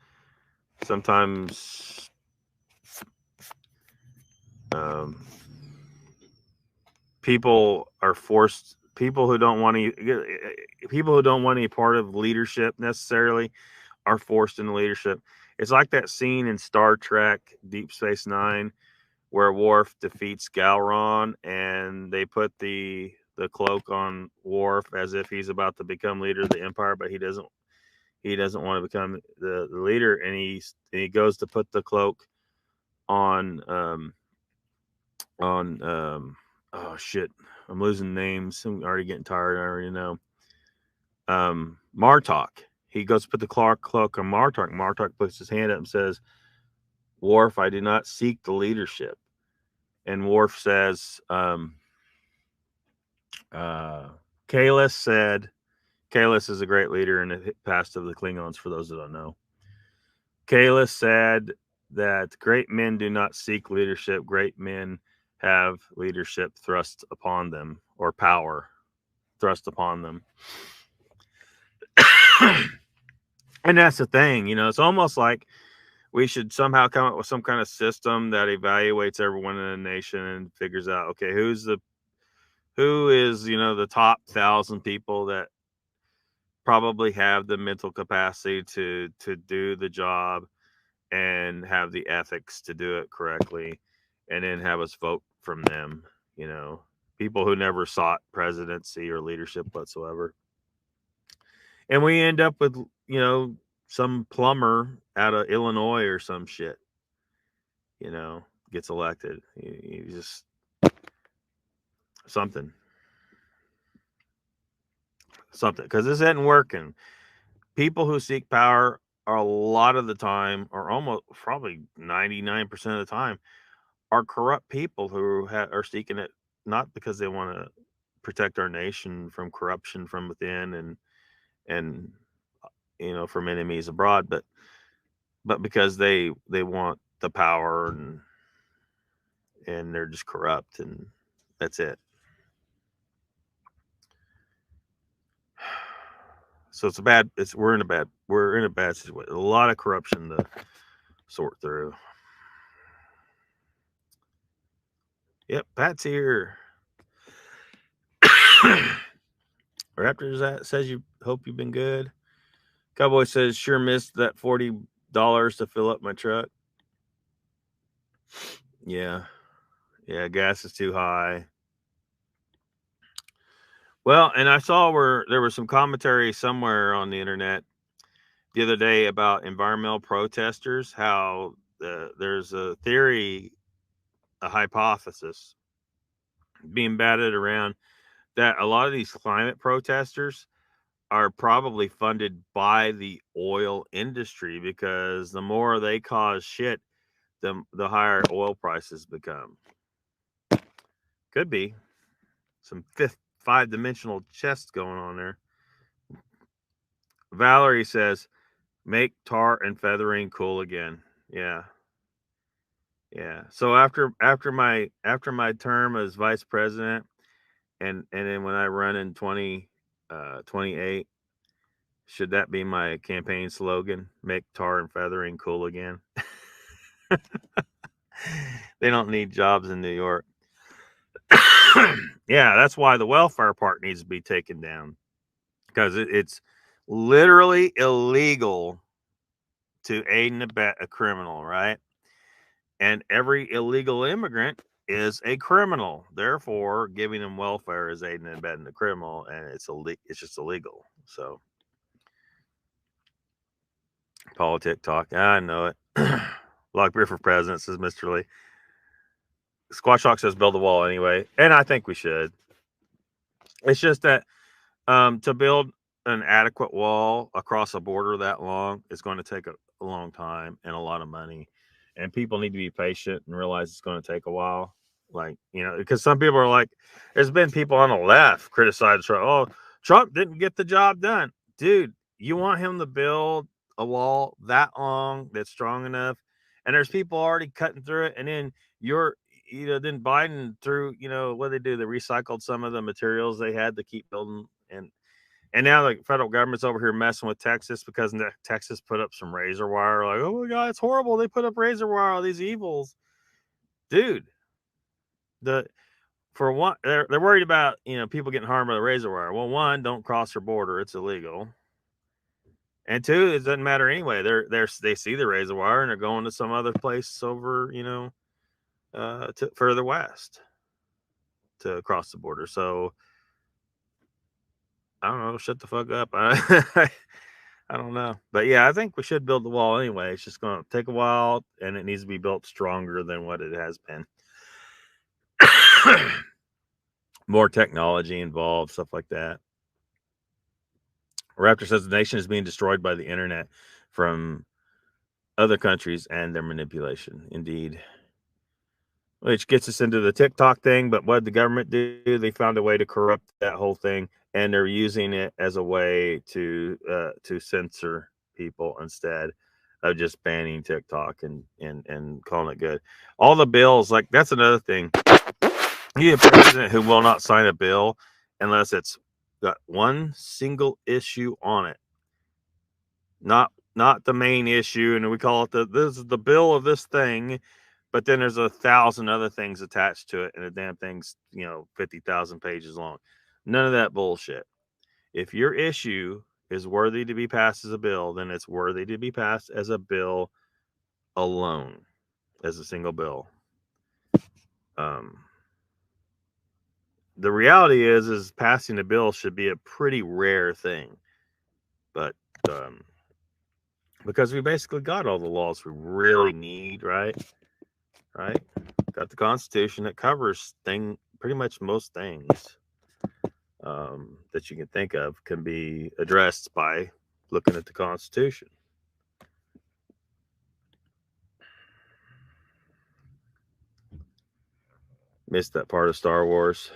people are forced. People who don't want any part of leadership necessarily are forced into leadership. It's like that scene in Star Trek Deep Space Nine where Worf defeats Gowron and they put the cloak on Worf as if he's about to become leader of the Empire, but he doesn't want to become the leader, and he goes to put the cloak on oh shit, I'm losing names. I'm already getting tired. I already know. Martok. He goes to put the cloak on Martok. Martok puts his hand up and says, "Worf, I do not seek the leadership." And Worf says, Kahless said, Kahless is a great leader in the past of the Klingons, for those that don't know. Kahless said that great men do not seek leadership. Great men have leadership thrust upon them, or power thrust upon them. And that's the thing, you know, it's almost like we should somehow come up with some kind of system that evaluates everyone in the nation and figures out, okay, who is, you know, the top 1,000 people that probably have the mental capacity to do the job and have the ethics to do it correctly, and then have us vote from them, you know, people who never sought presidency or leadership whatsoever. And we end up with, some plumber out of Illinois or some shit, gets elected. You just something, because this isn't working. People who seek power are a lot of the time, or almost probably 99% of the time, are corrupt people who are seeking it not because they want to protect our nation from corruption from within and from enemies abroad, but because they want the power and they're just corrupt, and that's it. So we're in a bad situation. A lot of corruption to sort through. Yep, Pat's here. Raptors says you hope you've been good. Cowboy says sure missed that $40 to fill up my truck. Yeah, gas is too high. Well, and I saw where there was some commentary somewhere on the internet the other day about environmental protesters, how there's a theory, a hypothesis being batted around that a lot of these climate protesters are probably funded by the oil industry, because the more they cause shit, the higher oil prices become. Could be some five-dimensional chess going on there. Valerie says, make tar and feathering cool again. Yeah. So after my term as vice president, and then when I run in 2028, should that be my campaign slogan? Make tar and feathering cool again. They don't need jobs in New York. Yeah, that's why the welfare part needs to be taken down, because it's literally illegal to aid and abet a criminal, right? And every illegal immigrant is a criminal. Therefore, giving them welfare is aiding and abetting the criminal, and it's just illegal. So, politic talk. I know it. Lockbeard for president, says Mr. Lee. Squash Hawk says build a wall anyway, and I think we should. It's just that to build an adequate wall across a border that long is going to take a long time and a lot of money, and people need to be patient and realize it's going to take a while. Like, because some people are like, there's been people on the left criticize Trump. Oh, Trump didn't get the job done. Dude, you want him to build a wall that long that's strong enough, and there's people already cutting through it, and then then Biden threw, what they do, they recycled some of the materials they had to keep building, and now the federal government's over here messing with Texas because Texas put up some razor wire. Like, oh my God, it's horrible. They put up razor wire, all these evils. Dude, for one, they're worried about, people getting harmed by the razor wire. Well, one, don't cross their border. It's illegal. And two, it doesn't matter anyway. They see the razor wire and they're going to some other place over, to further west to cross the border. So I don't know. Shut the fuck up. I don't know. But yeah, I think we should build the wall anyway. It's just going to take a while, and it needs to be built stronger than what it has been. More technology involved, stuff like that. Raptor says the nation is being destroyed by the internet from other countries and their manipulation. Indeed. Which gets us into the TikTok thing. But what did the government do? They found a way to corrupt that whole thing, and they're using it as a way to censor people instead of just banning TikTok and calling it good. All the bills, like, that's another thing. You have a president who will not sign a bill unless it's got one single issue on it, not the main issue, and we call it this is the bill of this thing. But then there's 1,000 other things attached to it, and the damn thing's 50,000 pages long. None of that bullshit. If your issue is worthy to be passed as a bill, then it's worthy to be passed as a bill alone, as a single bill. The reality is passing a bill should be a pretty rare thing. But because we basically got all the laws we really need, right? Right? Got the Constitution that covers pretty much most things that you can think of can be addressed by looking at the Constitution. Missed that part of Star Wars.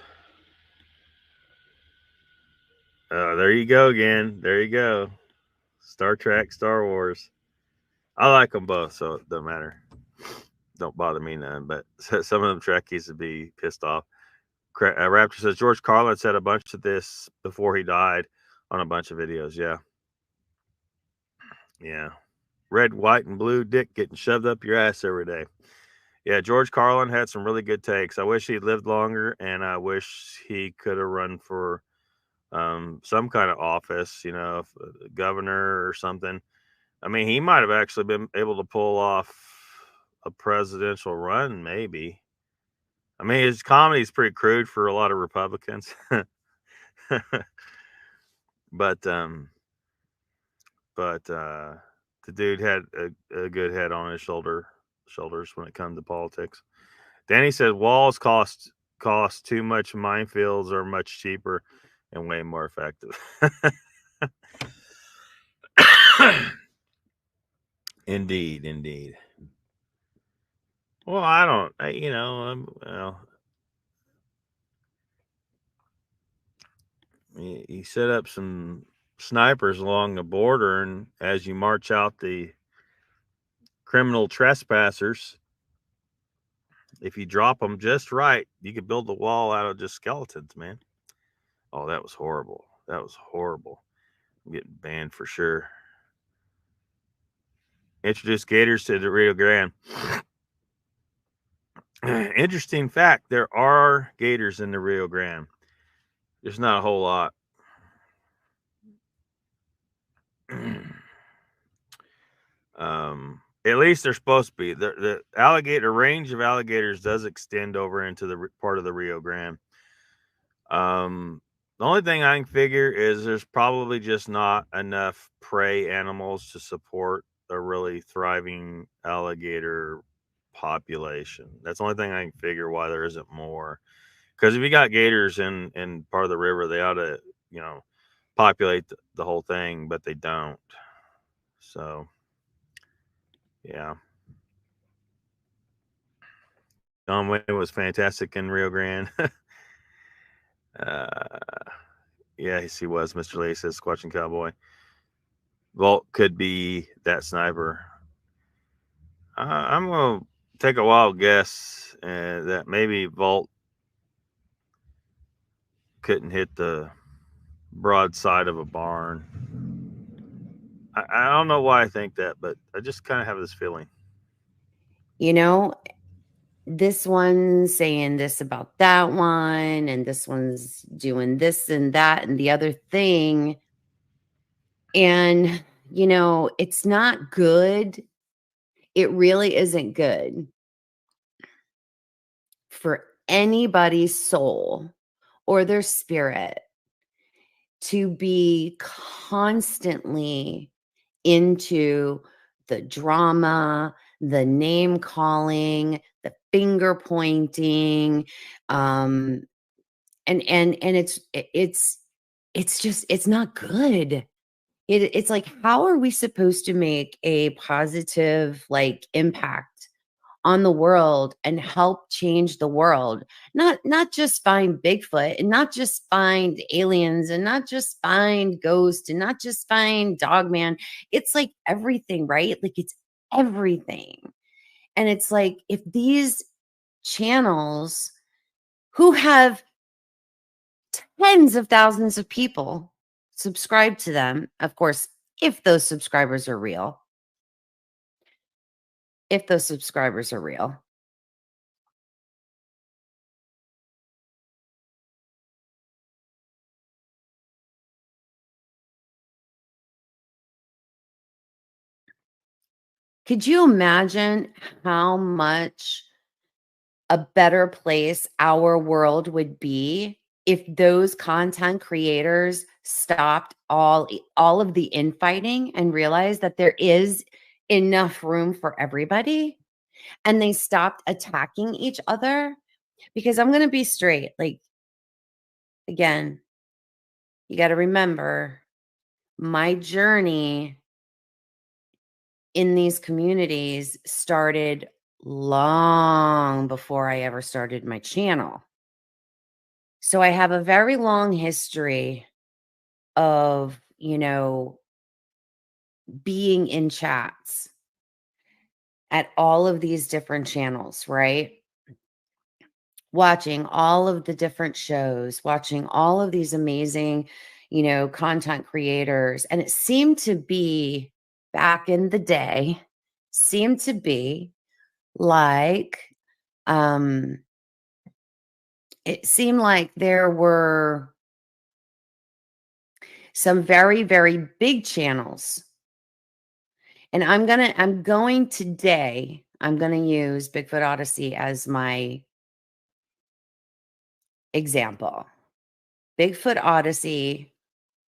There you go again. There you go. Star Trek, Star Wars. I like them both, so it doesn't matter. Don't bother me none. But some of them Trekkies would be pissed off. Raptor says George Carlin said a bunch of this before he died on a bunch of videos. Yeah. Yeah. Red, white, and blue dick getting shoved up your ass every day. Yeah, George Carlin had some really good takes. I wish he'd lived longer, and I wish he could have run for some kind of office, governor or something. I mean, he might have actually been able to pull off a presidential run, maybe. I mean, his comedy is pretty crude for a lot of Republicans. but the dude had a good head on his shoulders when it comes to politics. Danny said walls cost too much. Minefields are much cheaper and way more effective. Indeed. Well, I don't, you set up some snipers along the border, and as you march out the criminal trespassers, if you drop them just right, you could build the wall out of just skeletons, man. Oh, that was horrible. I'm getting banned for sure. Introduce gators to the Rio Grande. Interesting fact, there are gators in the Rio Grande. There's not a whole lot. At least they're supposed to be. The range of alligators does extend over into the part of the Rio Grande. The only thing I can figure is there's probably just not enough prey animals to support a really thriving alligator population. That's the only thing I can figure why there isn't more. Because if you got gators in part of the river, they ought to, populate the whole thing, but they don't. So, yeah. John Wayne was fantastic in Rio Grande. Yes, he was. Mr. Lee says, Squatching Cowboy. Vault could be that sniper. I'm going to take a wild guess that maybe Vault couldn't hit the broadside of a barn. I don't know why I think that, but I just kind of have this feeling. This one's saying this about that one, and this one's doing this and that and the other thing. And, it's not good. It really isn't good for anybody's soul or their spirit to be constantly into the drama, the name calling, the finger pointing, and it's not good. It's like, how are we supposed to make a positive impact on the world and help change the world? Not just find Bigfoot, and not just find aliens, and not just find ghosts, and not just find Dogman. It's like everything, right? Like, it's everything. And it's like, if these channels who have tens of thousands of people subscribe to them, of course, if those subscribers are real. Could you imagine how much a better place our world would be if those content creators stopped all of the infighting and realized that there is enough room for everybody, and they stopped attacking each other, because I'm going to be straight, like, again, you got to remember my journey in these communities started long before I ever started my channel. So I have a very long history of, being in chats at all of these different channels, right? Watching all of the different shows, watching all of these amazing, content creators. And it seemed to be, back in the day, seemed to be like, it seemed like there were some very, very big channels. And I'm going to use Bigfoot Odyssey as my example. Bigfoot Odyssey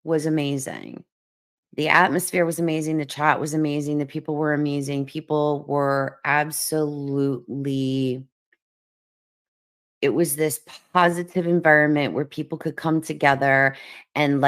was amazing. The atmosphere was amazing. The chat was amazing. The people were amazing. People were absolutely, it was this positive environment where people could come together and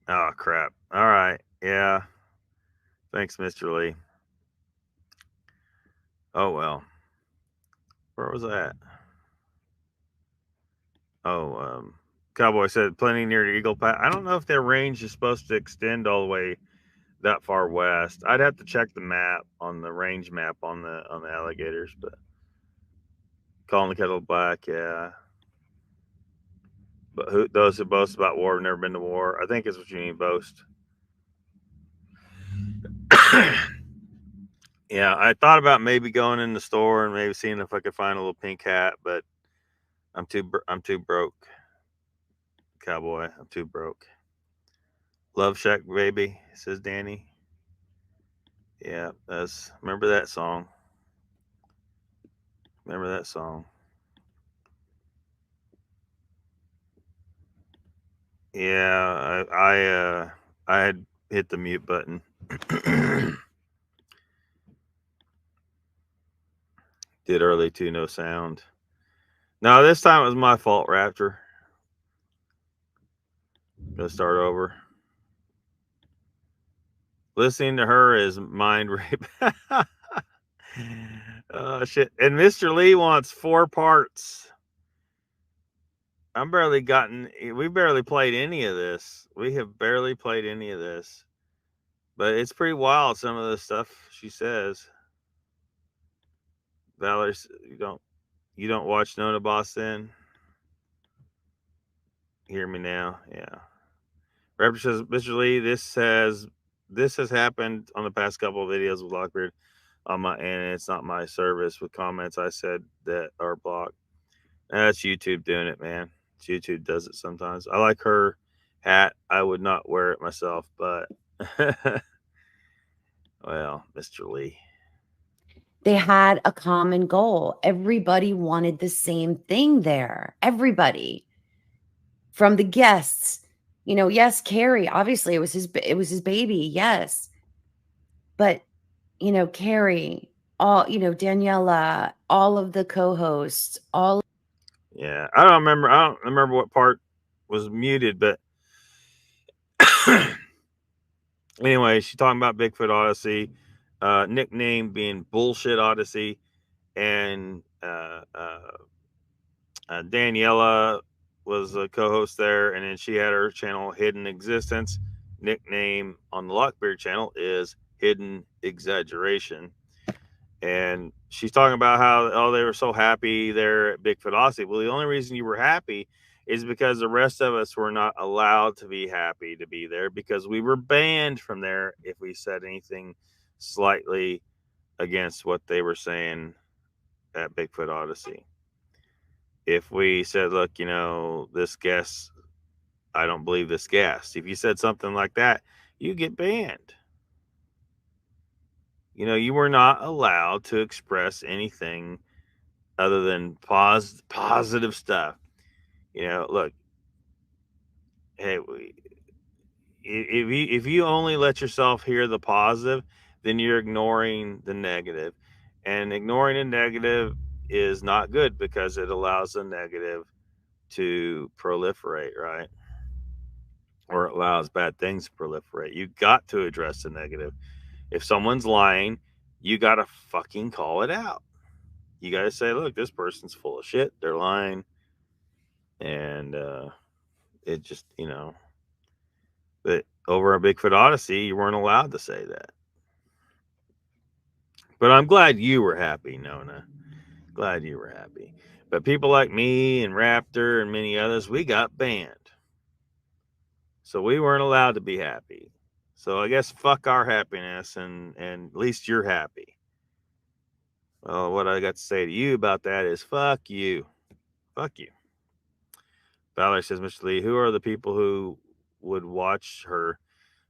Oh crap! All right, yeah. Thanks, Mr. Lee. Oh well. Where was I at? Oh, Cowboy said plenty near the Eagle Pass. I don't know if their range is supposed to extend all the way that far west. I'd have to check the map on the range map on the alligators, but calling the kettle black, yeah. But those who boast about war have never been to war. I think is what you mean, boast. Yeah, I thought about maybe going in the store and maybe seeing if I could find a little pink hat, but I'm too broke, cowboy. I'm too broke. Love Shack baby, says Danny. Yeah, that's remember that song. Remember that song. Yeah, I had hit the mute button. Did early too, no sound. No, this time it was my fault, Raptor. Gonna start over. Listening to her is mind rape. Oh shit! And Mr. Lee wants 4 parts. I'm barely gotten. We barely played any of this. We have barely played any of this, but it's pretty wild. Some of the stuff she says. Valerie, you don't watch Nona Boss then? Hear me now, yeah. Raptor says, Mr. Lee, this has happened on the past couple of videos with Lockbeard on my, and it's not my service with comments I said that are blocked. That's YouTube doing it, man. YouTube does it sometimes. I like her hat. I would not wear it myself, but well, Mr. Lee. They had a common goal. Everybody wanted the same thing there. Everybody. From the guests, yes, Carrie, obviously it was his baby, yes. But, Carrie, all, Daniela, all of the co-hosts, all. Yeah, I don't remember what part was muted, but anyway, she's talking about Bigfoot Odyssey, nickname being Bullshit Odyssey, and Daniela was a co-host there, and then she had her channel Hidden Existence. Nickname on the Lockbeard channel is Hidden Exaggeration, and she's talking about how they were so happy there at Bigfoot Odyssey. Well, the only reason you were happy is because the rest of us were not allowed to be happy to be there because we were banned from there if we said anything slightly against what they were saying at Bigfoot Odyssey. If we said, look, this guest, I don't believe this guest. If you said something like that, you get banned. You were not allowed to express anything other than positive stuff. Look, hey, if you only let yourself hear the positive, then you're ignoring the negative, and ignoring the negative is not good because it allows the negative to proliferate, right? Or it allows bad things to proliferate. You got to address the negative. If someone's lying, you got to fucking call it out. You got to say, look, this person's full of shit. They're lying. And it just, but over a Bigfoot Odyssey, you weren't allowed to say that. But I'm glad you were happy, Nona. Glad you were happy. But people like me and Raptor and many others, we got banned. So we weren't allowed to be happy. So I guess fuck our happiness and at least you're happy. Well, what I got to say to you about that is fuck you. Fuck you. Valerie says, Mr. Lee, who are the people who would watch her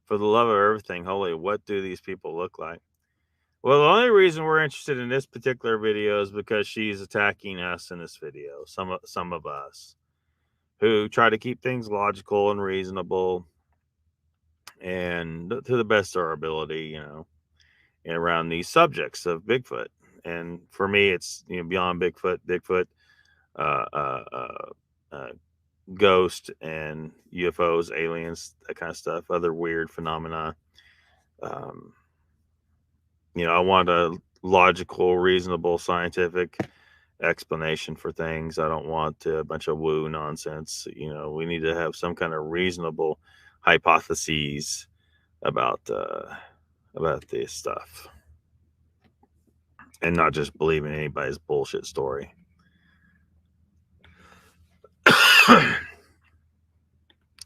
for the love of everything? Holy, what do these people look like? Well, the only reason we're interested in this particular video is because she's attacking us in this video. Some of us who try to keep things logical and reasonable and to the best of our ability, and around these subjects of Bigfoot. And for me, it's beyond Bigfoot, ghost and UFOs, aliens, that kind of stuff, other weird phenomena. I want a logical, reasonable, scientific explanation for things. I don't want a bunch of woo nonsense. We need to have some kind of reasonable hypotheses about this stuff, and not just believing anybody's bullshit story.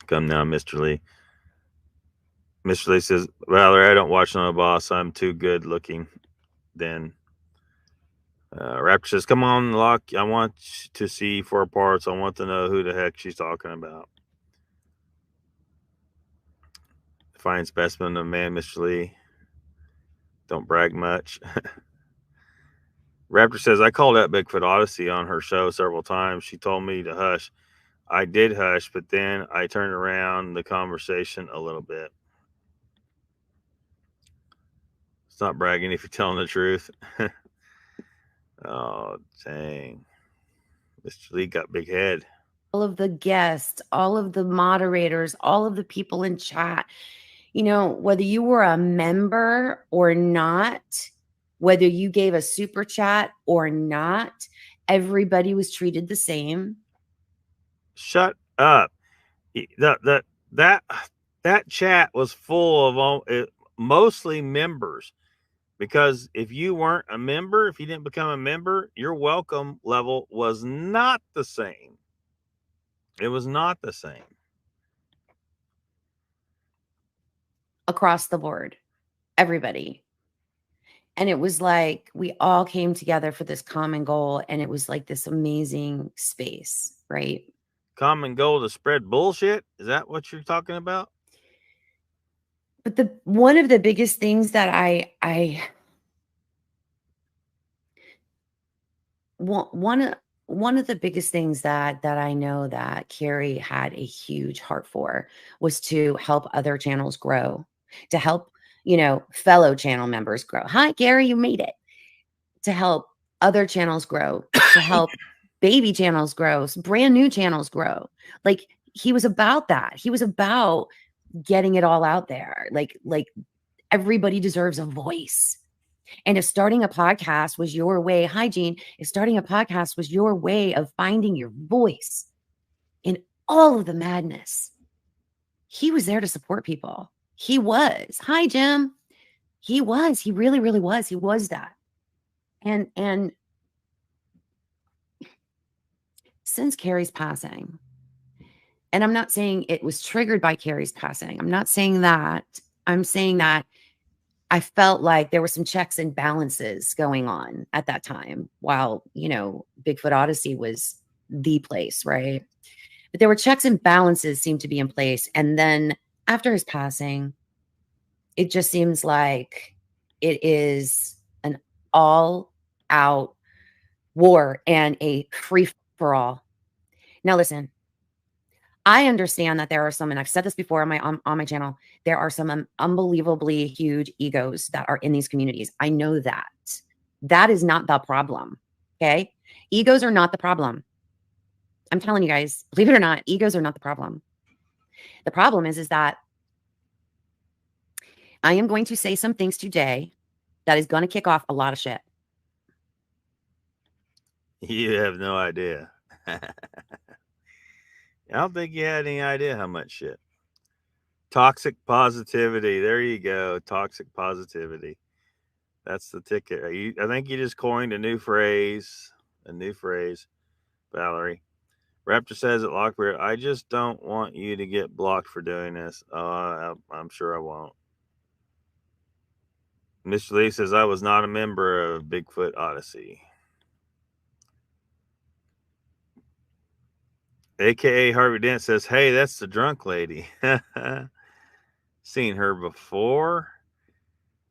Come now, Mr. Lee. Mr. Lee says, Valerie, I don't watch No Boss. I'm too good looking. Then Raptor says, come on, Lock. I want to see 4 parts. I want to know who the heck she's talking about. Fine specimen of man, Mr. Lee. Don't brag much. Raptor says, I called out Bigfoot Odyssey on her show several times. She told me to hush. I did hush, but then I turned around the conversation a little bit. It's not bragging if you're telling the truth. Oh, dang. Mr. Lee got big head. All of the guests, all of the moderators, all of the people in chat, you know, whether you were a member or not, whether you gave a super chat or not, everybody was treated the same. Shut up. That chat was full of mostly members. Because if you weren't a member, if you didn't become a member, your welcome level was not the same. It was not the same. Across the board, everybody. And it was like we all came together for this common goal, and it was like this amazing space, right? Common goal to spread bullshit? Is that what you're talking about? But one of the biggest things that one of the biggest things that I know that Carrie had a huge heart for was to help other channels grow, to help, you know, fellow channel members grow. Hi, Gary, you made it. To help other channels grow, to help baby channels grow, brand new channels grow. Like he was about that. He was about getting it all out there. Like everybody deserves a voice. And if starting a podcast was your way, hi, Jean, if starting a podcast was your way of finding your voice in all of the madness, he was there to support people. He was. Hi, Jim. He was. He really, really was. He was that. And since Carrie's passing, and I'm not saying it was triggered by Carrie's passing. I'm not saying that. I'm saying that I felt like there were some checks and balances going on at that time while, you know, Bigfoot Odyssey was the place, right? But there were checks and balances seemed to be in place. And then after his passing, it just seems like it is an all-out war and a free-for-all. Now, listen, I understand that there are some, and I've said this before on my channel, there are some unbelievably huge egos that are in these communities. I know that. That is not the problem, okay? Egos are not the problem. I'm telling you guys, believe it or not, egos are not the problem. The problem is that I am going to say some things today that is going to kick off a lot of shit. You have no idea. I don't think you had any idea how much shit. Toxic positivity. There you go. Toxic positivity. That's the ticket. I think you just coined a new phrase. Valerie. Raptor says at LOCKBEARD, I just don't want you to get blocked for doing this. I'm sure I won't. Mr. Lee says, I was not a member of Bigfoot Odyssey. AKA Harvey Dent says, hey, that's the drunk lady. Seen her before.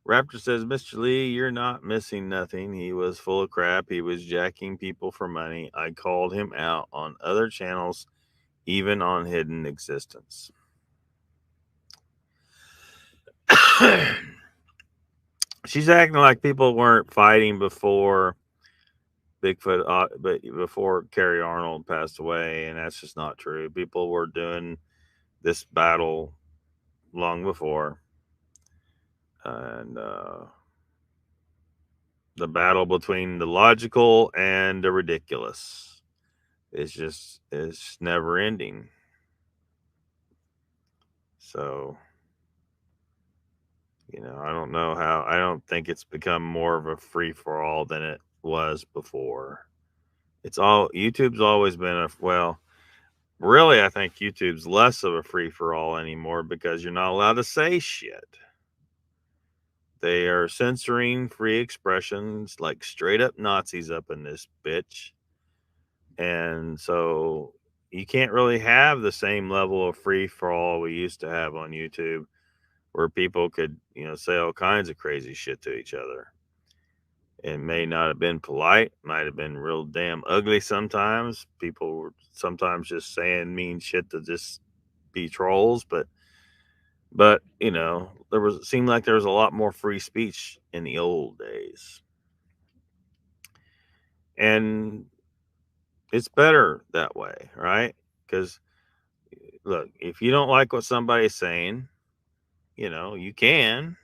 Raptor says, Mr. Lee, you're not missing nothing. He was full of crap. He was jacking people for money. I called him out on other channels, even on Hidden Existence. She's acting like people weren't fighting before Bigfoot, but before Carrie Arnold passed away, and that's just not true. People were doing this battle long before, and the battle between the logical and the ridiculous is never ending. So, you know, I don't know how. I don't think it's become more of a free for all than it was before. It's all YouTube's always been Really, I think YouTube's less of a free-for-all anymore because you're not allowed to say shit. They are censoring free expressions like straight up Nazis up in this bitch. And so you can't really have the same level of free for all we used to have on YouTube where people could, say all kinds of crazy shit to each other. It may not have been polite, might have been real damn ugly sometimes. People were sometimes just saying mean shit to just be trolls, but it seemed like there was a lot more free speech in the old days. And it's better that way, right? Because look, if you don't like what somebody's saying, you can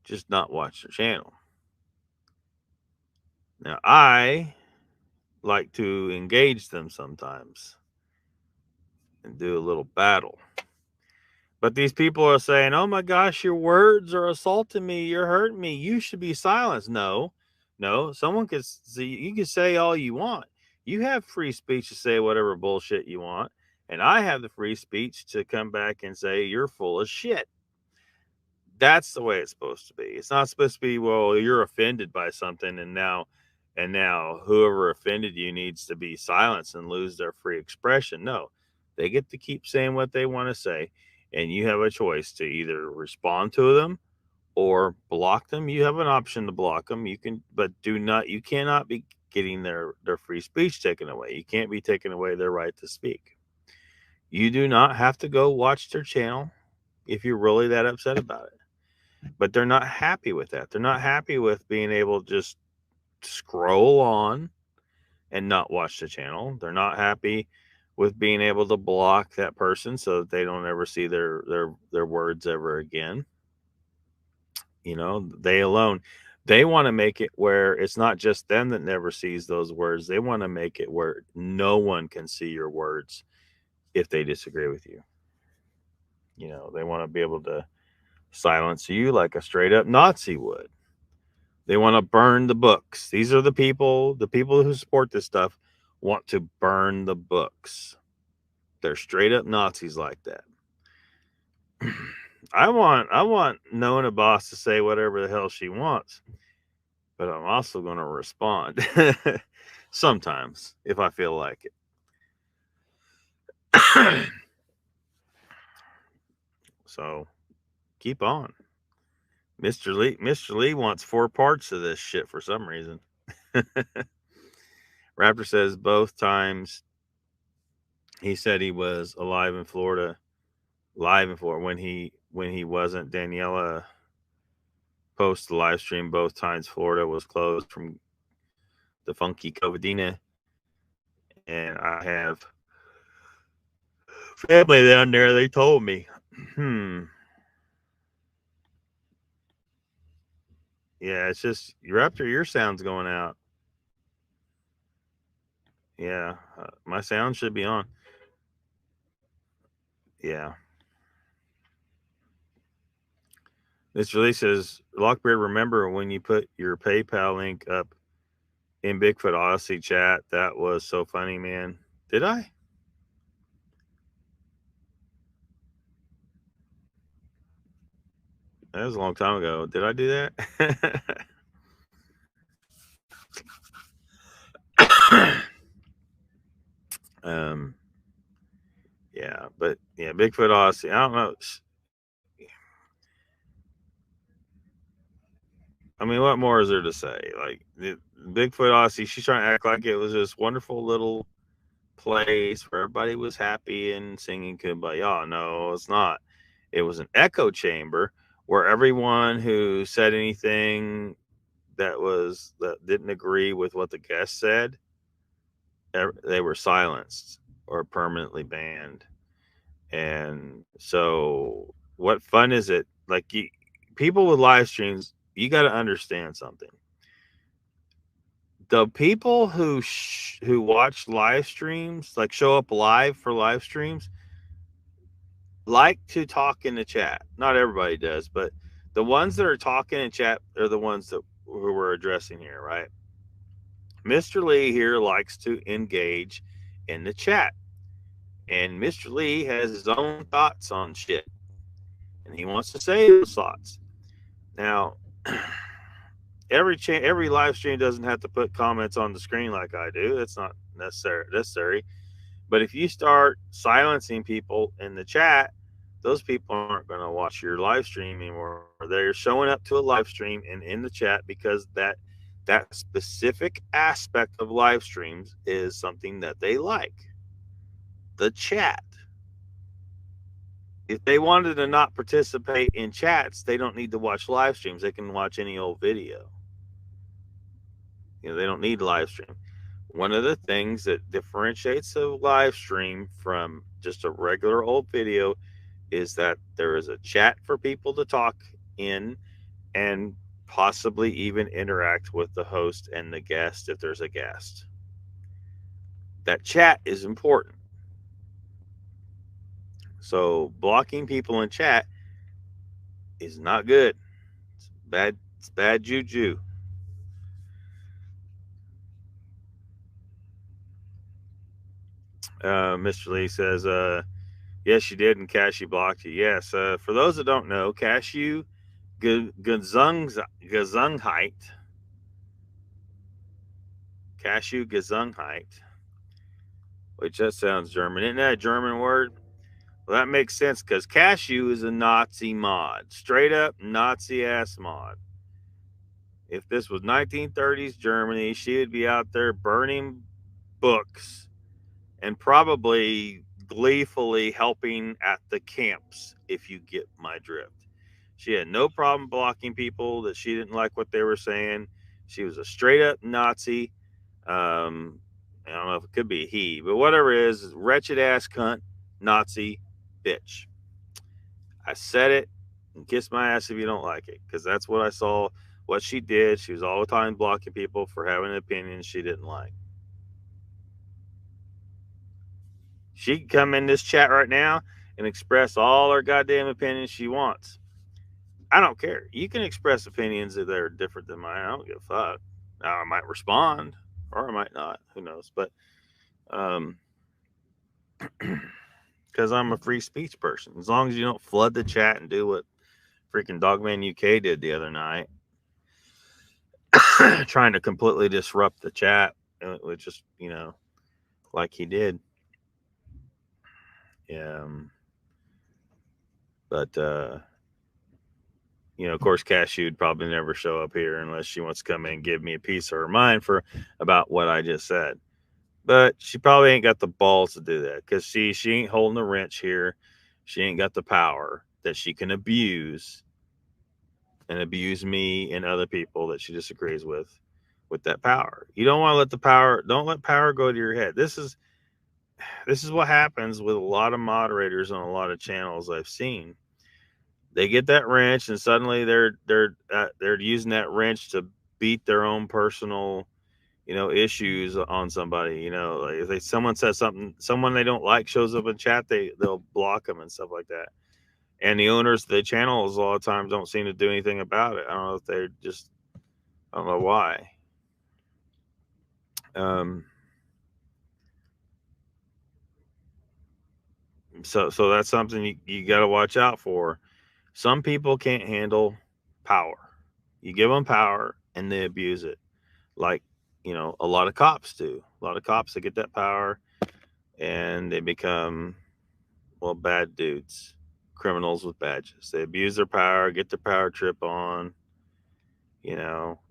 just not watch their channel. Now, I like to engage them sometimes and do a little battle. But these people are saying, oh my gosh, your words are assaulting me. You're hurting me. You should be silenced. No, someone could see, you can say all you want. You have free speech to say whatever bullshit you want. And I have the free speech to come back and say, you're full of shit. That's the way it's supposed to be. It's not supposed to be, well, you're offended by something and now whoever offended you needs to be silenced and lose their free expression. No, they get to keep saying what they want to say. And you have a choice to either respond to them or block them. You have an option to block them. You can, but you cannot be getting their free speech taken away. You can't be taking away their right to speak. You do not have to go watch their channel if you're really that upset about it. But they're not happy with that. They're not happy with being able to just scroll on and not watch the channel. They're not happy with being able to block that person so that they don't ever see their words ever again. They alone, they want to make it where it's not just them that never sees those words. They want to make it where no one can see your words if they disagree with you. They want to be able to silence you like a straight up Nazi would. They want to burn the books. These are the people who support this stuff want to burn the books. They're straight up Nazis like that. I want Nona Boss to say whatever the hell she wants, but I'm also going to respond sometimes if I feel like it. So keep on. Mr. Lee wants 4 parts of this shit for some reason. Raptor says both times he said he was live in Florida when he wasn't. Daniela posted the live stream both times Florida was closed from the funky COVIDina, and I have family down there. They told me. Yeah, it's just Raptor, your sound's going out. Yeah, my sound should be on. Yeah. This release says, Lockbeard, remember when you put your PayPal link up in Bigfoot Odyssey chat? That was so funny, man. Did I? That was a long time ago. Did I do that? Yeah, but yeah, Bigfoot Odyssey. I don't know. I mean, what more is there to say? Like Bigfoot Odyssey, she's trying to act like it was this wonderful little place where everybody was happy and singing Kumbaya. No, it's not. It was an echo chamber where everyone who said anything that didn't agree with what the guest said, they were silenced or permanently banned. And so, what fun is it? Like people with live streams, you got to understand something. The people who watch live streams, like show up live for live streams, like to talk in the chat. Not everybody does, but the ones that are talking in chat are the ones who we're addressing here, right? Mr. Lee here likes to engage in the chat. And Mr. Lee has his own thoughts on shit, and he wants to say those thoughts. Now, every live stream doesn't have to put comments on the screen like I do. That's not necessary. But if you start silencing people in the chat, those people aren't going to watch your live stream anymore. They're showing up to a live stream and in the chat because that specific aspect of live streams is something that they like. The chat. If they wanted to not participate in chats, they don't need to watch live streams. They can watch any old video. They don't need live stream. One of the things that differentiates a live stream from just a regular old video is that there is a chat for people to talk in and possibly even interact with the host and the guest if there's a guest. That chat is important. So blocking people in chat is not good. It's bad juju. Mr. Lee says, yes, you did, and Cashew blocked you. Yes. For those that don't know, Cashew Gesundheit. Cashew Gesundheit. Which that sounds German. Isn't that a German word? Well, that makes sense because Cashew is a Nazi mod. Straight up Nazi ass mod. If this was 1930s Germany, she would be out there burning books and probably gleefully helping at the camps, if you get my drift. She had no problem blocking people that she didn't like what they were saying. She was a straight up Nazi. I don't know if it could be a he, but whatever it is, wretched ass cunt, Nazi bitch. I said it, and kiss my ass if you don't like it, because that's what I saw, what she did. She was all the time blocking people for having an opinion she didn't like. She can come in this chat right now and express all her goddamn opinions she wants. I don't care. You can express opinions that are different than mine. I don't give a fuck. Now, I might respond or I might not. Who knows? But because I'm a free speech person. As long as you don't flood the chat and do what freaking Dogman UK did the other night, trying to completely disrupt the chat, which just, like he did. But of course, Cashew would probably never show up here unless she wants to come in and give me a piece of her mind about what I just said. But she probably ain't got the balls to do that because she ain't holding the wrench here. She ain't got the power that she can abuse and abuse me and other people that she disagrees with that power. You don't want to don't let power go to your head. This is what happens with a lot of moderators on a lot of channels I've seen. They get that wrench and suddenly they're using that wrench to beat their own personal, issues on somebody. Like if someone says something, someone they don't like shows up in chat, they'll block them and stuff like that. And the owners of the channels a lot of times don't seem to do anything about it. I don't know if I don't know why. So that's something you got to watch out for. Some people can't handle power. You give them power and they abuse it. Like, a lot of cops do. A lot of cops that get that power and they become, bad dudes, criminals with badges. They abuse their power, get their power trip on,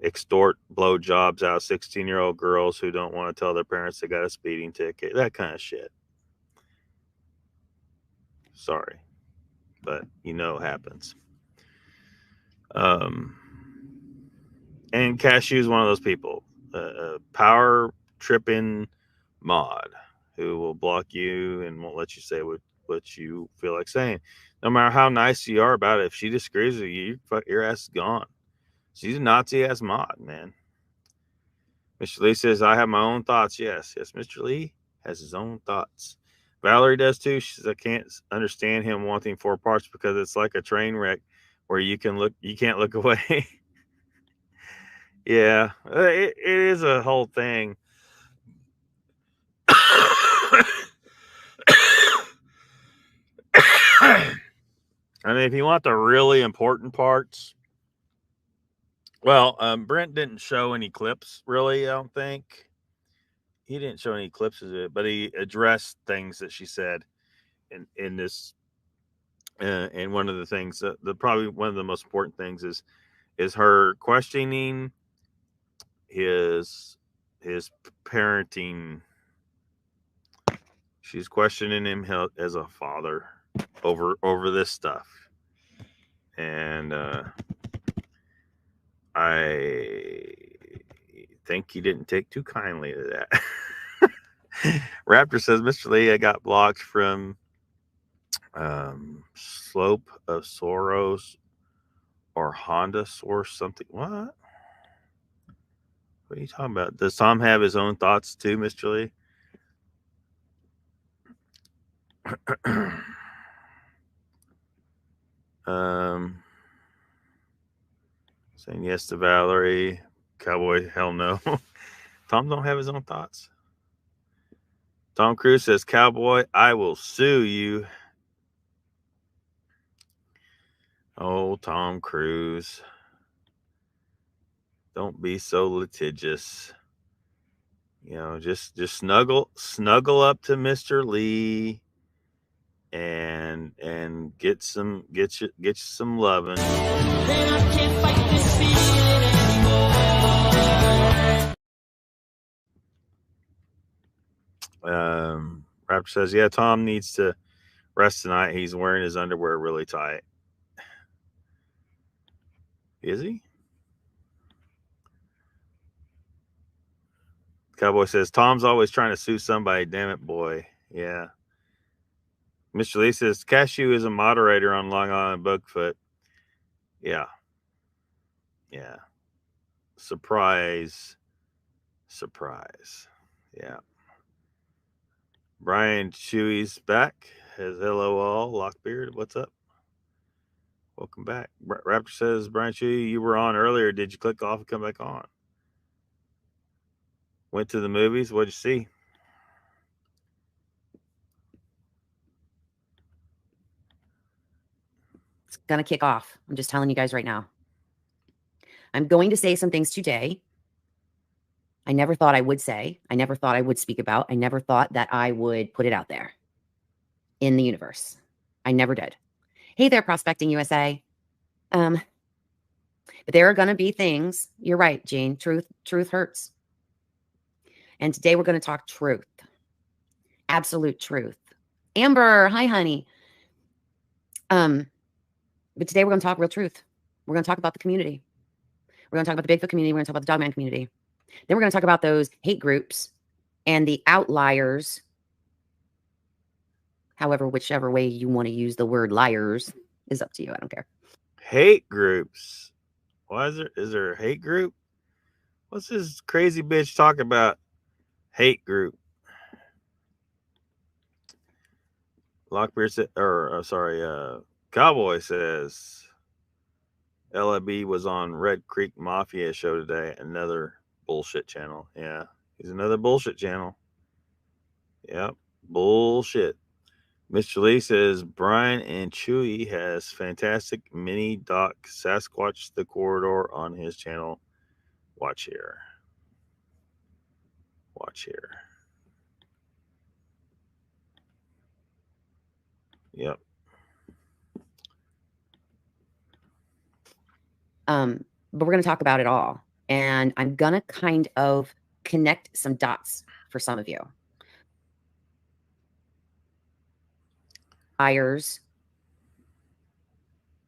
extort blowjobs out of 16-year-old girls who don't want to tell their parents they got a speeding ticket, that kind of shit. Sorry, but it happens. And Cashew is one of those people, power tripping mod who will block you and won't let you say what you feel like saying. No matter how nice you are about it, if she disagrees with you, your ass is gone. She's a Nazi ass mod, man. Mr. Lee says, I have my own thoughts. Yes, Mr. Lee has his own thoughts. Valerie does too. She says, I can't understand him wanting 4 parts because it's like a train wreck where you can't look away. Yeah, it is a whole thing. I mean, if you want the really important parts, well, Brent didn't show any clips, really, I don't think. He didn't show any clips of it, but he addressed things that she said in this. And one of the things, probably one of the most important things is her questioning his parenting. She's questioning him as a father over this stuff, and I think he didn't take too kindly to that. Raptor says, Mr. Lee, I got blocked from Slope of Sorrows or Honda Source something. What? What are you talking about? Does Tom have his own thoughts too, Mr. Lee? Saying yes to Valerie. Cowboy, hell no. Tom don't have his own thoughts. Tom Cruise says, Cowboy, I will sue you. Oh, Tom Cruise. Don't be so litigious. You know, just snuggle up to Mr. Lee and get you some loving. Then I can't fight this feeling anymore. Raptor says, yeah, Tom needs to rest tonight. He's wearing his underwear really tight. Is he? Cowboy says, Tom's always trying to sue somebody. Damn it, boy. Yeah. Mr. Lee says, Cashew is a moderator on Long Island Bugfoot. Yeah. Yeah. Surprise. Yeah. Brian Chewy's back. Hello all. Lockbeard, what's up? Welcome back. Raptor says, Brian Chewy, you were on earlier. Did you click off and come back on? Went to the movies. What'd you see? It's going to kick off. I'm just telling you guys right now. I'm going to say some things today I never thought I would say. I never thought I would speak about. I never thought that I would put it out there in the universe. I never did. Hey there, Prospecting USA. But there are going to be things. You're right, Jean. Truth hurts. And today we're going to talk truth. Absolute truth. Amber, hi, honey. But today we're going to talk real truth. We're going to talk about the community. We're going to talk about the Bigfoot community. We're going to talk about the Dogman community. Then we're going to talk about those hate groups and the outliers. However, whichever way you want to use the word liars is up to you. I don't care. Hate groups. Why is there a hate group? What's this crazy bitch talking about? Hate group. Lockbeard said, Cowboy says LIB was on Red Creek Mafia show today. Another bullshit channel. Yeah, he's another bullshit channel. Yep, bullshit. Mr. Lee says Brian and Chewy has fantastic mini doc Sasquatch the Corridor on his channel. Watch here. Yep. But we're going to talk about it all. And I'm going to kind of connect some dots for some of you. Liars.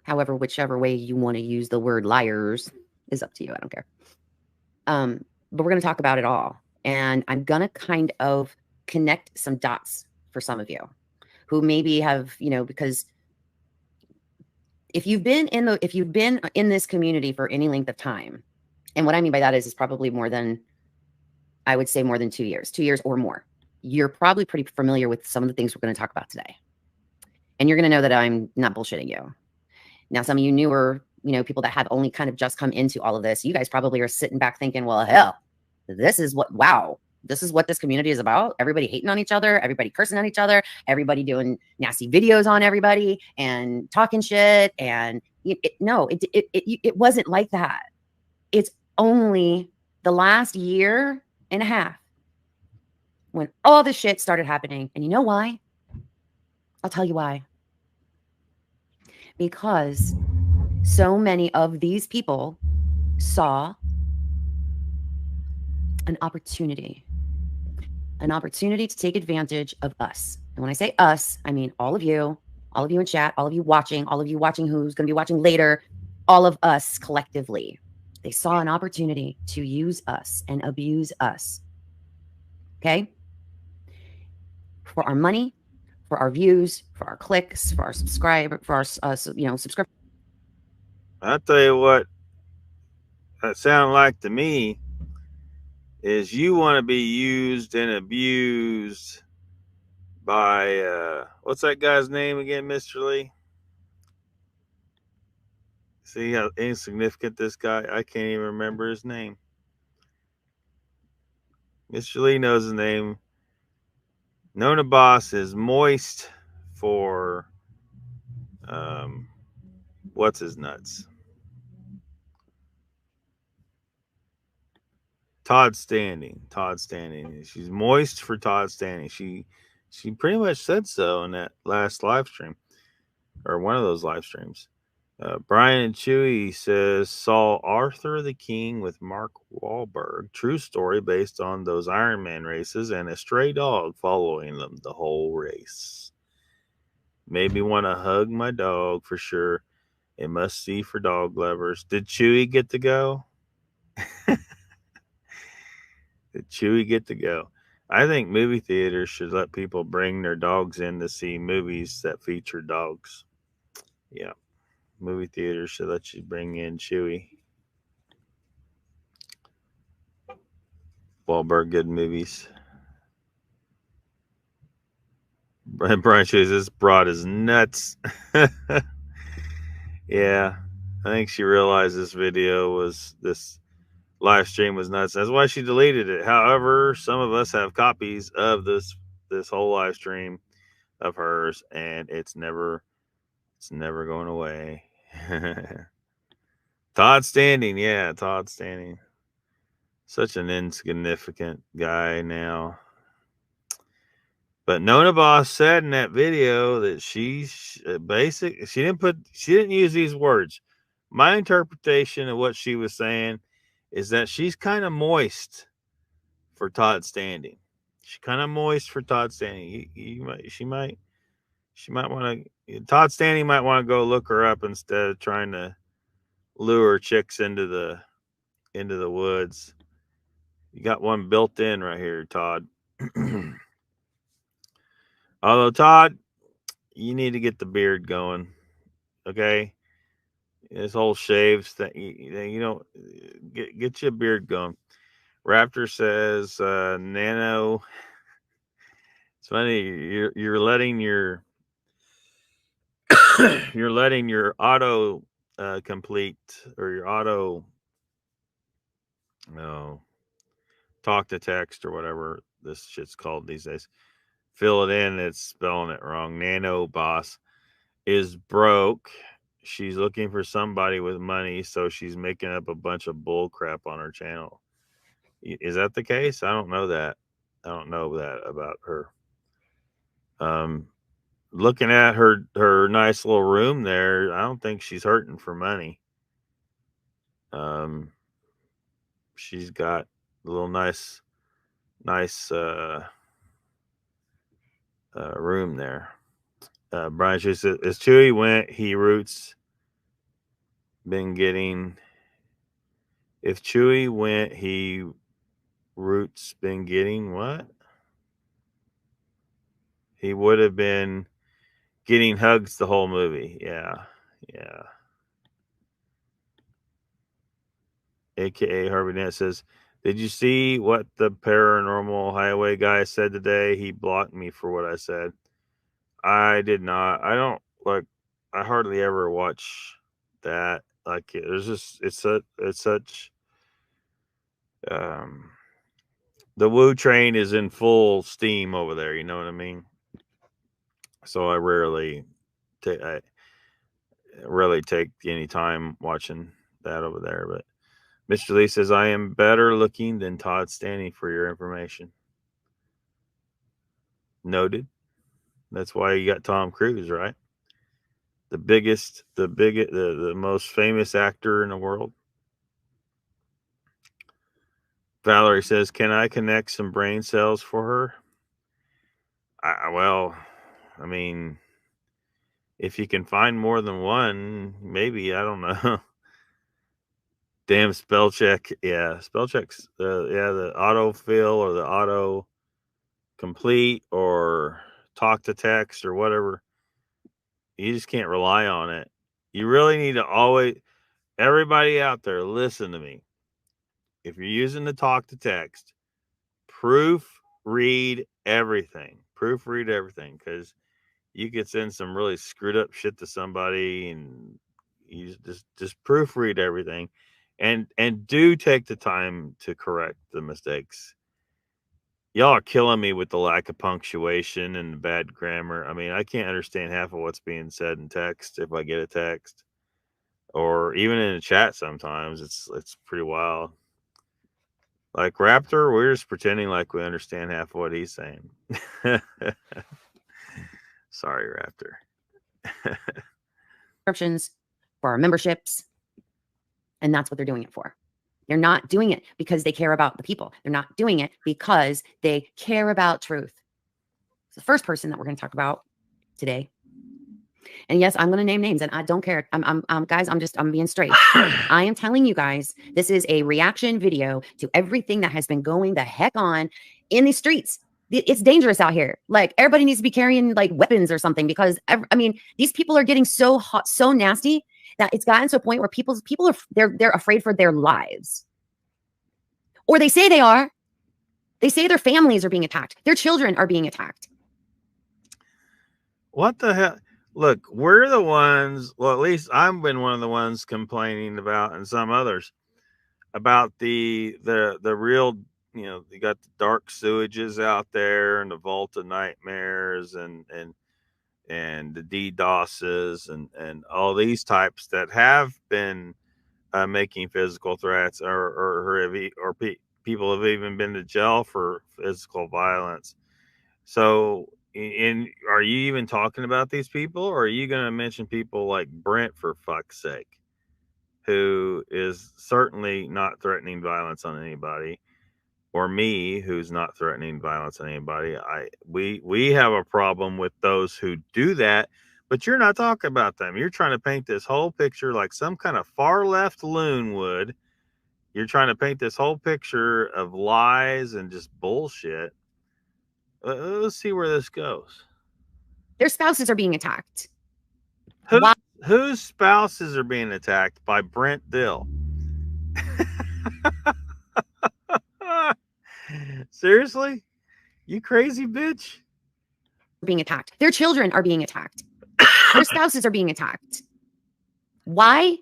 However, whichever way you want to use the word liars is up to you. I don't care. But we're going to talk about it all. And I'm going to kind of connect some dots for some of you who maybe have, because if you've been in this community for any length of time, and what I mean by that is probably more than 2 years or more, you're probably pretty familiar with some of the things we're going to talk about today. And you're going to know that I'm not bullshitting you. Now, some of you newer, people that have only kind of just come into all of this, you guys probably are sitting back thinking, well, hell, this is wow. This is what this community is about. Everybody hating on each other, everybody cursing on each other, everybody doing nasty videos on everybody and talking shit. And no, it wasn't like that. It's only the last year and a half when all this shit started happening. And you know why? I'll tell you why. Because so many of these people saw an opportunity to take advantage of us. And when I say us, I mean all of you in chat, all of you watching who's going to be watching later, all of us collectively. They saw an opportunity to use us and abuse us. Okay? For our money, for our views, for our clicks, for our subscribe, for our subscribe. I'll tell you what that sounded like to me is you want to be used and abused by what's that guy's name again, Mr. Lee? See how insignificant this guy, I can't even remember his name. Mr. Lee knows his name. Nona Boss is moist for what's his nuts? Todd Standing. She's moist for Todd Standing. She pretty much said so in that last live stream, or one of those live streams. Brian and Chewy says, saw Arthur the King with Mark Wahlberg. True story based on those Iron Man races and a stray dog following them the whole race. Made me want to hug my dog for sure. A must see for dog lovers. Did Chewy get to go? Did Chewy get to go? I think movie theaters should let people bring their dogs in to see movies that feature dogs. Yeah. Movie theaters should let you bring in Chewy. Wahlberg, good movies. Brian Chewy, this broad is nuts. Yeah. I think she realized this live stream was nuts. That's why she deleted it. However, some of us have copies of this whole live stream of hers, and it's never going away. Todd Standing, yeah, Todd Standing. Such an insignificant guy now. But Nona Boss said in that video that she didn't use these words. My interpretation of what she was saying is that she's kind of moist for Todd Standing. She's kind of moist for Todd Standing. She might want to. Todd Standing might want to go look her up instead of trying to lure chicks into the woods. You got one built in right here, Todd. Although Todd, you need to get the beard going. Okay, this whole shaves thing. Get your beard going. Raptor says, Nano. It's funny. You're letting your auto complete or your auto talk to text or whatever this shit's called these days. Fill it in. It's spelling it wrong. Nano Boss is broke. She's looking for somebody with money, so she's making up a bunch of bull crap on her channel. Is that the case? I don't know that. I don't know that about her. Looking at her nice little room there, I don't think she's hurting for money. She's got a little nice room there. Brian says, as Chewy went, he roots been getting. If Chewy went, he roots been getting what? He would have been getting hugs the whole movie. Yeah. AKA Harvey Dent says, did you see what the paranormal highway guy said today? He blocked me for what I said. I did not. I don't like. I hardly ever watch that. Like, there's just it's such. the woo train is in full steam over there. You know what I mean? So I rarely take any time watching that over there. But Mr. Lee says, I am better looking than Todd Stanley for your information. Noted. That's why you got Tom Cruise, right? The most famous actor in the world. Valerie says, can I connect some brain cells for her? Well, I mean, if you can find more than one, maybe, I don't know. Damn spell check. Yeah, spell checks. The autofill or the auto complete or talk to text or whatever. You just can't rely on it. You really need to always, everybody out there, listen to me. If you're using the talk to text, proofread everything. Proofread everything, because you could send some really screwed up shit to somebody, and you just proofread everything, and do take the time to correct the mistakes. Y'all are killing me with the lack of punctuation and the bad grammar. I mean, I can't understand half of what's being said in text if I get a text, or even in a chat. Sometimes it's pretty wild. Like Raptor, we're just pretending like we understand half of what he's saying. Sorry, Raptor. Subscriptions for our memberships, and that's what they're doing it for. They're not doing it because they care about the people. They're not doing it because they care about truth. It's the first person that we're going to talk about today. And yes, I'm going to name names, and I don't care. Guys, I'm being straight. I am telling you guys, this is a reaction video to everything that has been going the heck on in the streets. It's dangerous out here. Like, everybody needs to be carrying like weapons or something, because I mean, these people are getting so hot, so nasty, that it's gotten to a point where people are they're afraid for their lives. Or they say they are. They say their families are being attacked. Their children are being attacked. What the hell? Look, we're the ones, well, at least I've been one of the ones complaining about, and some others, about the real, you know, you got the dark sewages out there, and the Vault of Nightmares, and the DDoSes, and all these types that have been making physical threats, or people have even been to jail for physical violence. So, are you even talking about these people, or are you going to mention people like Brent, for fuck's sake, who is certainly not threatening violence on anybody, or me, who's not threatening violence on anybody? We have a problem with those who do that, but you're not talking about them. You're trying to paint this whole picture like some kind of far left loon would. You're trying to paint this whole picture of lies and just bullshit. Let's see where this goes. Their spouses are being attacked. Whose spouses are being attacked? By Brent Dill. Seriously? You crazy bitch? Being attacked. Their children are being attacked. Their spouses are being attacked. Why?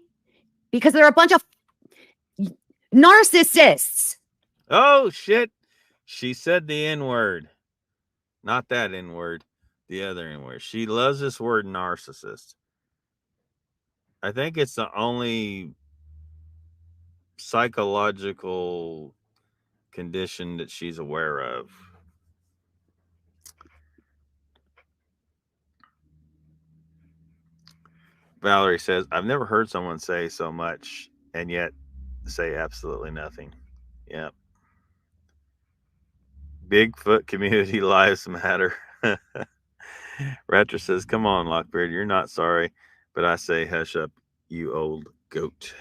Because they're a bunch of narcissists. Oh, shit. She said the N-word. Not that N-word. The other N-word. She loves this word, narcissist. I think it's the only psychological condition that she's aware of. Valerie says, I've never heard someone say so much and yet say absolutely nothing. Yep. Bigfoot community lives matter. Raptor says, come on, Lockbeard, you're not sorry, but I say hush up, you old goat.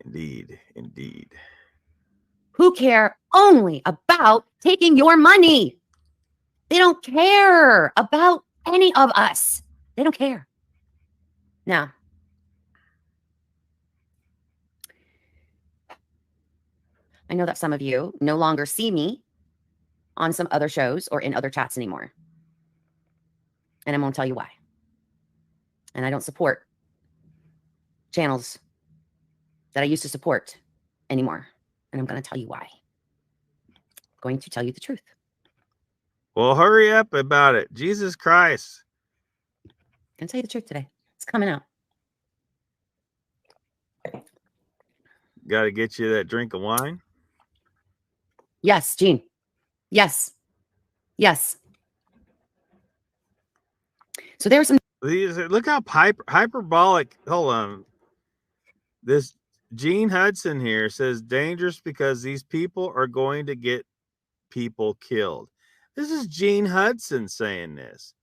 Indeed, indeed. Who care only about taking your money. They don't care about any of us. They don't care. Now, I know that some of you no longer see me on some other shows or in other chats anymore. And I'm going to tell you why. And I don't support channels that I used to support anymore. And I'm going to tell you why. going to tell you the truth. Well, hurry up about it. Jesus Christ. I'm going to tell you the truth today. It's coming out. Got to get you that drink of wine. Yes, Gene. Yes. Yes. So there were some. Look how hyperbolic. Hold on. This Gene Hudson here says dangerous because these people are going to get people killed. This is Gene Hudson saying this.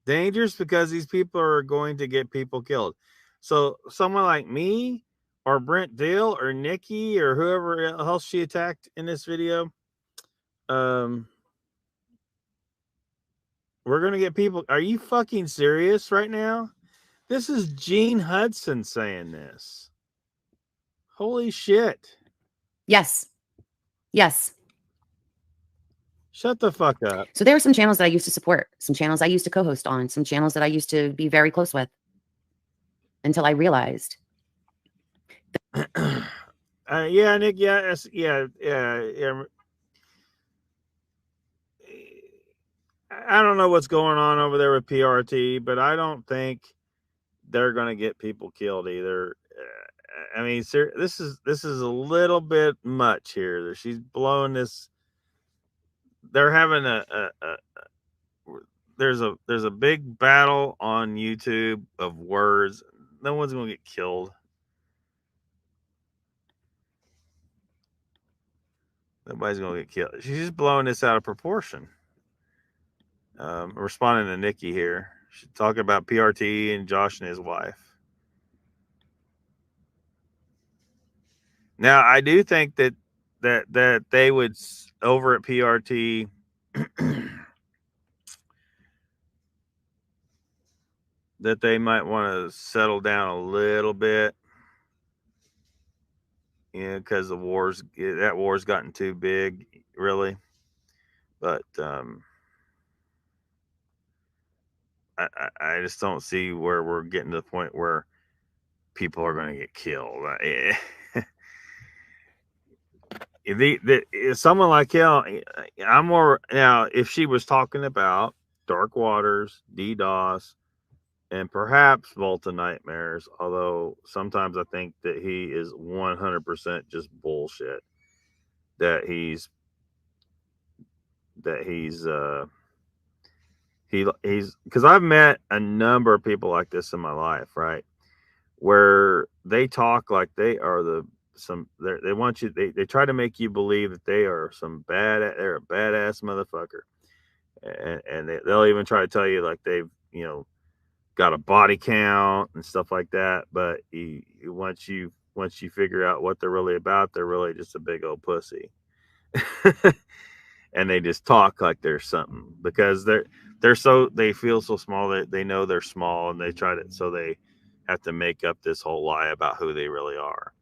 Dangerous because these people are going to get people killed. So someone like me or Brent Dill or Nikki or whoever else she attacked in this video, we're going to get people. Are you fucking serious right now? This is Gene Hudson saying this. Holy shit. Yes. Yes. Shut the fuck up. So there are some channels that I used to support, some channels I used to co-host on, some channels that I used to be very close with until I realized. Yeah, Nick. Yeah. I don't know what's going on over there with PRT, but I don't think they're going to get people killed either. I mean, this is a little bit much here. She's blowing this. They're having there's a big battle on YouTube of words. No one's going to get killed. Nobody's going to get killed. She's just blowing this out of proportion. Responding to Nikki here. She's talking about PRT and Josh and his wife. Now, I do think that they would, over at PRT, that they might want to settle down a little bit. Yeah, because that war's gotten too big, really. But I just don't see where we're getting to the point where people are going to get killed. Someone like him, I'm more now. If she was talking about Dark Waters, DDoS, and perhaps Volta Nightmares, although sometimes I think that he is 100% just bullshit. That he's because I've met a number of people like this in my life, right? Where they talk like they are they want you, they try to make you believe that they're a badass motherfucker. And they'll even try to tell you like they've, got a body count and stuff like that. But once you figure out what they're really about, they're really just a big old pussy. And they just talk like they're something because they feel so small that they know they're small, and so they have to make up this whole lie about who they really are.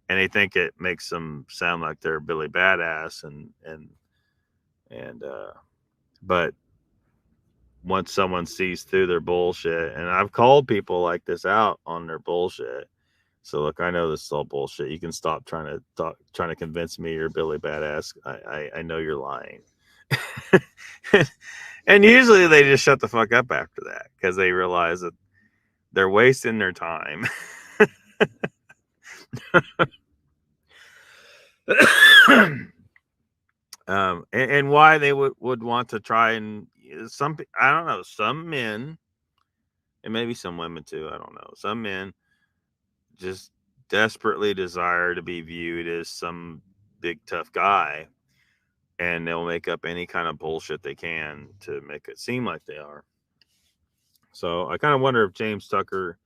And they think it makes them sound like they're Billy Badass but once someone sees through their bullshit, and I've called people like this out on their bullshit. So look, I know this is all bullshit. You can stop trying to convince me you're Billy Badass. I know you're lying. And usually they just shut the fuck up after that because they realize that they're wasting their time. And why they would want to try and I don't know, some men, and maybe some women too, I don't know, some men just desperately desire to be viewed as some big tough guy, and they'll make up any kind of bullshit they can to make it seem like they are. So I kind of wonder if James Tucker,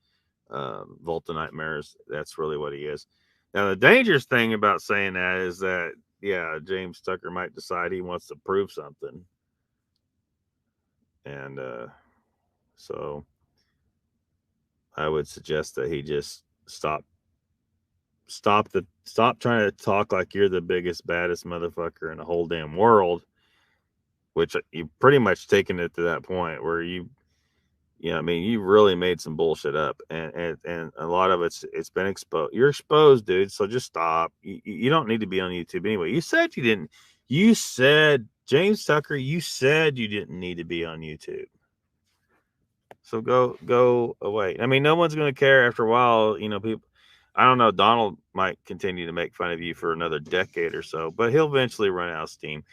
Volta Nightmares, that's really what he is. Now the dangerous thing about saying that is that, yeah, James Tucker might decide he wants to prove something. And so I would suggest that he just stop trying to talk like you're the biggest, baddest motherfucker in the whole damn world, which you pretty much taken it to that point where you really made some bullshit up, and a lot of it's been exposed. You're exposed, dude. So just stop. You don't need to be on YouTube anyway. You said you You said, James Tucker, you said you didn't need to be on YouTube. So go away. I mean, no one's going to care after a while. You know, people. I don't know. Donald might continue to make fun of you for another decade or so, but he'll eventually run out of steam.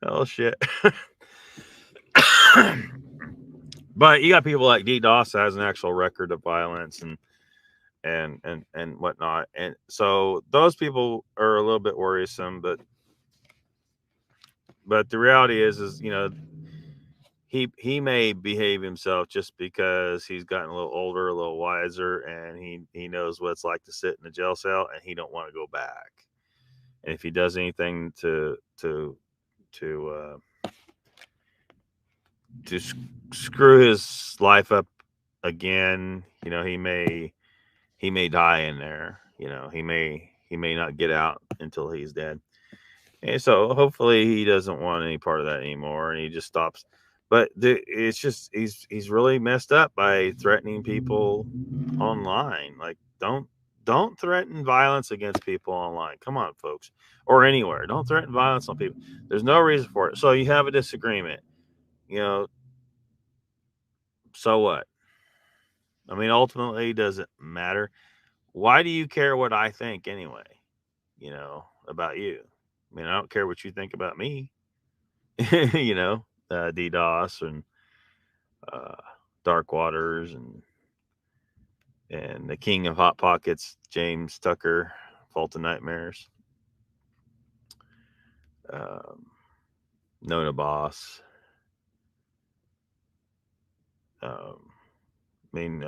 Oh shit. But you got people like DDoS has an actual record of violence and whatnot, and so those people are a little bit worrisome. But the reality is you know, he may behave himself just because he's gotten a little older, a little wiser, and he knows what it's like to sit in a jail cell, and he don't want to go back. And if he does anything to screw his life up again, you know, he may die in there. You know, he may not get out until he's dead. And so hopefully he doesn't want any part of that anymore, and he just stops. But it's just he's really messed up by threatening people online. Like don't threaten violence against people online. Come on, folks, or anywhere. Don't threaten violence on people. There's no reason for it. So you have a disagreement, you know. So what? I mean, ultimately, does it matter? Why do you care what I think anyway? You know, about you. I mean, I don't care what you think about me. You know, DDoS and uh, Dark Waters and the King of Hot Pockets, James Tucker, Fault of Nightmares, Nona Boss. I mean,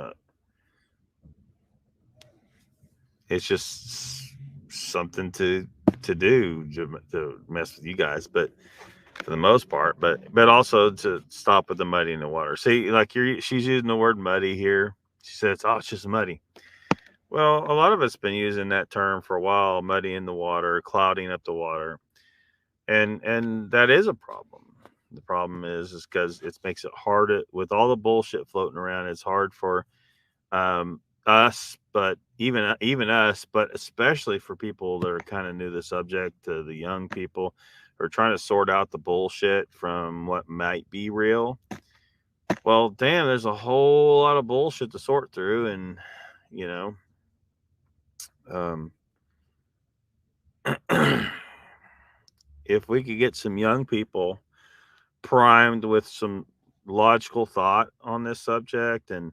it's just something to do to mess with you guys, but for the most part, but also to stop with the muddy in the water. See, like she's using the word muddy here. She says, "Oh, it's just muddy." Well, a lot of us been using that term for a while, muddy in the water, clouding up the water, and that is a problem. The problem is because it makes it hard with all the bullshit floating around. It's hard for us, but even us, but especially for people that are kind of new to the subject, to the young people who are trying to sort out the bullshit from what might be real. Well, damn, there's a whole lot of bullshit to sort through, and you know, if we could get some young people primed with some logical thought on this subject and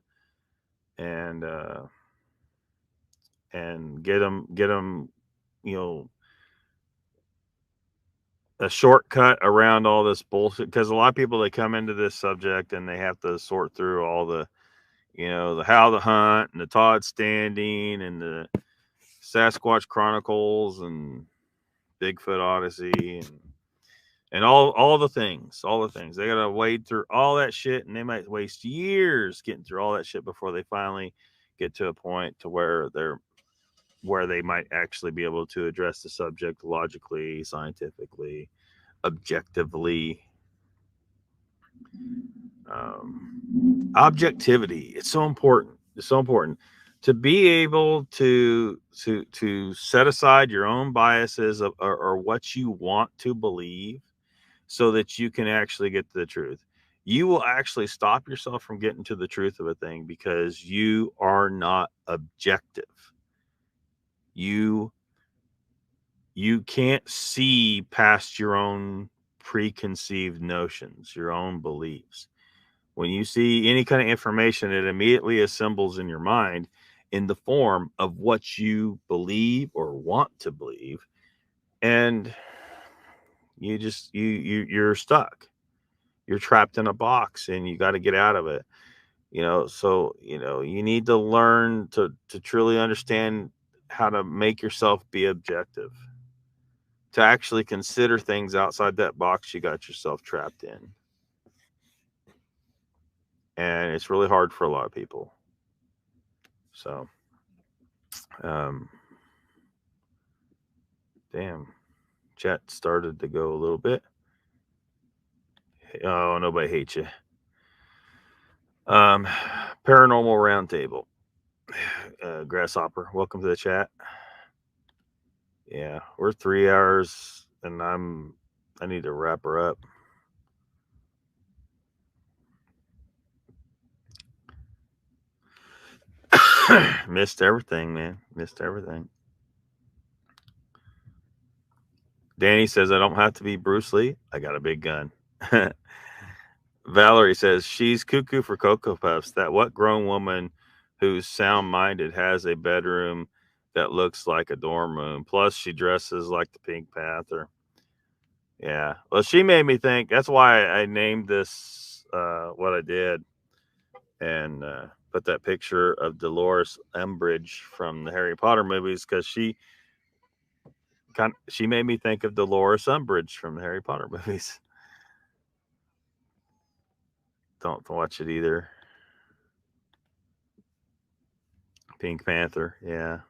get them, you know, a shortcut around all this bullshit, because a lot of people, they come into this subject and they have to sort through all the, you know, the How the Hunt and the Todd Standing and the Sasquatch Chronicles and Bigfoot Odyssey and all the things, they gotta wade through all that shit, and they might waste years getting through all that shit before they finally get to a point to where they might actually be able to address the subject logically, scientifically, objectively. Objectivity, it's so important. It's so important to be able to set aside your own biases or what you want to believe, so that you can actually get to the truth. You will actually stop yourself from getting to the truth of a thing because you are not objective. You can't see past your own preconceived notions, your own beliefs. When you see any kind of information, it immediately assembles in your mind in the form of what you believe or want to believe, and you're stuck. You're trapped in a box, and you got to get out of it. You know, so you know you need to learn to truly understand how to make yourself be objective, to actually consider things outside that box you got yourself trapped in. And it's really hard for a lot of people. So, damn, chat started to go a little bit. Oh, nobody hates you. Paranormal Roundtable. Grasshopper, welcome to the chat. Yeah, we're 3 hours, and I need to wrap her up. Missed everything, man. Missed everything. Danny says, I don't have to be Bruce Lee. I got a big gun. Valerie says, she's cuckoo for Cocoa Puffs. That what grown woman who's sound minded has a bedroom that looks like a dorm room. Plus, she dresses like the Pink Panther. Yeah. Well, she made me think. That's why I named this what I did, and put that picture of Dolores Umbridge from the Harry Potter movies, because she made me think of Dolores Umbridge from the Harry Potter movies. Don't watch it either. Pink Panther, yeah.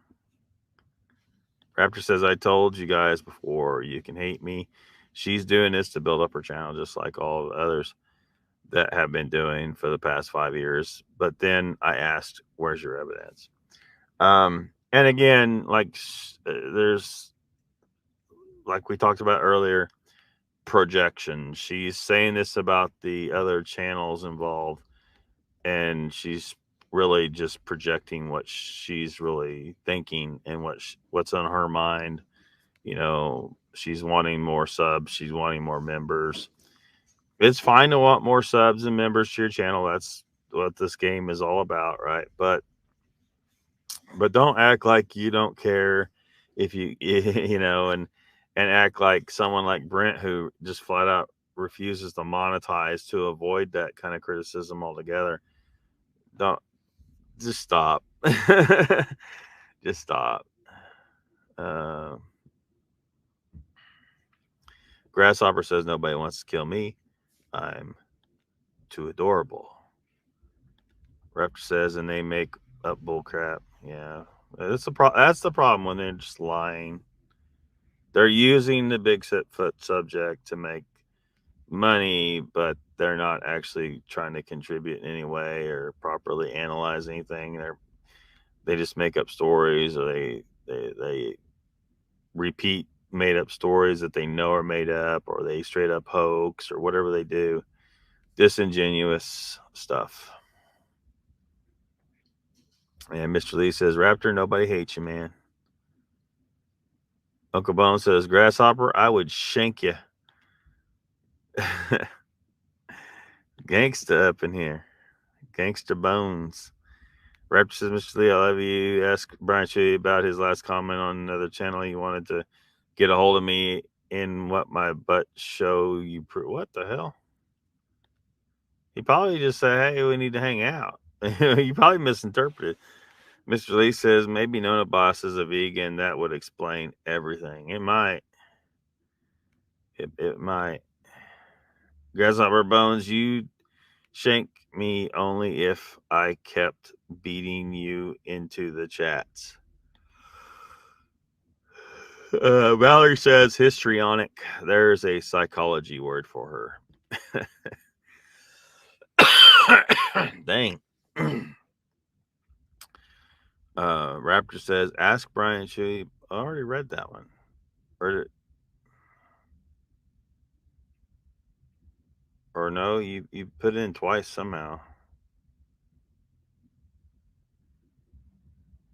Raptor says, I told you guys before, you can hate me. She's doing this to build up her channel, just like all the others that have been doing for the past 5 years. But then I asked, where's your evidence? And again, like there's, like we talked about earlier, projection. She's saying this about the other channels involved, and she's really just projecting what she's really thinking and what's on her mind. You know, she's wanting more subs, she's wanting more members. It's fine to want more subs and members to your channel. That's what this game is all about, right? But don't act like you don't care if you you know, and act like someone like Brent, who just flat out refuses to monetize to avoid that kind of criticism altogether. Don't, just stop. Just stop. Grasshopper says, nobody wants to kill me. I'm too adorable. Raptor says, and they make up bullcrap. Yeah, that's the problem when they're just lying. They're using the Bigfoot subject to make money, but they're not actually trying to contribute in any way or properly analyze anything. They just make up stories, or they repeat made up stories that they know are made up, or they straight up hoax, or whatever they do. Disingenuous stuff. And Mr. Lee says, Raptor, nobody hates you, man. Uncle Bone says, Grasshopper, I would shank you. Gangsta up in here. Gangsta Bones. Raptor says, Mr. Lee, I love you. Ask Brian Shuey about his last comment on another channel. He wanted to get a hold of me in what my butt show you. What the hell? He probably just said, hey, we need to hang out. You probably misinterpreted. Mr. Lee says, maybe Nona Boss is a vegan. That would explain everything. It might. It might. Grasshopper Bones, you shank me only if I kept beating you into the chats. Valerie says, histrionic. There's a psychology word for her. Dang. Raptor says, ask Brian Shuey. I already read that one. Or no, you put it in twice somehow.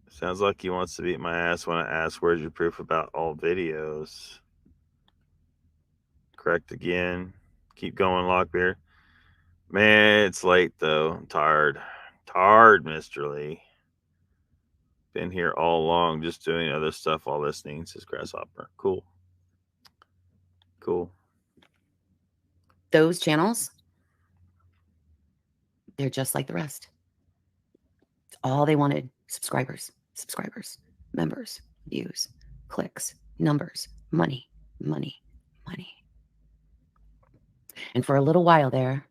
Sounds like he wants to beat my ass when I ask, where's your proof about all videos? Correct again. Keep going, Lockbeard. Man, it's late though. I'm tired. Tired, Mr. Lee. Been here all along, just doing other stuff while listening, says Grasshopper. Cool. Cool. Those channels, they're just like the rest. It's all they wanted. Subscribers, members, views, clicks, numbers, money, money, money. And for a little while there,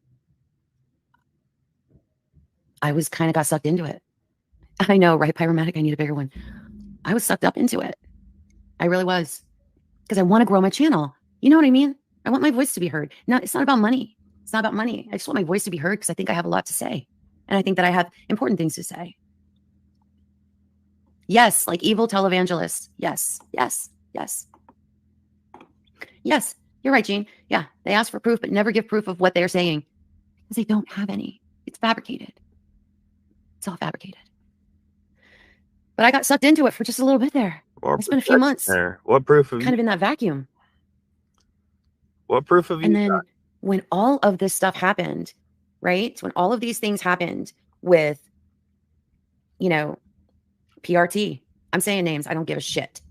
I was kind of got sucked into it. I know, right, Pyromatic? I need a bigger one. I was sucked up into it. I really was. Because I want to grow my channel. You know what I mean? I want my voice to be heard. No, it's not about money. It's not about money. I just want my voice to be heard because I think I have a lot to say. And I think that I have important things to say. Yes, like evil televangelists. Yes, yes. Yes. Yes, you're right, Gene. Yeah, they ask for proof, but never give proof of what they're saying because they don't have any. It's fabricated. It's all fabricated. But I got sucked into it for just a little bit there. I spent a few months there. What proof have kind of in that vacuum. What proof have you And then got? when all of this stuff happened, right? When all of these things happened with, you know, PRT, I'm saying names. I don't give a shit.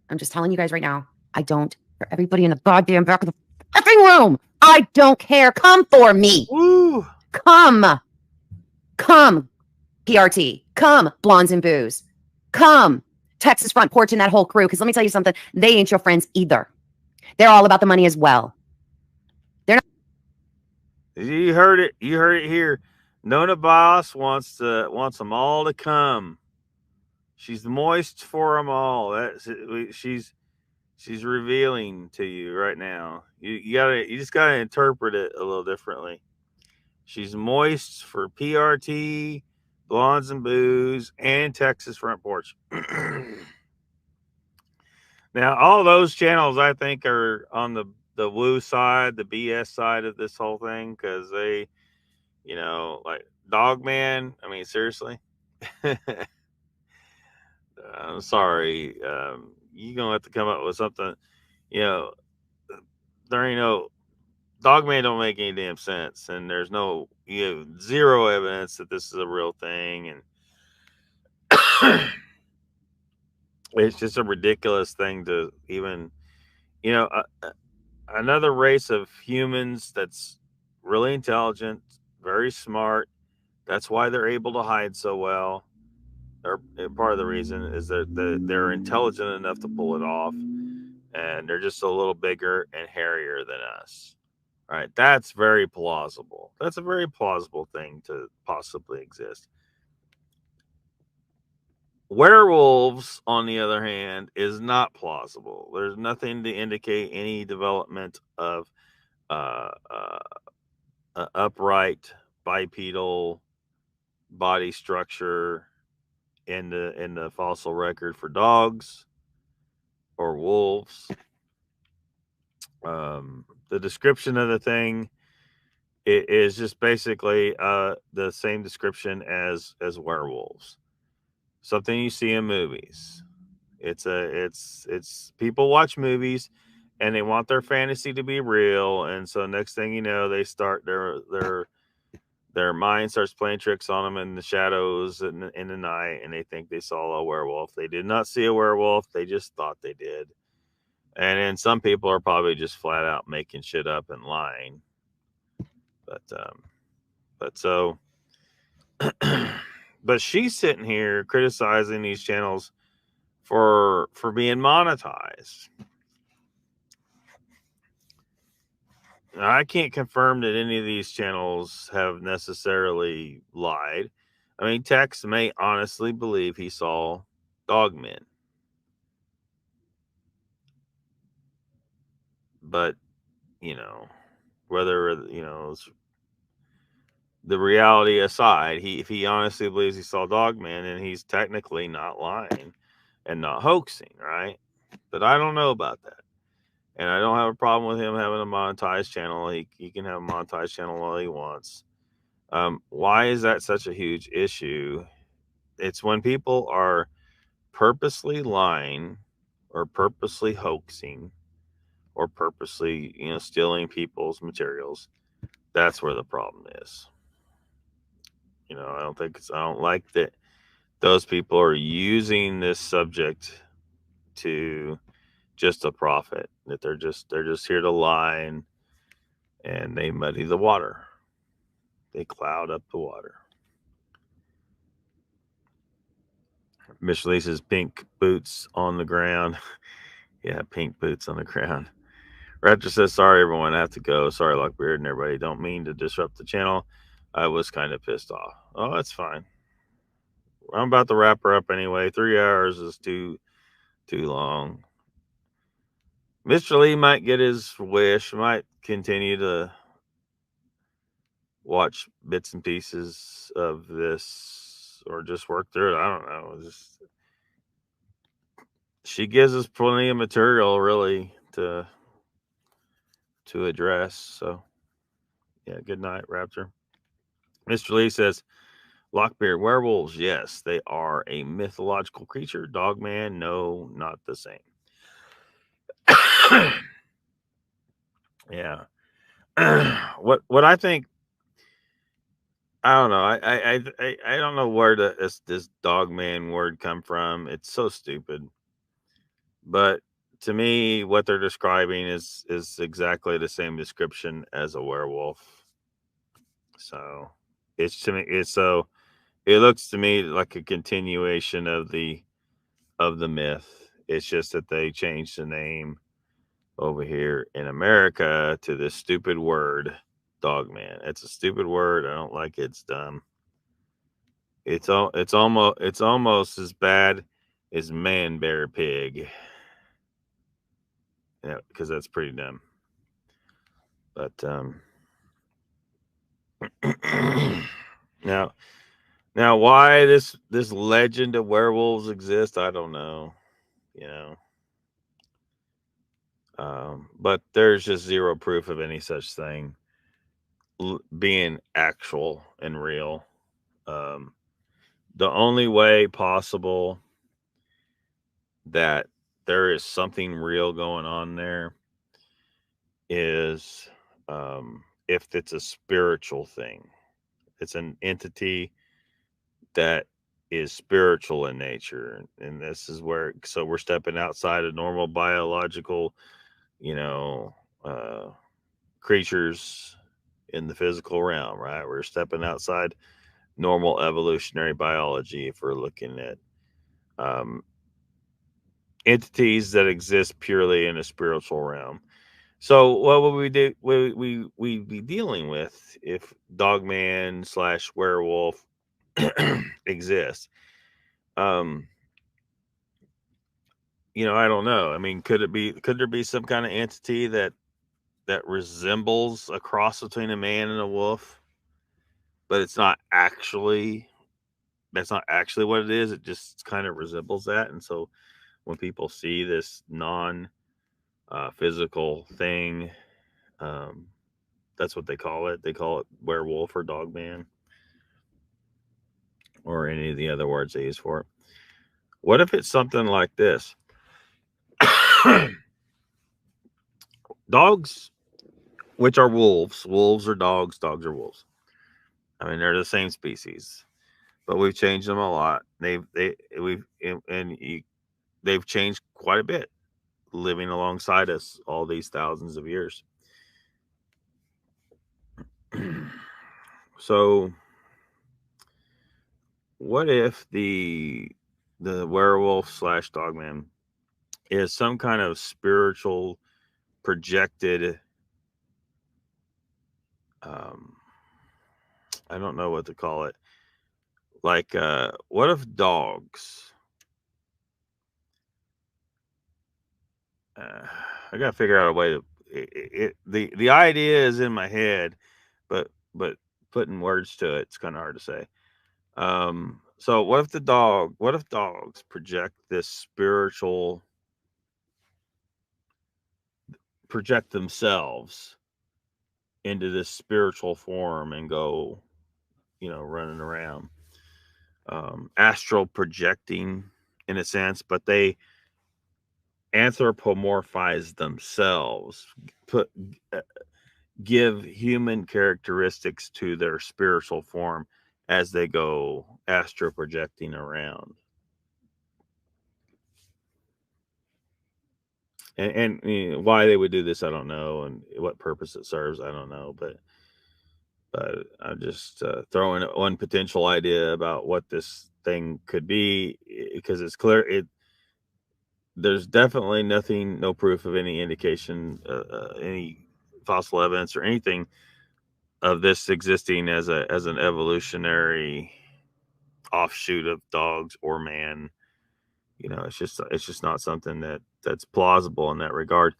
I'm just telling you guys right now. I don't. For everybody in the goddamn back of the effing room, I don't care. Come for me. Woo! Come, PRT. Come, Blondes and Booze. Come, Texas Front Porch and that whole crew. Because let me tell you something. They ain't your friends either. They're all about the money as well. They're not. You heard it. You heard it here. Nona Boss wants them all to come. She's moist for them all. She's revealing to you right now. You just gotta interpret it a little differently. She's moist for PRT, Blondes and Booze, and Texas Front Porch. Now, all those channels I think are on the woo side, the BS side of this whole thing, because they, like Dogman. I mean, seriously. I'm sorry. You're gonna have to come up with something. There ain't no Dogman don't make any damn sense, and there's no zero evidence that this is a real thing, and it's just a ridiculous thing to even, another race of humans that's really intelligent, very smart. That's why they're able to hide so well. Or part of the reason is that they're intelligent enough to pull it off, and they're just a little bigger and hairier than us. Right? That's very plausible. That's a very plausible thing to possibly exist. Werewolves, on the other hand, is not plausible. There's nothing to indicate any development of upright bipedal body structure in the fossil record for dogs or wolves. The description of the thing is just basically the same description as werewolves. Something you see in movies. It's people watch movies and they want their fantasy to be real, and so next thing you know, they start their mind starts playing tricks on them in the shadows in the night, and they think they saw a werewolf. They did not see a werewolf. They just thought they did. And then some people are probably just flat out making shit up and lying. But so, but she's sitting here criticizing these channels for being monetized. Now, I can't confirm that any of these channels have necessarily lied. I mean, Tex may honestly believe he saw dogmen. But, whether, the reality aside, if he honestly believes he saw dogmen, then he's technically not lying and not hoaxing, right? But I don't know about that. And I don't have a problem with him having a monetized channel. He can have a monetized channel all he wants. Why is that such a huge issue? It's when people are purposely lying or purposely hoaxing or purposely, stealing people's materials. That's where the problem is. I don't like that those people are using this subject to just a profit, that they're just here to lie, and they muddy the water. They cloud up the water. Miss Lisa's pink boots on the ground. Yeah, pink boots on the ground. Raptor says, sorry, everyone, I have to go. Sorry, Lockbeard and everybody. Don't mean to disrupt the channel. I was kind of pissed off. Oh, that's fine. I'm about to wrap her up anyway. 3 hours is too long. Mr. Lee might get his wish, might continue to watch bits and pieces of this or just work through it. I don't know. she gives us plenty of material, really, to address. So, yeah, good night, Raptor. Mr. Lee says, Lockbeard werewolves, yes, they are a mythological creature. Dogman, no, not the same. Yeah. What I think, I don't know. I don't know where this dogman word come from. It's so stupid. But to me, what they're describing is exactly the same description as a werewolf. So it's to me, it looks to me like a continuation of the myth. It's just that they changed the name over here in America to this stupid word, dogman. It's a stupid word. I don't like it. It's dumb. It's almost as bad as man bear pig. Yeah, because that's pretty dumb. But now why this legend of werewolves exists, I don't know. You know. But there's just zero proof of any such thing being actual and real. The only way possible that there is something real going on there is if it's a spiritual thing. It's an entity that is spiritual in nature, and this is where, so we're stepping outside of normal biological, you know, creatures in the physical realm, right? We're stepping outside normal evolutionary biology if we're looking at um, entities that exist purely in a spiritual realm. So what would we do? We be dealing with if dogman / werewolf exists? I don't know. I mean, could there be some kind of entity that resembles a cross between a man and a wolf, but it's not actually, that's not actually what it is. It just kind of resembles that. And so when people see this non physical thing, that's what they call it. They call it werewolf or dogman, or any of the other words they use for it. What if it's something like this? Dogs, which are wolves, wolves are dogs, dogs are wolves. I mean, they're the same species, but we've changed them a lot. They've changed quite a bit, living alongside us all these thousands of years. So, what if the werewolf / dogman is some kind of spiritual projected, I don't know what to call it. Like, what if dogs? I gotta figure out a way to. The idea is in my head, but putting words to it's kind of hard to say. So what if dogs project this spiritual, project themselves into this spiritual form and go, running around, astral projecting in a sense, but they anthropomorphize themselves, give human characteristics to their spiritual form as they go astral projecting around. And why they would do this, I don't know, and what purpose it serves, I don't know. But I'm just throwing one potential idea about what this thing could be, because it's clear there's definitely no proof of any indication, any fossil evidence or anything of this existing as an evolutionary offshoot of dogs or man. It's just not something that's plausible in that regard.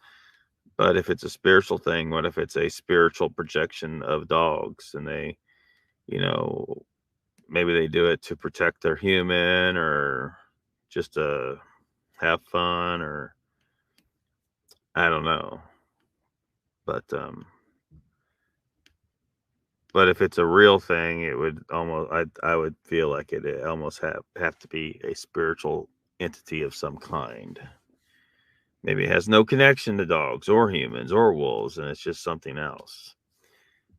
But if it's a spiritual thing, what if it's a spiritual projection of dogs, and they, maybe they do it to protect their human, or just have fun, or I don't know. But if it's a real thing, it would almost I would feel like it almost have to be a spiritual entity of some kind. Maybe it has no connection to dogs or humans or wolves, and it's just something else.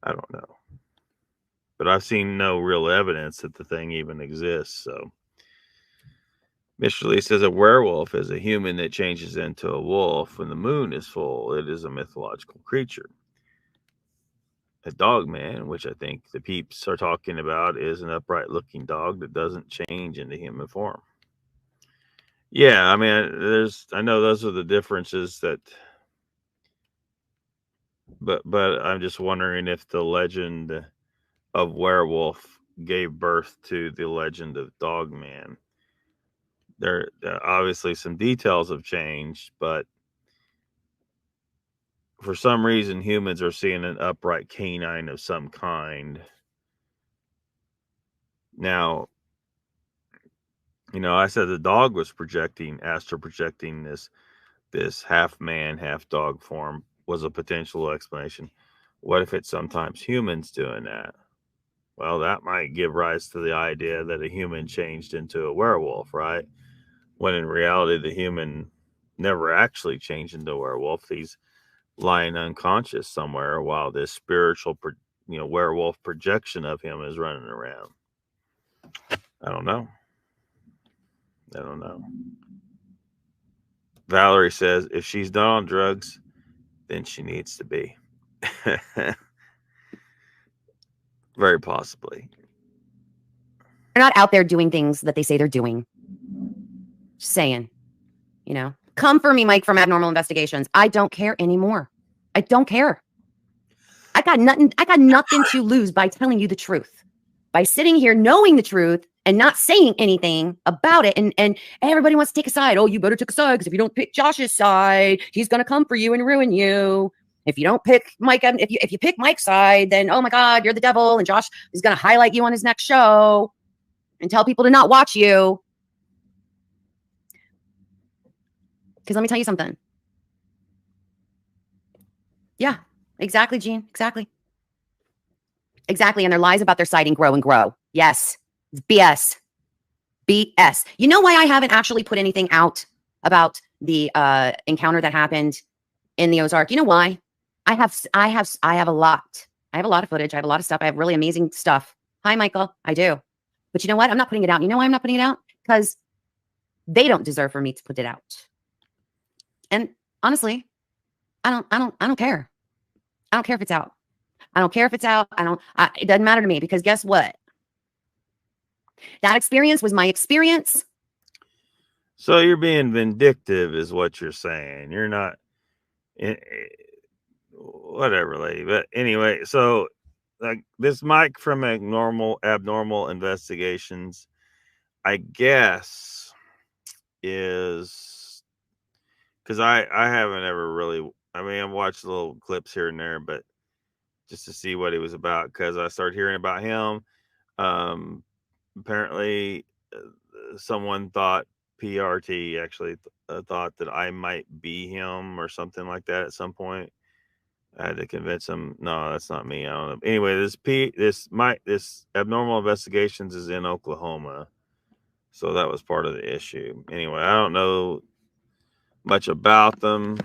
I don't know. But I've seen no real evidence that the thing even exists. So Mr. Lee says a werewolf is a human that changes into a wolf when the moon is full. It is a mythological creature. A dog man, which I think the peeps are talking about, is an upright looking dog that doesn't change into human form. Yeah, I mean, I know those are the differences that, but I'm just wondering if the legend of werewolf gave birth to the legend of dogman. There, obviously, some details have changed, but for some reason, humans are seeing an upright canine of some kind. Now, I said the dog was astral projecting this half man, half dog form was a potential explanation. What if it's sometimes humans doing that? Well, that might give rise to the idea that a human changed into a werewolf, right? When in reality, the human never actually changed into a werewolf. He's lying unconscious somewhere while this spiritual, werewolf projection of him is running around. I don't know. Valerie says if she's done on drugs, then she needs to be. Very possibly. They're not out there doing things that they say they're doing. Just saying, come for me, Mike, from Abnormal Investigations. I don't care anymore. I don't care. I got nothing to lose by telling you the truth. By sitting here knowing the truth and not saying anything about it. And everybody wants to take a side. Oh, you better take a side, because if you don't pick Josh's side, he's going to come for you and ruin you. If you don't pick Mike, if you pick Mike's side, then, oh my God, you're the devil. And Josh is going to highlight you on his next show and tell people to not watch you. Because let me tell you something. Yeah, exactly, Gene. Exactly. And their lies about their sighting grow and grow. Yes. It's BS. BS. You know why I haven't actually put anything out about the encounter that happened in the Ozark? You know why? I have a lot. I have a lot of footage. I have a lot of stuff. I have really amazing stuff. Hi, Michael. I do. But you know what? I'm not putting it out. You know why I'm not putting it out? Because they don't deserve for me to put it out. And honestly, I don't care. I don't care if it's out. I don't care if it's out. It doesn't matter to me, because guess what? That experience was my experience. So you're being vindictive is what you're saying. You're not, whatever, lady. But anyway, so like this Mike from Abnormal Investigations, I guess, is because I haven't ever really, I mean, I've watched little clips here and there, but just to see what he was about, because I started hearing about him. Apparently, someone thought PRT actually thought that I might be him or something like that at some point. I had to convince him, no, that's not me. I don't know. Anyway, this Abnormal Investigations is in Oklahoma, so that was part of the issue. Anyway, I don't know much about them,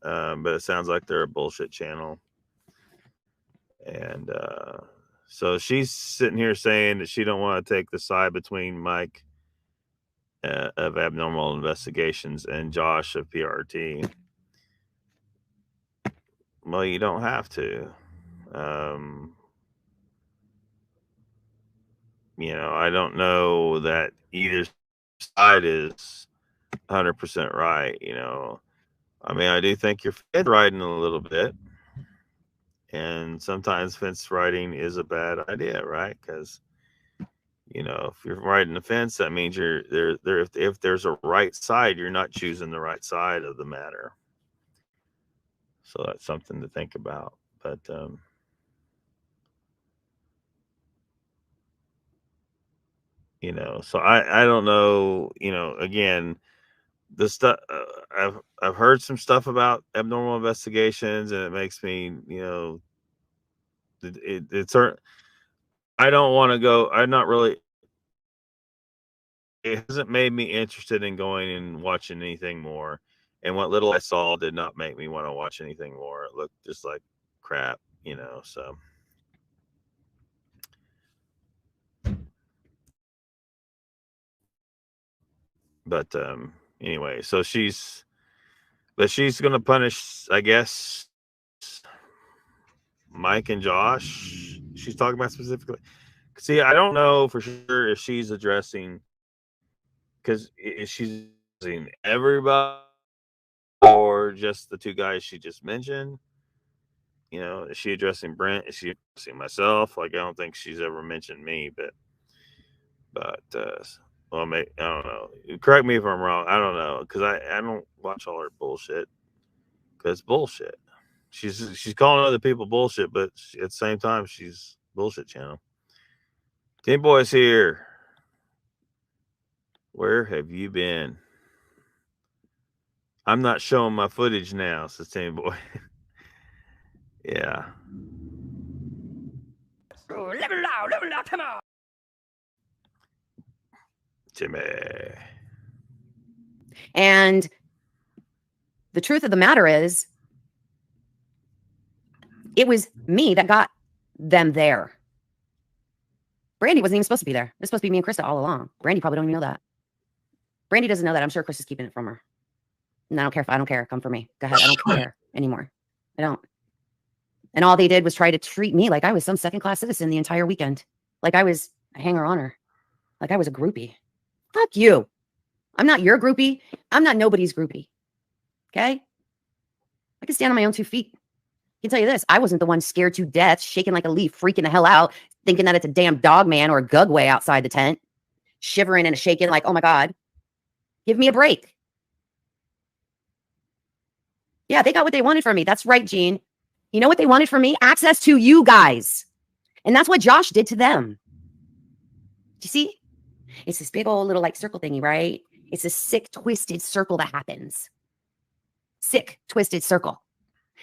but it sounds like they're a bullshit channel. And so she's sitting here saying that she don't want to take the side between Mike of Abnormal Investigations and Josh of PRT. Well, you don't have to. I don't know that either side is 100% right. I mean, I do think you're fence riding a little bit, and sometimes fence riding is a bad idea, right? Because if you're riding the fence, that means you're there. If there's a right side, you're not choosing the right side of the matter. So that's something to think about. But so I don't know. Again, the stuff I've heard some stuff about abnormal investigations, and it makes me, it's I don't want to go. I'm not really. It hasn't made me interested in going and watching anything more. And what little I saw did not make me want to watch anything more. It looked just like crap, So, but anyway, so she's gonna punish, I guess, Mike and Josh. She's talking about specifically. See, I don't know for sure if she's addressing, because she's addressing everybody or just the two guys she just mentioned. Is she addressing Brent? Is she addressing myself? Like, I don't think she's ever mentioned me, but well, maybe, I don't know. Correct me if I'm wrong. I don't know, because I don't watch all her bullshit, because bullshit. She's calling other people bullshit, but at the same time, she's bullshit channel. Team Boy's here. Where have you been? I'm not showing my footage now, says Team Boy. Yeah. Level out, come on. Jimmy. And the truth of the matter is, it was me that got them there. Brandy wasn't even supposed to be there. It was supposed to be me and Krista all along. Brandy probably don't even know that. Brandy doesn't know that. I'm sure Chris is keeping it from her. And I don't care if I don't care. Come for me. Go ahead. I don't care anymore. I don't. And all they did was try to treat me like I was some second-class citizen the entire weekend. Like I was a hanger-oner. Like I was a groupie. Fuck you. I'm not your groupie. I'm not nobody's groupie. Okay? I can stand on my own 2 feet. I can tell you this. I wasn't the one scared to death, shaking like a leaf, freaking the hell out, thinking that it's a damn dog man or a gugway outside the tent, shivering and shaking like, oh my God, give me a break. Yeah, they got what they wanted from me. That's right, Gene. You know what they wanted from me? Access to you guys. And that's what Josh did to them. Do you see? It's this big old little like circle thingy, right? It's a sick, twisted circle that happens. Sick, twisted circle.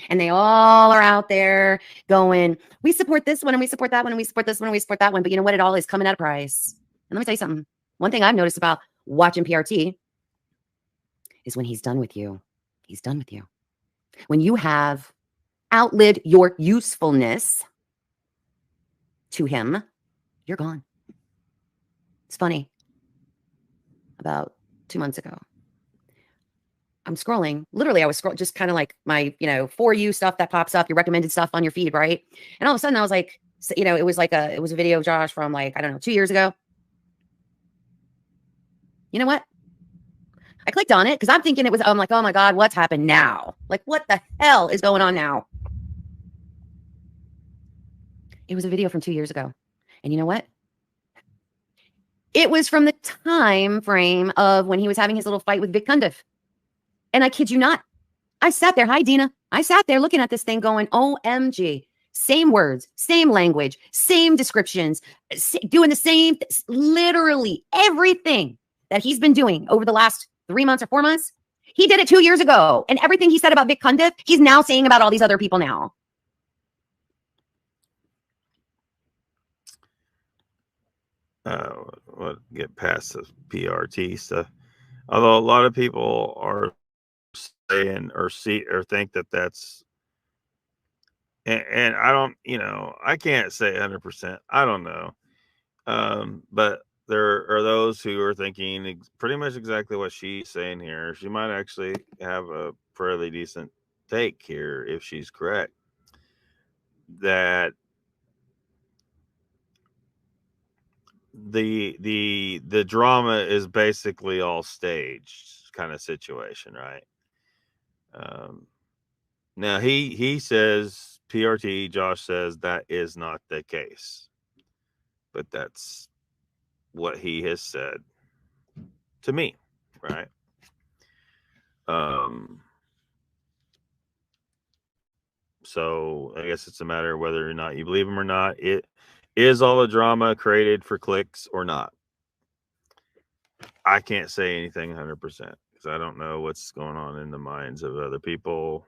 And they all are out there going, we support this one and we support that one and we support this one and we support that one. But you know what? It all is coming at a price. And let me tell you something. One thing I've noticed about watching PRT is when he's done with you, he's done with you. When you have outlived your usefulness to him, you're gone. It's funny. About 2 months ago, I'm scrolling. Literally, I was scrolling, just kind of like my, for you stuff that pops up, your recommended stuff on your feed, right? And all of a sudden, I was like, it was a video of Josh from like, I don't know, 2 years ago. You know what? I clicked on it because I'm thinking I'm like, oh my God, what's happened now? Like, what the hell is going on now? It was a video from 2 years ago. And you know what? It was from the time frame of when he was having his little fight with Vic Cundiff. And I kid you not, I sat there. Hi, Dina. I sat there looking at this thing going, OMG. Same words, same language, same descriptions, doing the same, literally everything that he's been doing over the last 3 months or 4 months. He did it 2 years ago. And everything he said about Vic Cundiff, he's now saying about all these other people now. We'll get past the PRT stuff. Although a lot of people are saying or think that that's, and I don't, I can't say 100%. I don't know. But there are those who are thinking pretty much exactly what she's saying here. She might actually have a fairly decent take here if she's correct. That the drama is basically all staged kind of situation, right? Now he says, PRT Josh says that is not the case, but that's what he has said to me, right? So I guess it's a matter of whether or not you believe him or not. It is all the drama created for clicks or not. I can't say anything 100%. because I don't know what's going on in the minds of other people.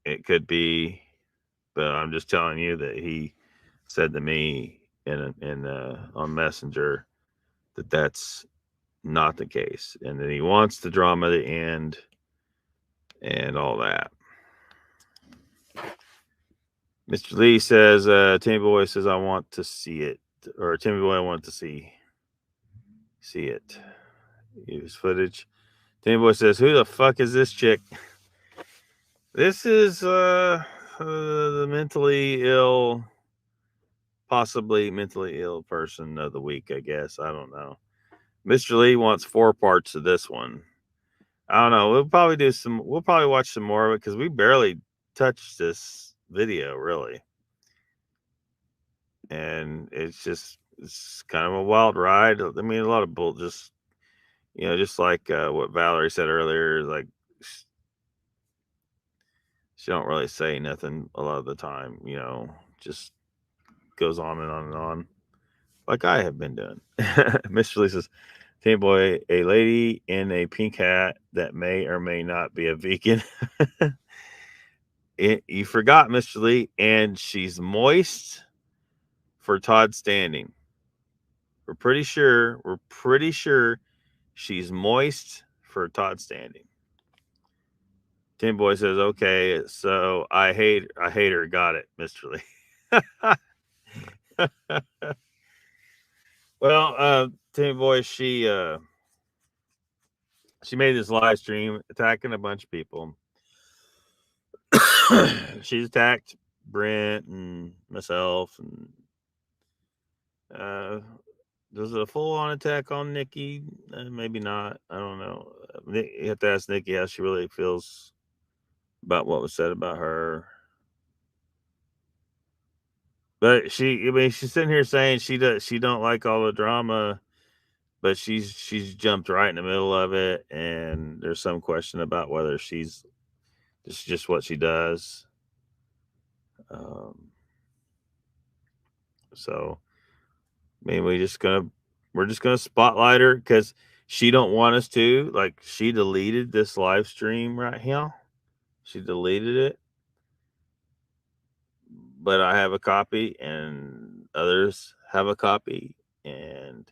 It could be, but I'm just telling you that he said to me on Messenger that that's not the case, and that he wants the drama to end and all that. Mr. Lee says, Timmy Boy says, I want to see it. Or Timmy Boy, I want to see it. Use footage. Timmy Boy says, who the fuck is this chick? This is the mentally ill, possibly mentally ill person of the week, I guess. I don't know. Mr. Lee wants 4 parts of this one. I don't know. We'll probably watch some more of it because we barely touched this video, really. And it's kind of a wild ride. I mean, a lot of bull, just like what Valerie said earlier, like she don't really say nothing a lot of the time, just goes on and on and on, like I have been doing. Mr. Lee says, Team Boy, a lady in a pink hat that may or may not be a vegan. You forgot, Mr. Lee, and she's moist for Todd Standing. We're pretty sure she's moist for Todd Standing. Tim Boy says, okay, so I hate her. Got it, Mr. Lee. Well, Tim Boy, she made this live stream attacking a bunch of people. She's attacked Brent and myself, and does a full-on attack on Nikki? Maybe not. I don't know. You have to ask Nikki how she really feels about what was said about her. But she's sitting here saying she don't like all the drama, but she's jumped right in the middle of it, and there's some question about whether it's just what she does. So, I mean, we're just gonna spotlight her because she don't want us to. Like, she deleted this live stream right here. She deleted it, but I have a copy, and others have a copy, and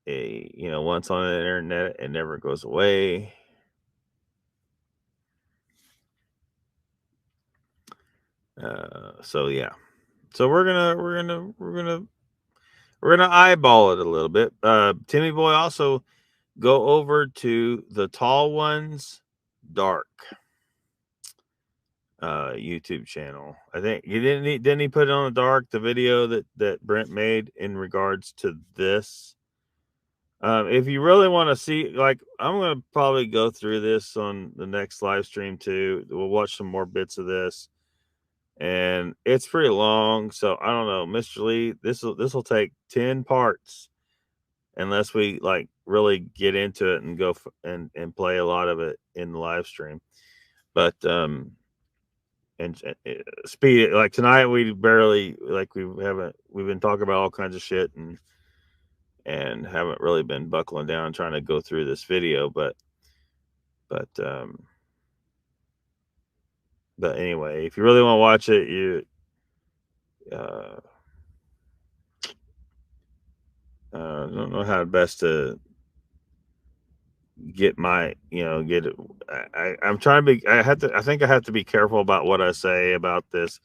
once on the internet, it never goes away. So yeah, so we're gonna eyeball it a little bit. Timmy Boy, also go over to the Tall Ones Dark YouTube channel. I think didn't he put it on the dark, the video that Brent made in regards to this. If you really want to see, like, I'm going to probably go through this on the next live stream too. We'll watch some more bits of this, and it's pretty long. So I don't know, Mr. Lee, this will take 10 parts unless we like really get into it and go and play a lot of it in the live stream. But and speed it, like tonight we barely, like, we've been talking about all kinds of shit and haven't really been buckling down trying to go through this video, but anyway, if you really want to watch it, you don't know how best to get get it. I'm trying to be, I think I have to be careful about what I say about this,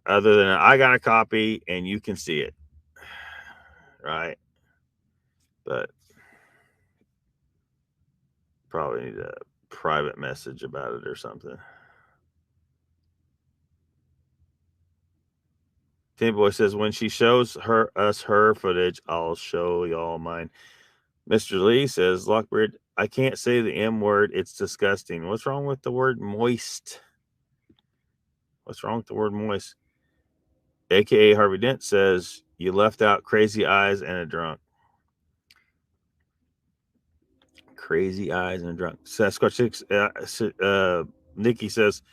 other than I got a copy and you can see it, right? But probably need a private message about it or something. Tim Boy says, when she shows her footage, I'll show y'all mine. Mr. Lee says, Lockbeard, I can't say the M word. It's disgusting. What's wrong with the word moist? What's wrong with the word moist? AKA Harvey Dent says, you left out crazy eyes and a drunk. Crazy eyes and a drunk. Sasquatch 6, Nikki says,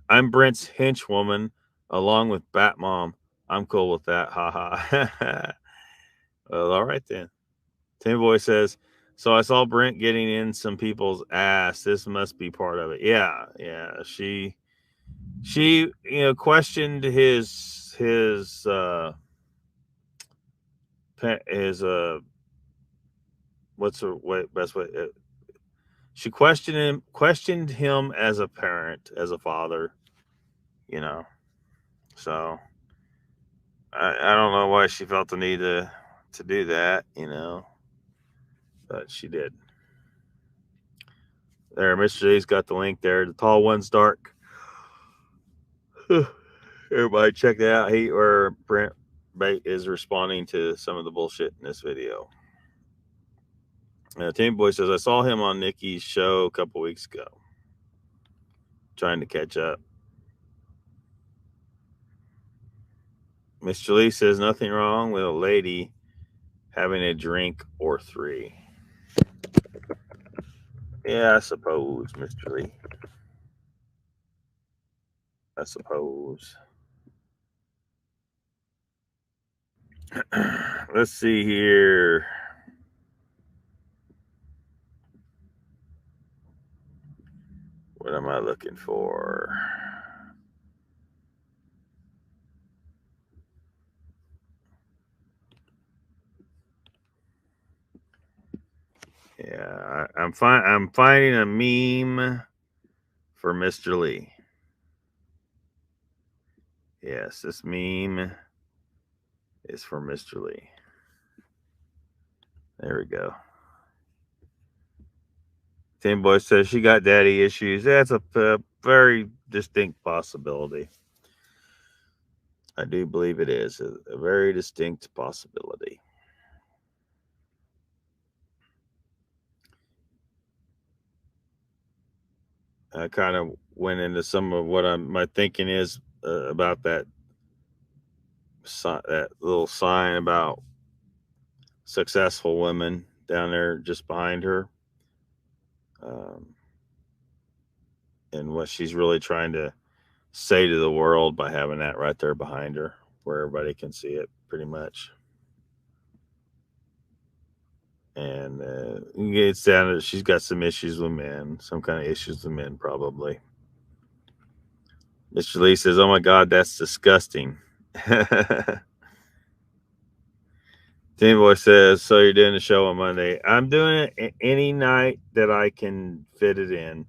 I'm Brent's henchwoman along with Batmom. I'm cool with that. Ha ha. Well, all right then. Tim Boy says, So I saw Brent getting in some people's ass. This must be part of it. Yeah. She questioned his what's the best way, she questioned him as a parent, as a father, so I don't know why she felt the need to do that, but she did. There, Mr. J's got the link there. The tall one's dark. Everybody check that out. He or Brent Bate is responding to some of the bullshit in this video. Team Boy says, I saw him on Nikki's show a couple weeks ago. Trying to catch up. Miss Jolie says, nothing wrong with a lady having a drink or three. Yeah, I suppose, Miss Jolie. I suppose. Let's see here. What am I looking for? Yeah, I'm finding a meme for Mr. Lee. Yes, this meme is for Mr. Lee. There we go. Tim Boy says she got daddy issues. That's a very distinct possibility. I do believe it is a very distinct possibility. I kind of went into some of what my thinking is about that little sign about successful women down there just behind her, and what she's really trying to say to the world by having that right there behind her, where everybody can see it pretty much. And it's down to she's got some issues with men, some kind of issues with men, probably. Mr. Lee says, "Oh my God, that's disgusting." Team Boy says, "So you're doing the show on Monday?" I'm doing it any night that I can fit it in.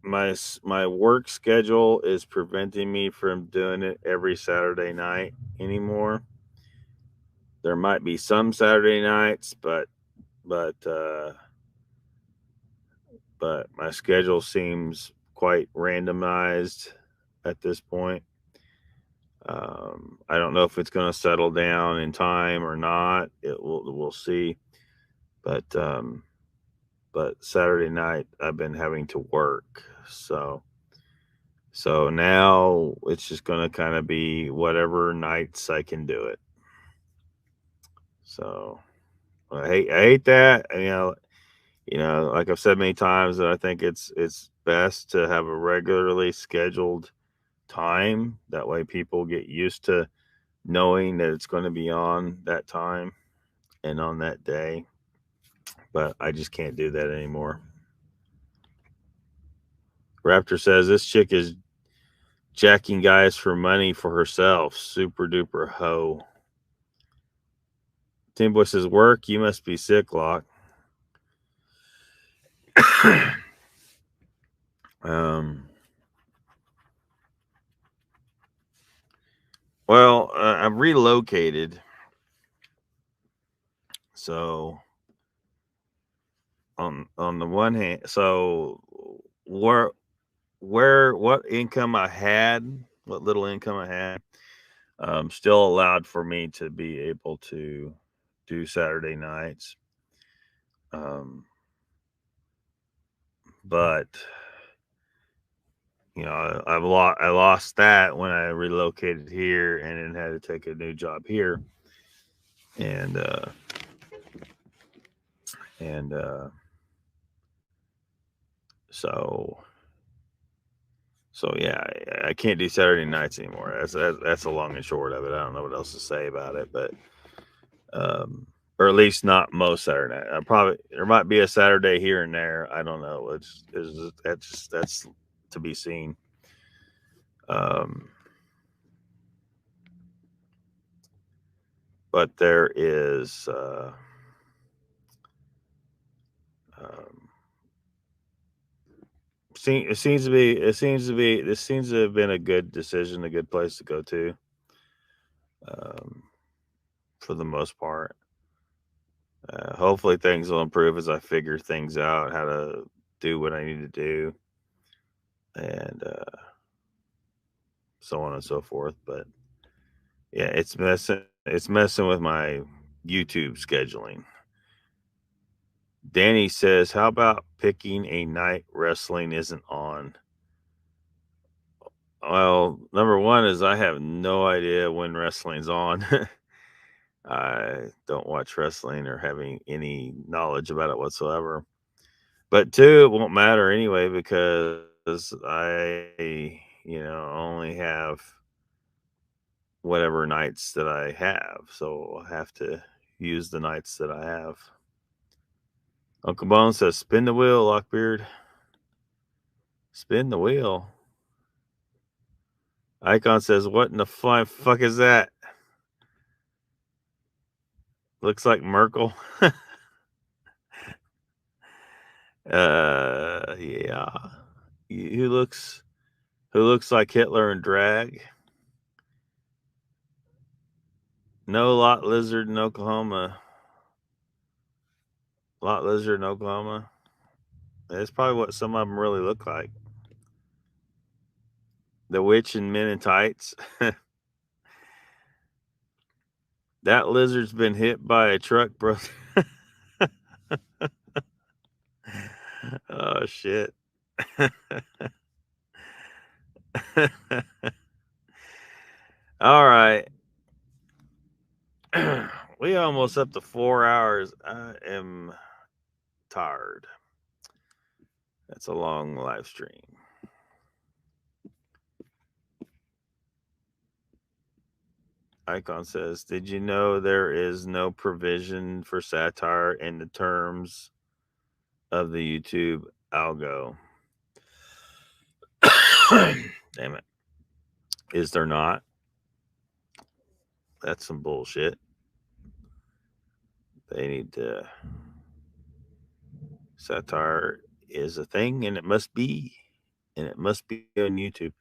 My work schedule is preventing me from doing it every Saturday night anymore. There might be some Saturday nights, but my schedule seems quite randomized at this point. I don't know if it's going to settle down in time or not. We'll see. But Saturday night I've been having to work, so now it's just going to kind of be whatever nights I can do it. So I hate that. Like I've said many times, that I think it's best to have a regularly scheduled time. That way people get used to knowing that it's going to be on that time and on that day. But I just can't do that anymore. Raptor says, this chick is jacking guys for money for herself. Super duper hoe. Tim Boy says, work, you must be sick, Lock. Well, I'm relocated. So on the one hand, so what income I had, what little income I had, still allowed for me to be able to do Saturday nights. But I lost that when I relocated here and then had to take a new job here. And so yeah, I can't do Saturday nights anymore. That's the long and short of it. I don't know what else to say about it, but or at least not most Saturday night. Probably there might be a Saturday here and there. I don't know. That's to be seen. But there is it seems to have been a good decision, a good place to go to, for the most part. Hopefully things will improve as I figure things out, how to do what I need to do, and so on and so forth. But yeah, it's messing with my YouTube scheduling. Danny says, how about picking a night wrestling isn't on? Well, number one is I have no idea when wrestling's on. I don't watch wrestling or having any knowledge about it whatsoever. But two, it won't matter anyway because I, only have whatever nights that I have. So I'll have to use the nights that I have. Uncle Bone says, spin the wheel, Lockbeard. Spin the wheel. Icon says, what in the flying fuck is that? Looks like Merkel. Yeah. Who looks like Hitler in drag? No lot lizard in Oklahoma. Lot lizard in Oklahoma. That's probably what some of them really look like. The witch and men in tights. That lizard's been hit by a truck, bro. Oh shit. All right. We almost up to 4 hours. I am tired. That's a long live stream. Icon says, did you know there is no provision for satire in the terms of the YouTube algo? Damn it. Is there not? That's some bullshit. They need to. Satire is a thing, and it must be. And it must be on YouTube.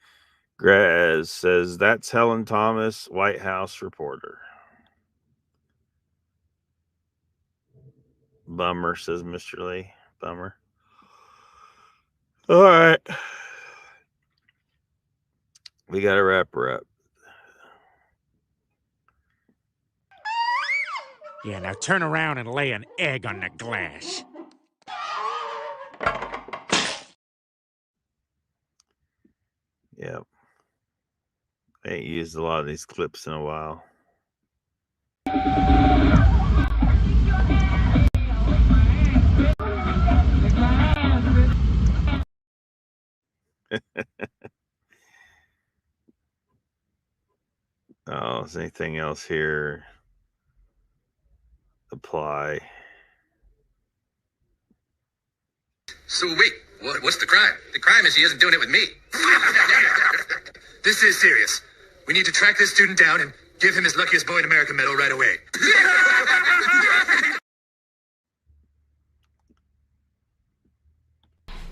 Graz says, that's Helen Thomas, White House reporter. Bummer, says Mr. Lee. Bummer. All right. We got to wrap her up. Yeah, now turn around and lay an egg on the glass. Yep. I ain't used a lot of these clips in a while. Oh, is anything else here? Apply. So wait, what's the crime? The crime is he isn't doing it with me. This is serious. We need to track this student down and give him his luckiest boy in America medal right away.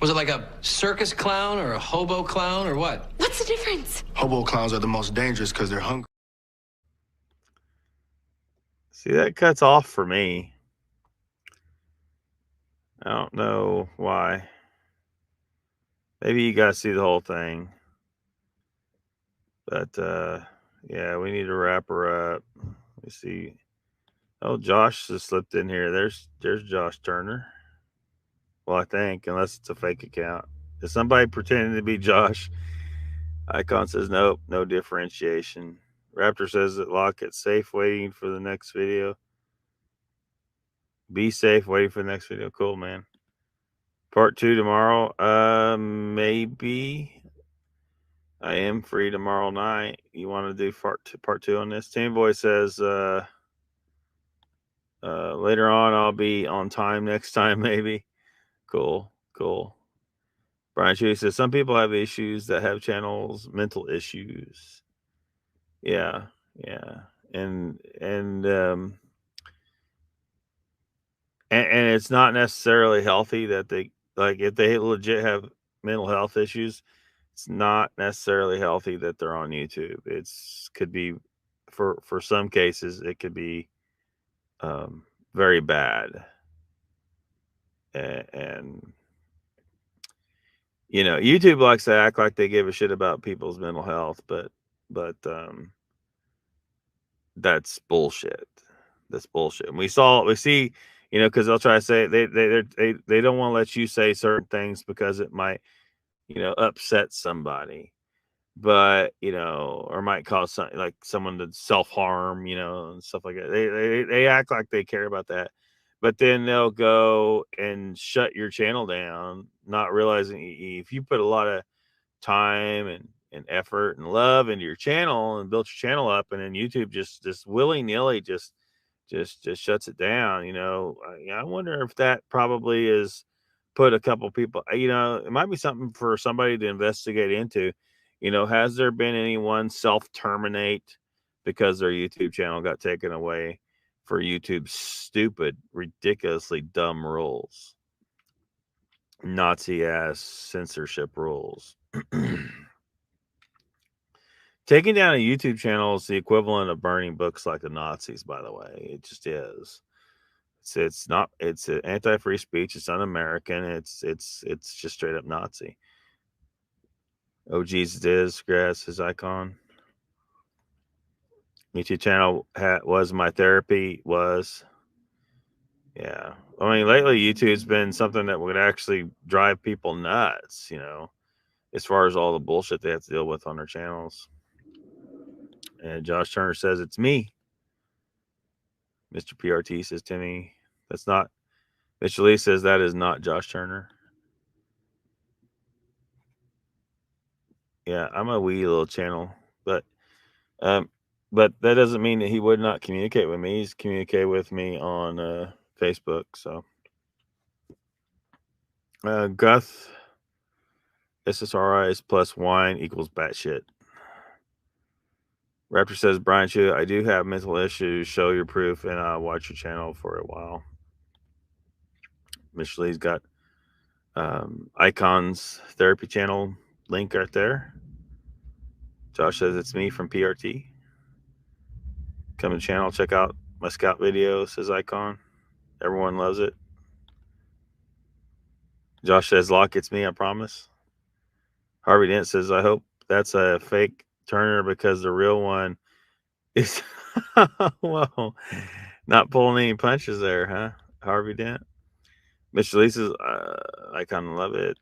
Was it like a circus clown or a hobo clown or what? What's the difference? Hobo clowns are the most dangerous because they're hungry. See, that cuts off for me. I don't know why. Maybe you guys see the whole thing. But yeah, we need to wrap her up. Let me see. Oh, Josh just slipped in here. There's Josh Turner. Well, I think, unless it's a fake account. Is somebody pretending to be Josh? Icon says nope, no differentiation. Raptor says that lock it safe, waiting for the next video. Be safe, waiting for the next video. Cool, man. Part 2 tomorrow. Maybe. I am free tomorrow night. You want to do part two on this? Team Boy says, Later on, I'll be on time next time, maybe. Cool. Brian Chewy says some people have issues that have channels, mental issues. Yeah. And it's not necessarily healthy that they, like, if they legit have mental health issues, it's not necessarily healthy that they're on YouTube. It's could be for some cases it could be very bad. And you know, YouTube likes to act like they give a shit about people's mental health, but that's bullshit. That's bullshit. And we see, you know, because they'll try to say they don't want to let you say certain things because it might, you know, upset somebody, but you know, or might cause like someone to self-harm, you know, and stuff like that. They act like they care about that, but then they'll go and shut your channel down, not realizing if you put a lot of time and effort and love into your channel and built your channel up, and then YouTube just willy-nilly just shuts it down. You know, I wonder if that probably is put a couple people, you know, it might be something for somebody to investigate into. You know, has there been anyone self-terminate because their YouTube channel got taken away for YouTube's stupid, ridiculously dumb rules? Nazi ass censorship rules. Taking down a YouTube channel is the equivalent of burning books like the Nazis, by the way. It just is. It's not, it's anti-free speech, it's un-American, it's just straight up Nazi. Oh Jesus is grass his icon. YouTube channel was my therapy, was. Yeah. I mean, lately YouTube's been something that would actually drive people nuts, you know, as far as all the bullshit they have to deal with on their channels. And Josh Turner says it's me. Mr. PRT says Timmy, that's not. Mr. Lee says that is not Josh Turner. Yeah, I'm a wee little channel, but that doesn't mean that he would not communicate with me. He's communicated with me on Facebook. So Guth SSRIs plus wine equals batshit. Raptor says, Brian Chu, I do have mental issues. Show your proof, and I'll watch your channel for a while. Mr. Lee's got Icons therapy channel link right there. Josh says it's me from PRT. Come to the channel, check out my scout video, says Icon. Everyone loves it. Josh says, Lock, it's me, I promise. Harvey Dent says, I hope that's a fake Turner because the real one is, whoa, not pulling any punches there, huh? Harvey Dent. Mr. Lee says, I kind of love it.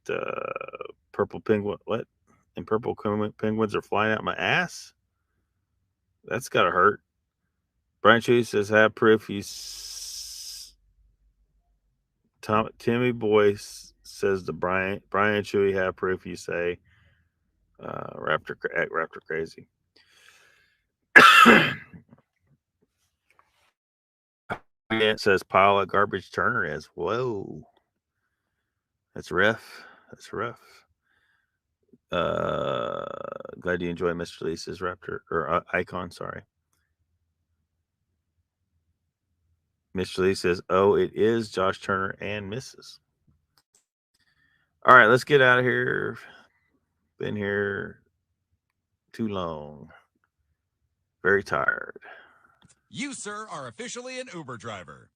Purple penguin, what? And purple penguins are flying out my ass? That's got to hurt. Brian Chewy says, have proof you... Timmy Boy says to Brian Chewy, have proof you say Raptor crazy. It says pile of garbage Turner is. Whoa. That's rough. That's rough. Glad you enjoy Mr. Lisa's Raptor or Icon, sorry. Mr. Lee says, oh, it is Josh Turner and Mrs. All right, let's get out of here. Been here too long. Very tired. You, sir, are officially an Uber driver.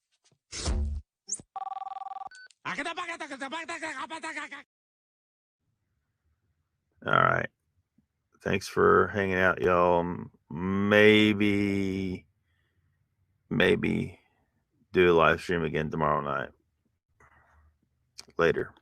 All right. Thanks for hanging out, y'all. Maybe do a live stream again tomorrow night. Later.